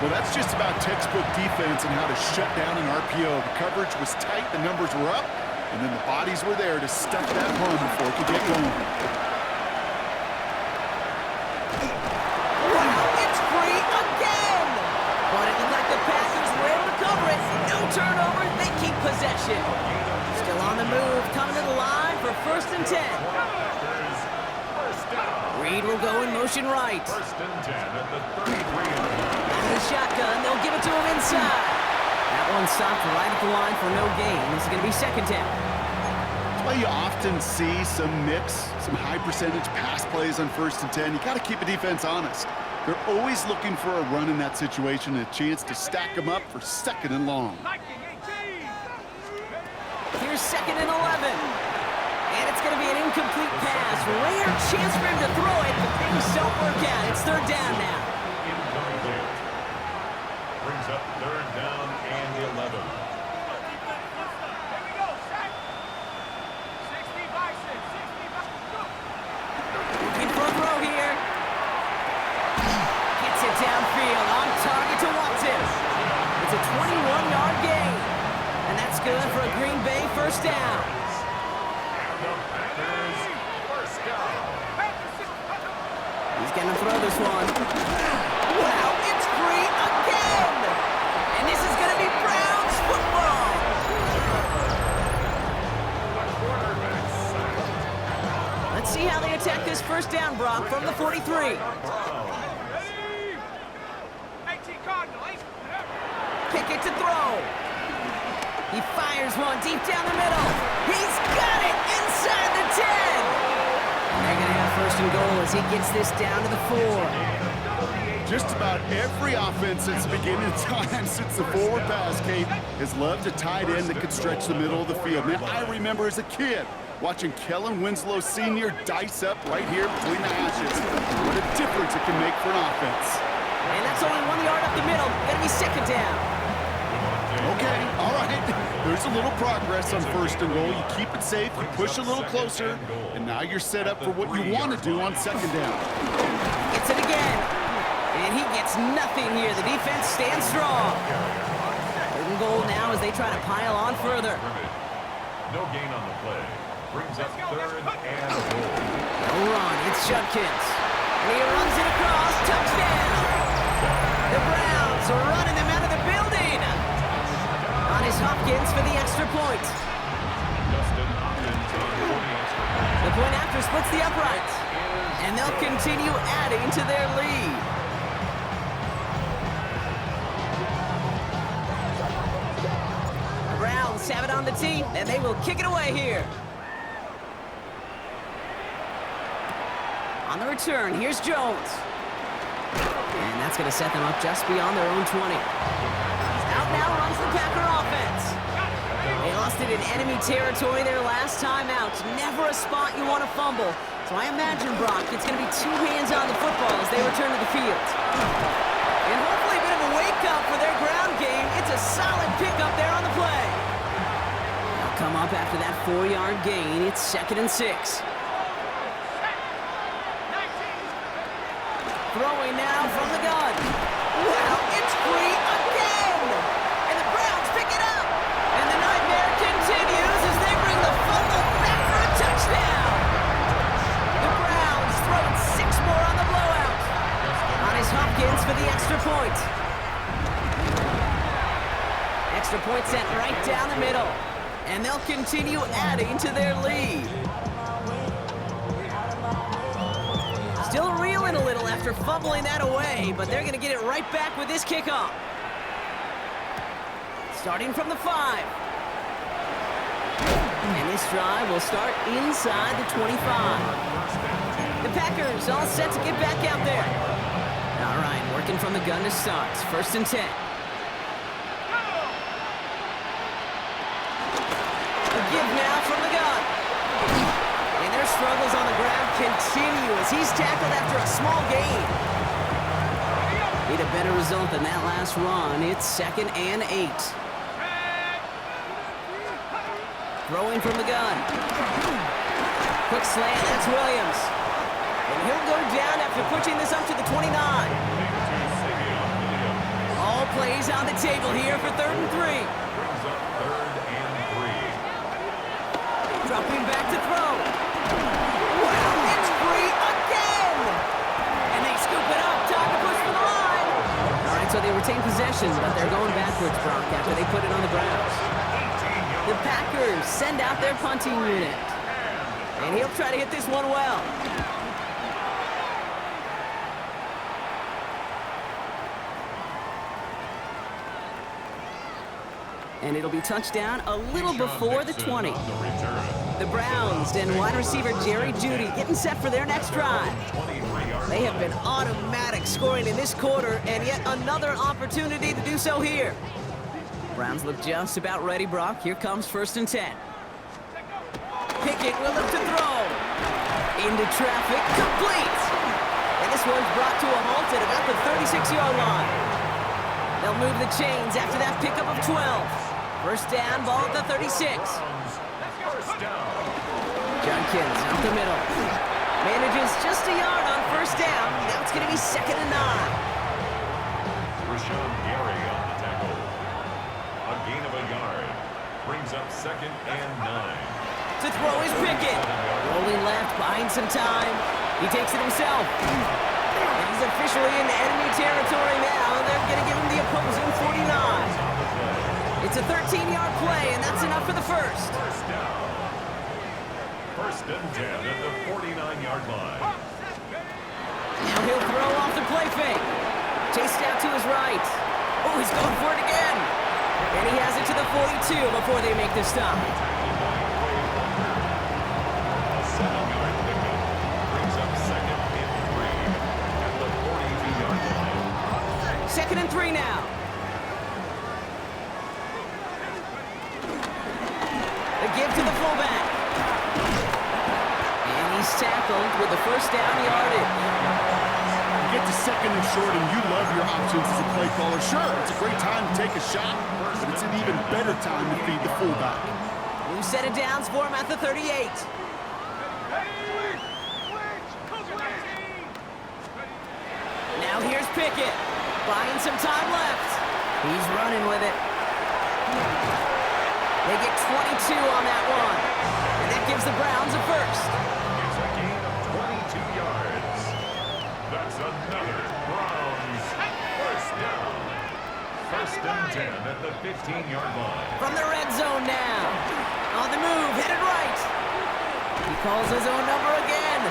Well, that's just about textbook defense and how to shut down an RPO. The coverage was tight, the numbers were up, and then the bodies were there to stuff that run before it could get going. Wow, it's free again! But it looked like the Packers were able to cover it. No turnover, they keep possession. Still on the move, coming to the line for 1st and 10. Reed will go in motion right. 1st and 10 at the 33. Out of the shotgun, they'll give it to him inside. That one stopped right at the line for no gain. This is going to be 2nd down. That's why you often see some mix, some high percentage pass plays on 1st and 10. You got to keep a defense honest. They're always looking for a run in that situation, a chance to stack them up for 2nd and long. Here's 2nd and 11. And it's going to be an incomplete pass. Rare chance for him to throw it, but things don't work out. It's 3rd down now. Incomplete. Brings up 3rd down and 11. Looking for a throw here. Gets it downfield, on target to Watson. It's a 21-yard gain. And that's good for a Green Bay 1st down. He's going to throw this one. Wow, it's free again! And this is going to be Browns football! Let's see how they attack this 1st down, Brock, from the 43. Pickett to throw. He fires one deep down the middle. He's got it inside the 10. And they're going to have 1st and goal as he gets this down to the 4. Just about every offense since the beginning of time, since the forward pass, Kate, has loved a tight end that could stretch the middle of the field. Man, I remember as a kid watching Kellen Winslow Sr. dice up right here between the hashes. What a difference it can make for an offense. And that's only 1 yard up the middle. Going to be 2nd down. Okay, all right. There's a little progress on 1st and goal. You keep it safe, you push a little closer, and now you're set up for what you want to do on 2nd down. Gets it again. And he gets nothing here. The defense stands strong. 3rd and goal now as they try to pile on further. No gain on the play. Brings up 3rd and goal. No run. It's Judkins. And he runs it across. Touchdown. The Browns are running them out of the building. On is Hopkins for the extra point. Justin Hopkins on for the extra point. The point after splits the upright. And they'll continue adding to their lead. The Browns have it on the tee, and they will kick it away here. On the return, here's Jones. And that's going to set them up just beyond their own 20. Out now runs the Packer offense. They lost it in enemy territory their last time out. Never a spot you want to fumble. So I imagine, Brock, it's going to be two hands on the football as they return to the field. And hopefully a bit of a wake-up for their ground game. It's a solid pickup there on the play. They'll come up after that 4-yard gain. It's 2nd and 6. Throwing now from the gun. Wow, it's free again! And the Browns pick it up. And the nightmare continues as they bring the fumble back for a touchdown. The Browns throwing 6 more on the blowout. On his Hopkins for the extra point. Extra point sent right down the middle. And they'll continue adding to their lead. Still reeling a little after fumbling that away, but they're going to get it right back with this kickoff. Starting from the 5. And this drive will start inside the 25. The Packers all set to get back out there. All right, working from the gun to start. 1st and 10. The give now from the gun. And their struggles on the ground continue as he's tackled after a small gain. Need a better result than that last run. It's 2nd and 8. Throwing from the gun. Quick slant, that's Williams. And he'll go down after pushing this up to the 29. All plays on the table here for 3rd and 3. Dropping back to throw. Wow, it's free again! And they scoop it up. Time to push for the line. All right, so they retain possession, but they're going backwards, Brock, after they put it on the ground. The Packers send out their punting unit. And he'll try to hit this one well. And it'll be touchdown a little before the 20. The Browns and wide receiver Jerry Jeudy getting set for their next drive. They have been automatic scoring in this quarter, and yet another opportunity to do so here. Browns look just about ready, Brock. Here comes 1st and 10. Pickett will look to throw. Into traffic, complete. And this one's brought to a halt at about the 36-yard line. They'll move the chains after that pickup of 12. 1st down, ball at the 36. Junkins up the middle. Manages just a yard on 1st down. Now it's going to be 2nd and 9. Rashawn Gary on the tackle. A gain of a yard. Brings up 2nd and 9. To throw is Pickett. Rolling left, buying some time. He takes it himself. And he's officially in enemy territory now. They're going to give him the opposing 49. It's a 13-yard play, and that's enough for the 1st. 1st down. 1st and 10 at the 49-yard line. Now he'll throw off the play fake. Chased out to his right. Oh, he's going for it again. And he has it to the 42 before they make the stop. A 7-yard pickup brings up 2nd and 3 at the 42-yard line. 2nd and 3 now. The give to the fullback. And he's tackled with the 1st down yardage. You get to 2nd and short, and you love your options as a play caller. Sure, it's a great time to take a shot, but it's an even better time to feed the fullback. New set of downs for him at the 38. Now here's Pickett. Buying some time left. He's running with it. They get 22 on that one. And that gives the Browns a 1st. It's a gain of 22 yards. That's another Browns 1st down. 1st and 10 at the 15-yard line. From the red zone now. On the move, headed right. He calls his own number again.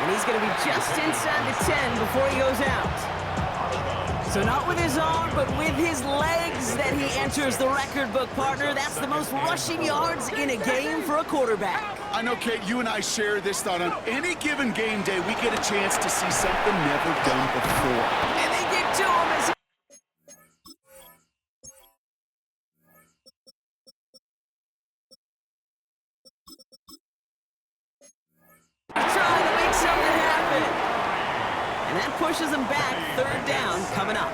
And he's going to be just inside the 10 before he goes out. So not with his arm, but with his legs that he enters the record book, partner. That's the most rushing yards in a game for a quarterback. I know, Kate, you and I share this thought. On any given game day, we get a chance to see something never done before. And they get to him as he trying to make something happen. And that pushes him back. Third down coming up.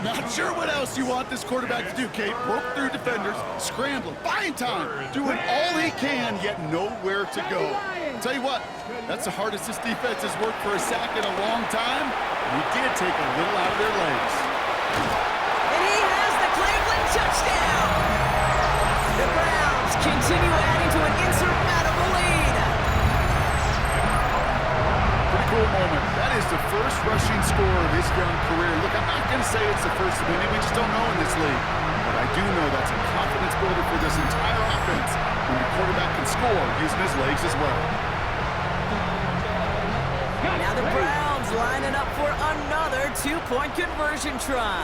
Not sure what else you want this quarterback to do, Kate. Broke through defenders, scrambling, buying time, doing all he can, yet nowhere to go. Tell you what, that's the hardest this defense has worked for a sack in a long time. We did take a little out of their legs. And he has the Cleveland touchdown. The Browns continue adding to an insurmountable lead. Pretty cool moment. That is the first rushing score of his young career. Look, I'm not going to say it's the first of many. We just don't know in this league. But I do know that's a confidence builder for this entire offense when the quarterback can score using his legs as well. Now the Browns lining up for another two-point conversion try.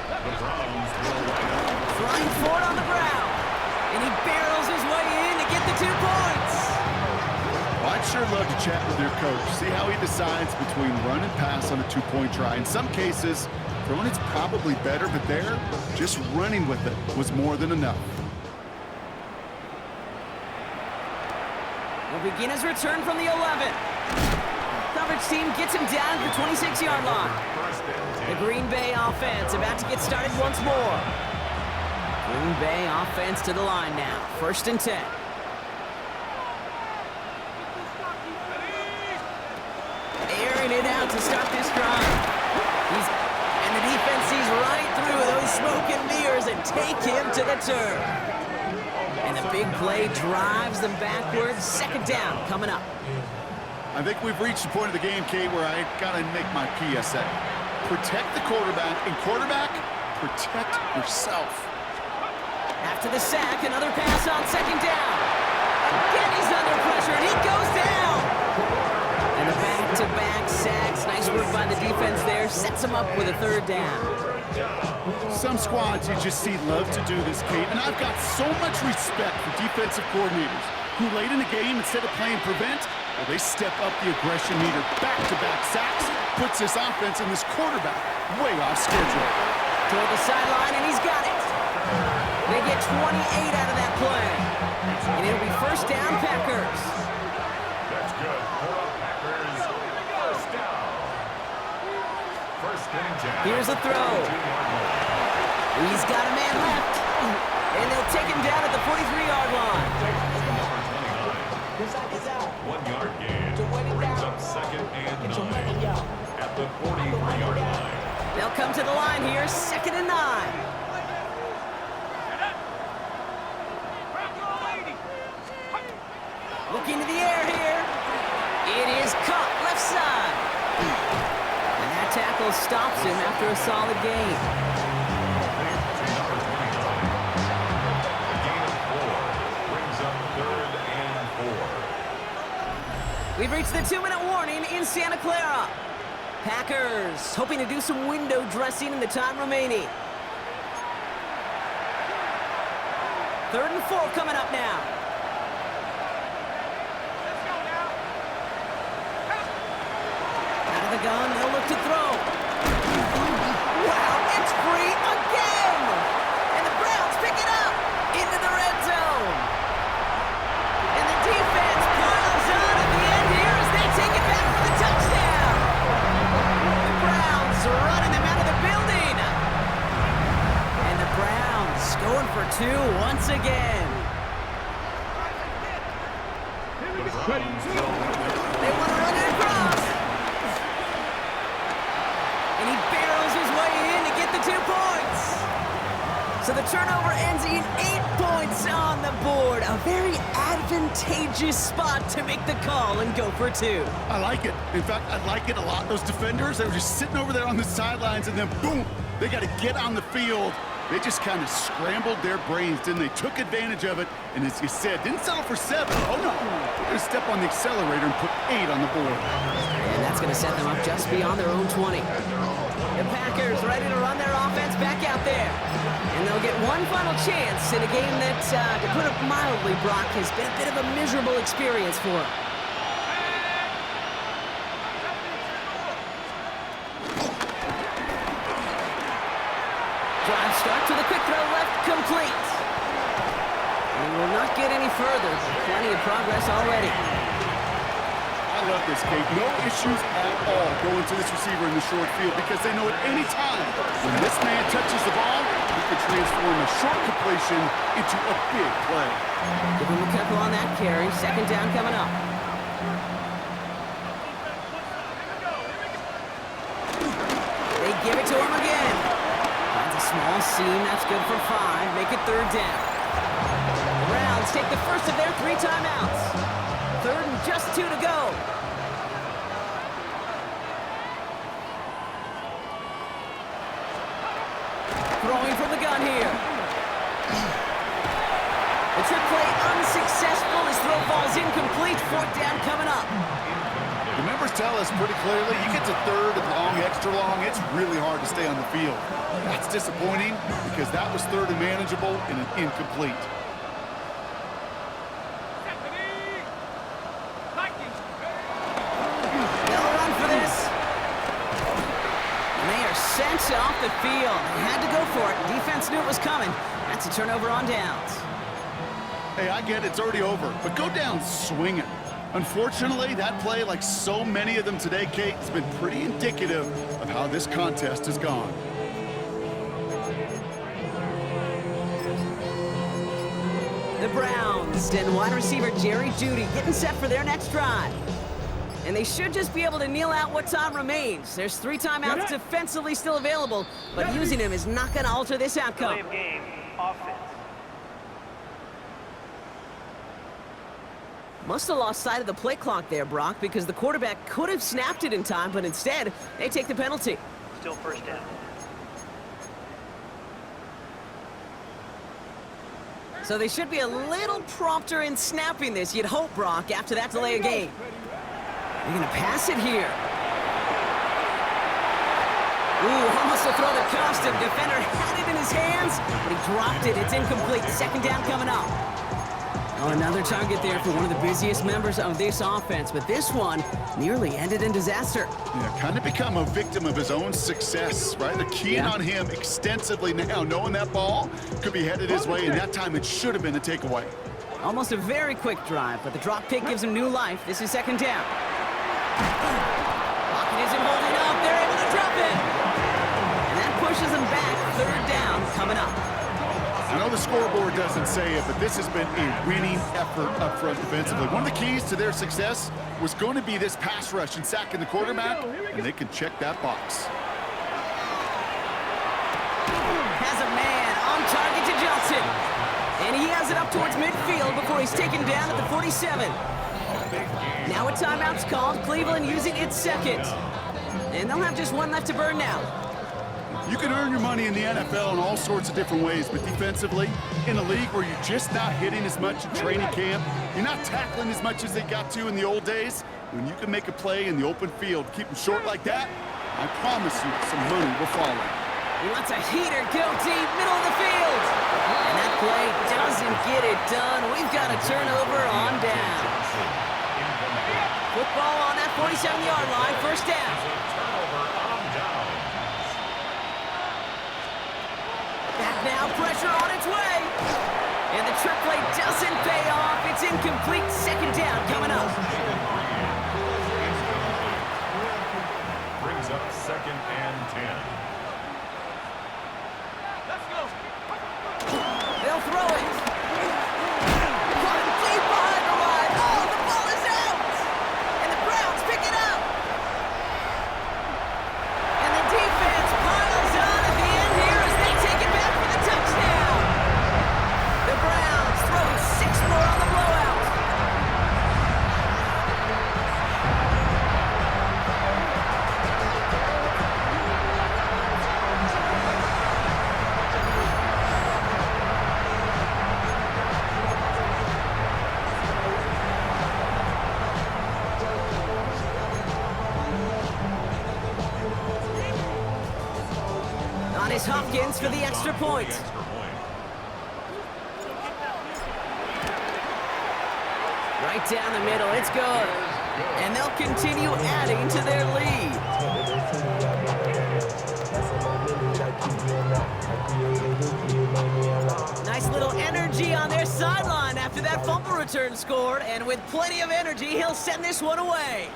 The Browns will line up. Flying forward on the ground. And he barrels his way in to get the 2 points. Well, I'd sure love to chat with your coach, see how he decides between run and pass on a two-point try. In some cases, throwing it's probably better, but there, just running with it was more than enough. Will begin his return from the 11. Coverage team gets him down at the 26-yard line. The Green Bay offense about to get started once more. Green Bay offense to the line now. 1st and 10. Airing it out to start this drive. And the defense sees right through those smoke and mirrors and take him to the turf. And the big play drives them backwards. 2nd down coming up. I think we've reached the point of the game, Kate, where I got to make my PSA. Protect the quarterback, and quarterback, protect yourself. After the sack, another pass on 2nd down. Again, he's under pressure, and he goes down. And the back-to-back sacks. Nice work by the defense there. Sets him up with a 3rd down. Some squads you just see love to do this, Kate, and I've got so much respect for defensive coordinators who late in the game, instead of playing prevent, well, they step up the aggression meter. Back-to-back sacks puts this offense and this quarterback way off schedule. Toward the sideline, and he's got it. They get 28 out of that play. And it'll be 1st down, Packers. That's good for the Packers. 1st down. 1st and 10. Here's a throw. He's got a man left. And they'll take him down at the 43-yard line. Number 29. 1 yard gain. Brings up 2nd and 9. At the 43-yard line. They'll come to the line here, 2nd and 9. Looking to the air here. It is caught left side. And that tackle stops him after a solid gain. Number 29. A gain of 4. Brings up 3rd and 4. We've reached the 2-minute warning in Santa Clara. Packers hoping to do some window dressing in the time remaining. 3rd and 4 coming up now. Out of the gun, they'll look to throw. Wow, it's free again! And the Browns pick it up into the red zone. And the defense piles on at the end here as they take it back for the touchdown. The Browns running them out of the building. And the Browns going for 2 once again. They want to run it across. And he barrels his way in to get the 2 points. So the turnover ends in 8 points on the board. A very advantageous spot to make the call and go for 2. I like it. In fact, I like it a lot. Those defenders, they were just sitting over there on the sidelines, and then boom, they got to get on the field They just kind of scrambled their brains, didn't they? Took advantage of it, and as you said, didn't settle for 7. Oh, no. They're going to step on the accelerator and put 8 on the board. And that's going to set them up just beyond their own 20. The Packers ready to run their offense back out there. And they'll get one final chance in a game that, to put it mildly, Brock, has been a bit of a miserable experience for them. Drive start to the quick throw left, complete. And he will not get any further. Plenty of progress already. I love this, Kate. No issues at all going to this receiver in the short field because they know at any time when this man touches the ball, he could transform a short completion into a big play. Give him a couple on that carry. Second down coming up. They give it to him again. Finds a small seam. That's good for 5. Make it third down. The Browns take the first of their 3 timeouts. Third and just 2 to go. Throwing from the gun here. The trick play unsuccessful. His throw falls incomplete. Fourth down coming up. The members tell us pretty clearly, you get to third and long, extra long, it's really hard to stay on the field. That's disappointing because that was third and manageable and an incomplete. They'll run for this. And they are sent off the field. They had to go for it. Defense knew it was coming. That's a turnover on downs. Hey, I get it's already over, but go down swinging. Unfortunately, that play, like so many of them today, Kate, has been pretty indicative of how this contest has gone. The Browns and wide receiver Jerry Jeudy getting set for their next drive. And they should just be able to kneel out what time remains. There's 3 timeouts defensively still available, but using them is not going to alter this outcome. Delay of game, offense. Must have lost sight of the play clock there, Brock, because the quarterback could have snapped it in time, but instead, they take the penalty. Still first down. So they should be a little prompter in snapping this, you'd hope, Brock, after that delay of game. They're going to pass it here. Ooh, almost a throw that cost him. Defender had it in his hands, but he dropped it. It's incomplete. Second down coming up. Oh, another target there for one of the busiest members of this offense, but this one nearly ended in disaster. Yeah, kind of become a victim of his own success, right? They're keying on him extensively now, knowing that ball could be headed his way, and that time it should have been a takeaway. Almost a very quick drive, but the drop pick gives him new life. This is second down. Pocket isn't holding up. They're able to drop it. And that pushes them back. Third down coming up. I know the scoreboard doesn't say it, but this has been a winning effort up front defensively. One of the keys to their success was going to be this pass rush and sacking the quarterback, and they can check that box. Has a man on target to Johnson. And he has it up towards midfield before he's taken down at the 47. Now a timeout's called. Cleveland using its second. And they'll have just one left to burn now. You can earn your money in the NFL in all sorts of different ways, but defensively, in a league where you're just not hitting as much in training camp, you're not tackling as much as they got to in the old days, when you can make a play in the open field, keep them short like that, I promise you some money will follow. He lets a heater go deep, middle of the field. And that play doesn't get it done. We've got a turnover on down. Football on that 47-yard line, first down. Back now, pressure on its way. And the trick play doesn't pay off. It's incomplete. Second down coming up. Brings up second and 10. They'll throw it. Caught deep behind the line. Oh, the ball is out. And the Browns pick it up. And the defense piles on at the end here as they take it back for the touchdown. The Browns throwing 6 more on the blowout. here's Hopkins for the extra point. Right down the middle, it's good. And they'll continue adding to their lead. Nice little energy on their sideline after that fumble return scored, and with plenty of energy, he'll send this one away.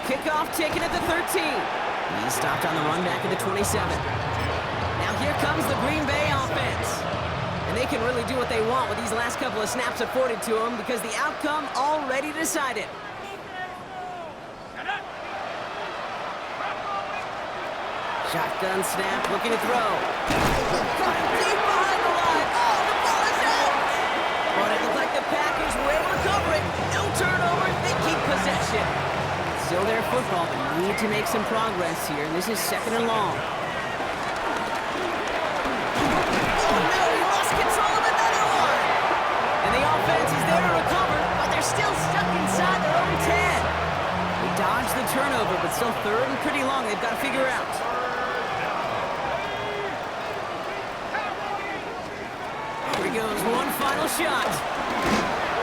Kickoff taken at the 13. He stopped on the run back at the 27. Now here comes the Green Bay offense. And they can really do what they want with these last couple of snaps afforded to them because the outcome already decided. Shotgun snap, looking to throw. Got him deep behind the line. Oh, the ball is out! But it looked like the Packers were able to cover it. No turnover, they keep possession. Still their football, but need to make some progress here, and this is 2nd and long. Oh no, he lost control of another one! And the offense is there to recover, but they're still stuck inside their own 10. They dodged the turnover, but still 3rd and pretty long they've got to figure out. Here he goes, one final shot.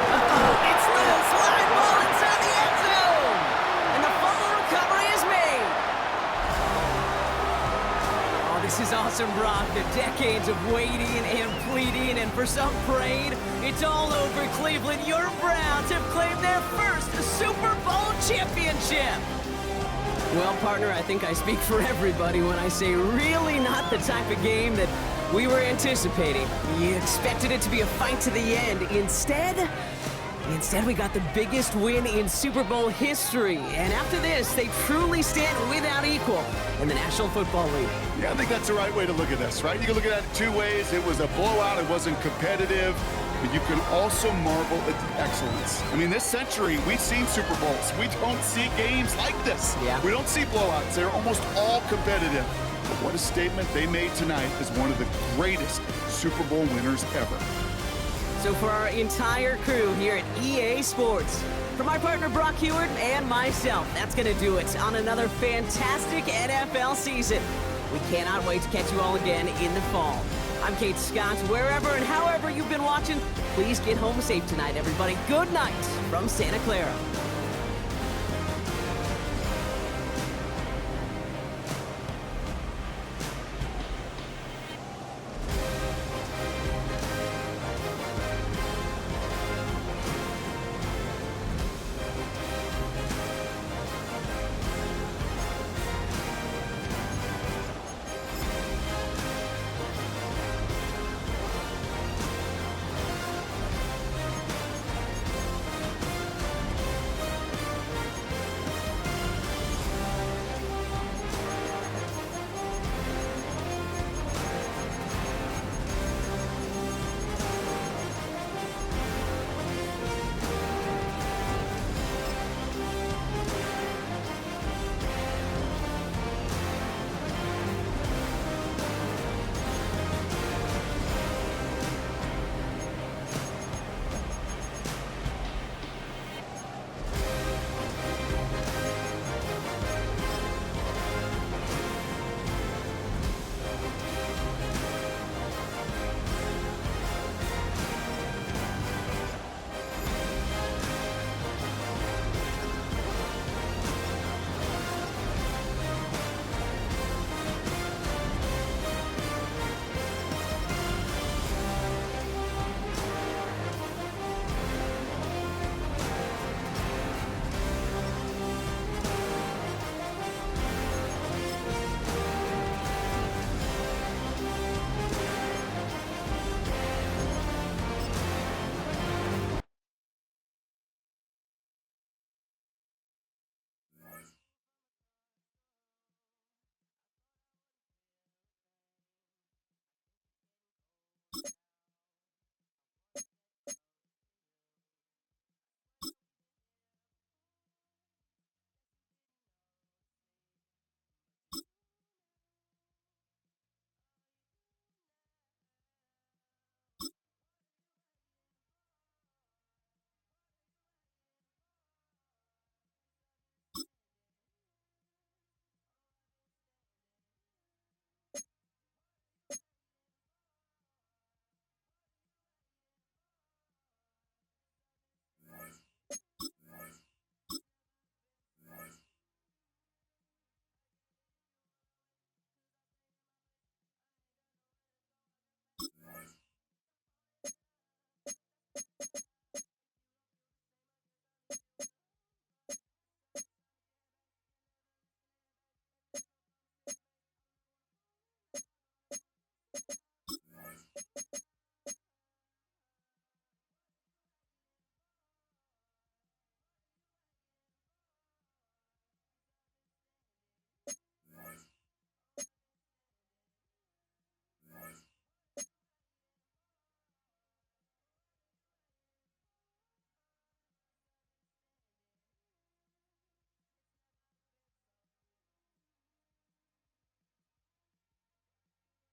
Uh-oh, it's loose, line ball inside the end zone! And the fumble recovery is made. Oh, this is awesome, Brock. The decades of waiting and pleading, and for some praying, it's all over. Cleveland. Your Browns have claimed their first Super Bowl championship. Well, partner, I think I speak for everybody when I say really not the type of game that we were anticipating. We expected it to be a fight to the end. Instead, we got the biggest win in Super Bowl history. And after this, they truly stand without equal in the National Football League. Yeah, I think that's the right way to look at this, right? You can look at it 2 ways. It was a blowout. It wasn't competitive. But you can also marvel at the excellence. I mean, this century, we've seen Super Bowls. We don't see games like this. Yeah. We don't see blowouts. They're almost all competitive. But what a statement they made tonight as one of the greatest Super Bowl winners ever. So for our entire crew here at EA Sports, for my partner Brock Heward and myself, that's going to do it on another fantastic NFL season. We cannot wait to catch you all again in the fall. I'm Kate Scott. Wherever and however you've been watching, please get home safe tonight, everybody. Good night from Santa Clara.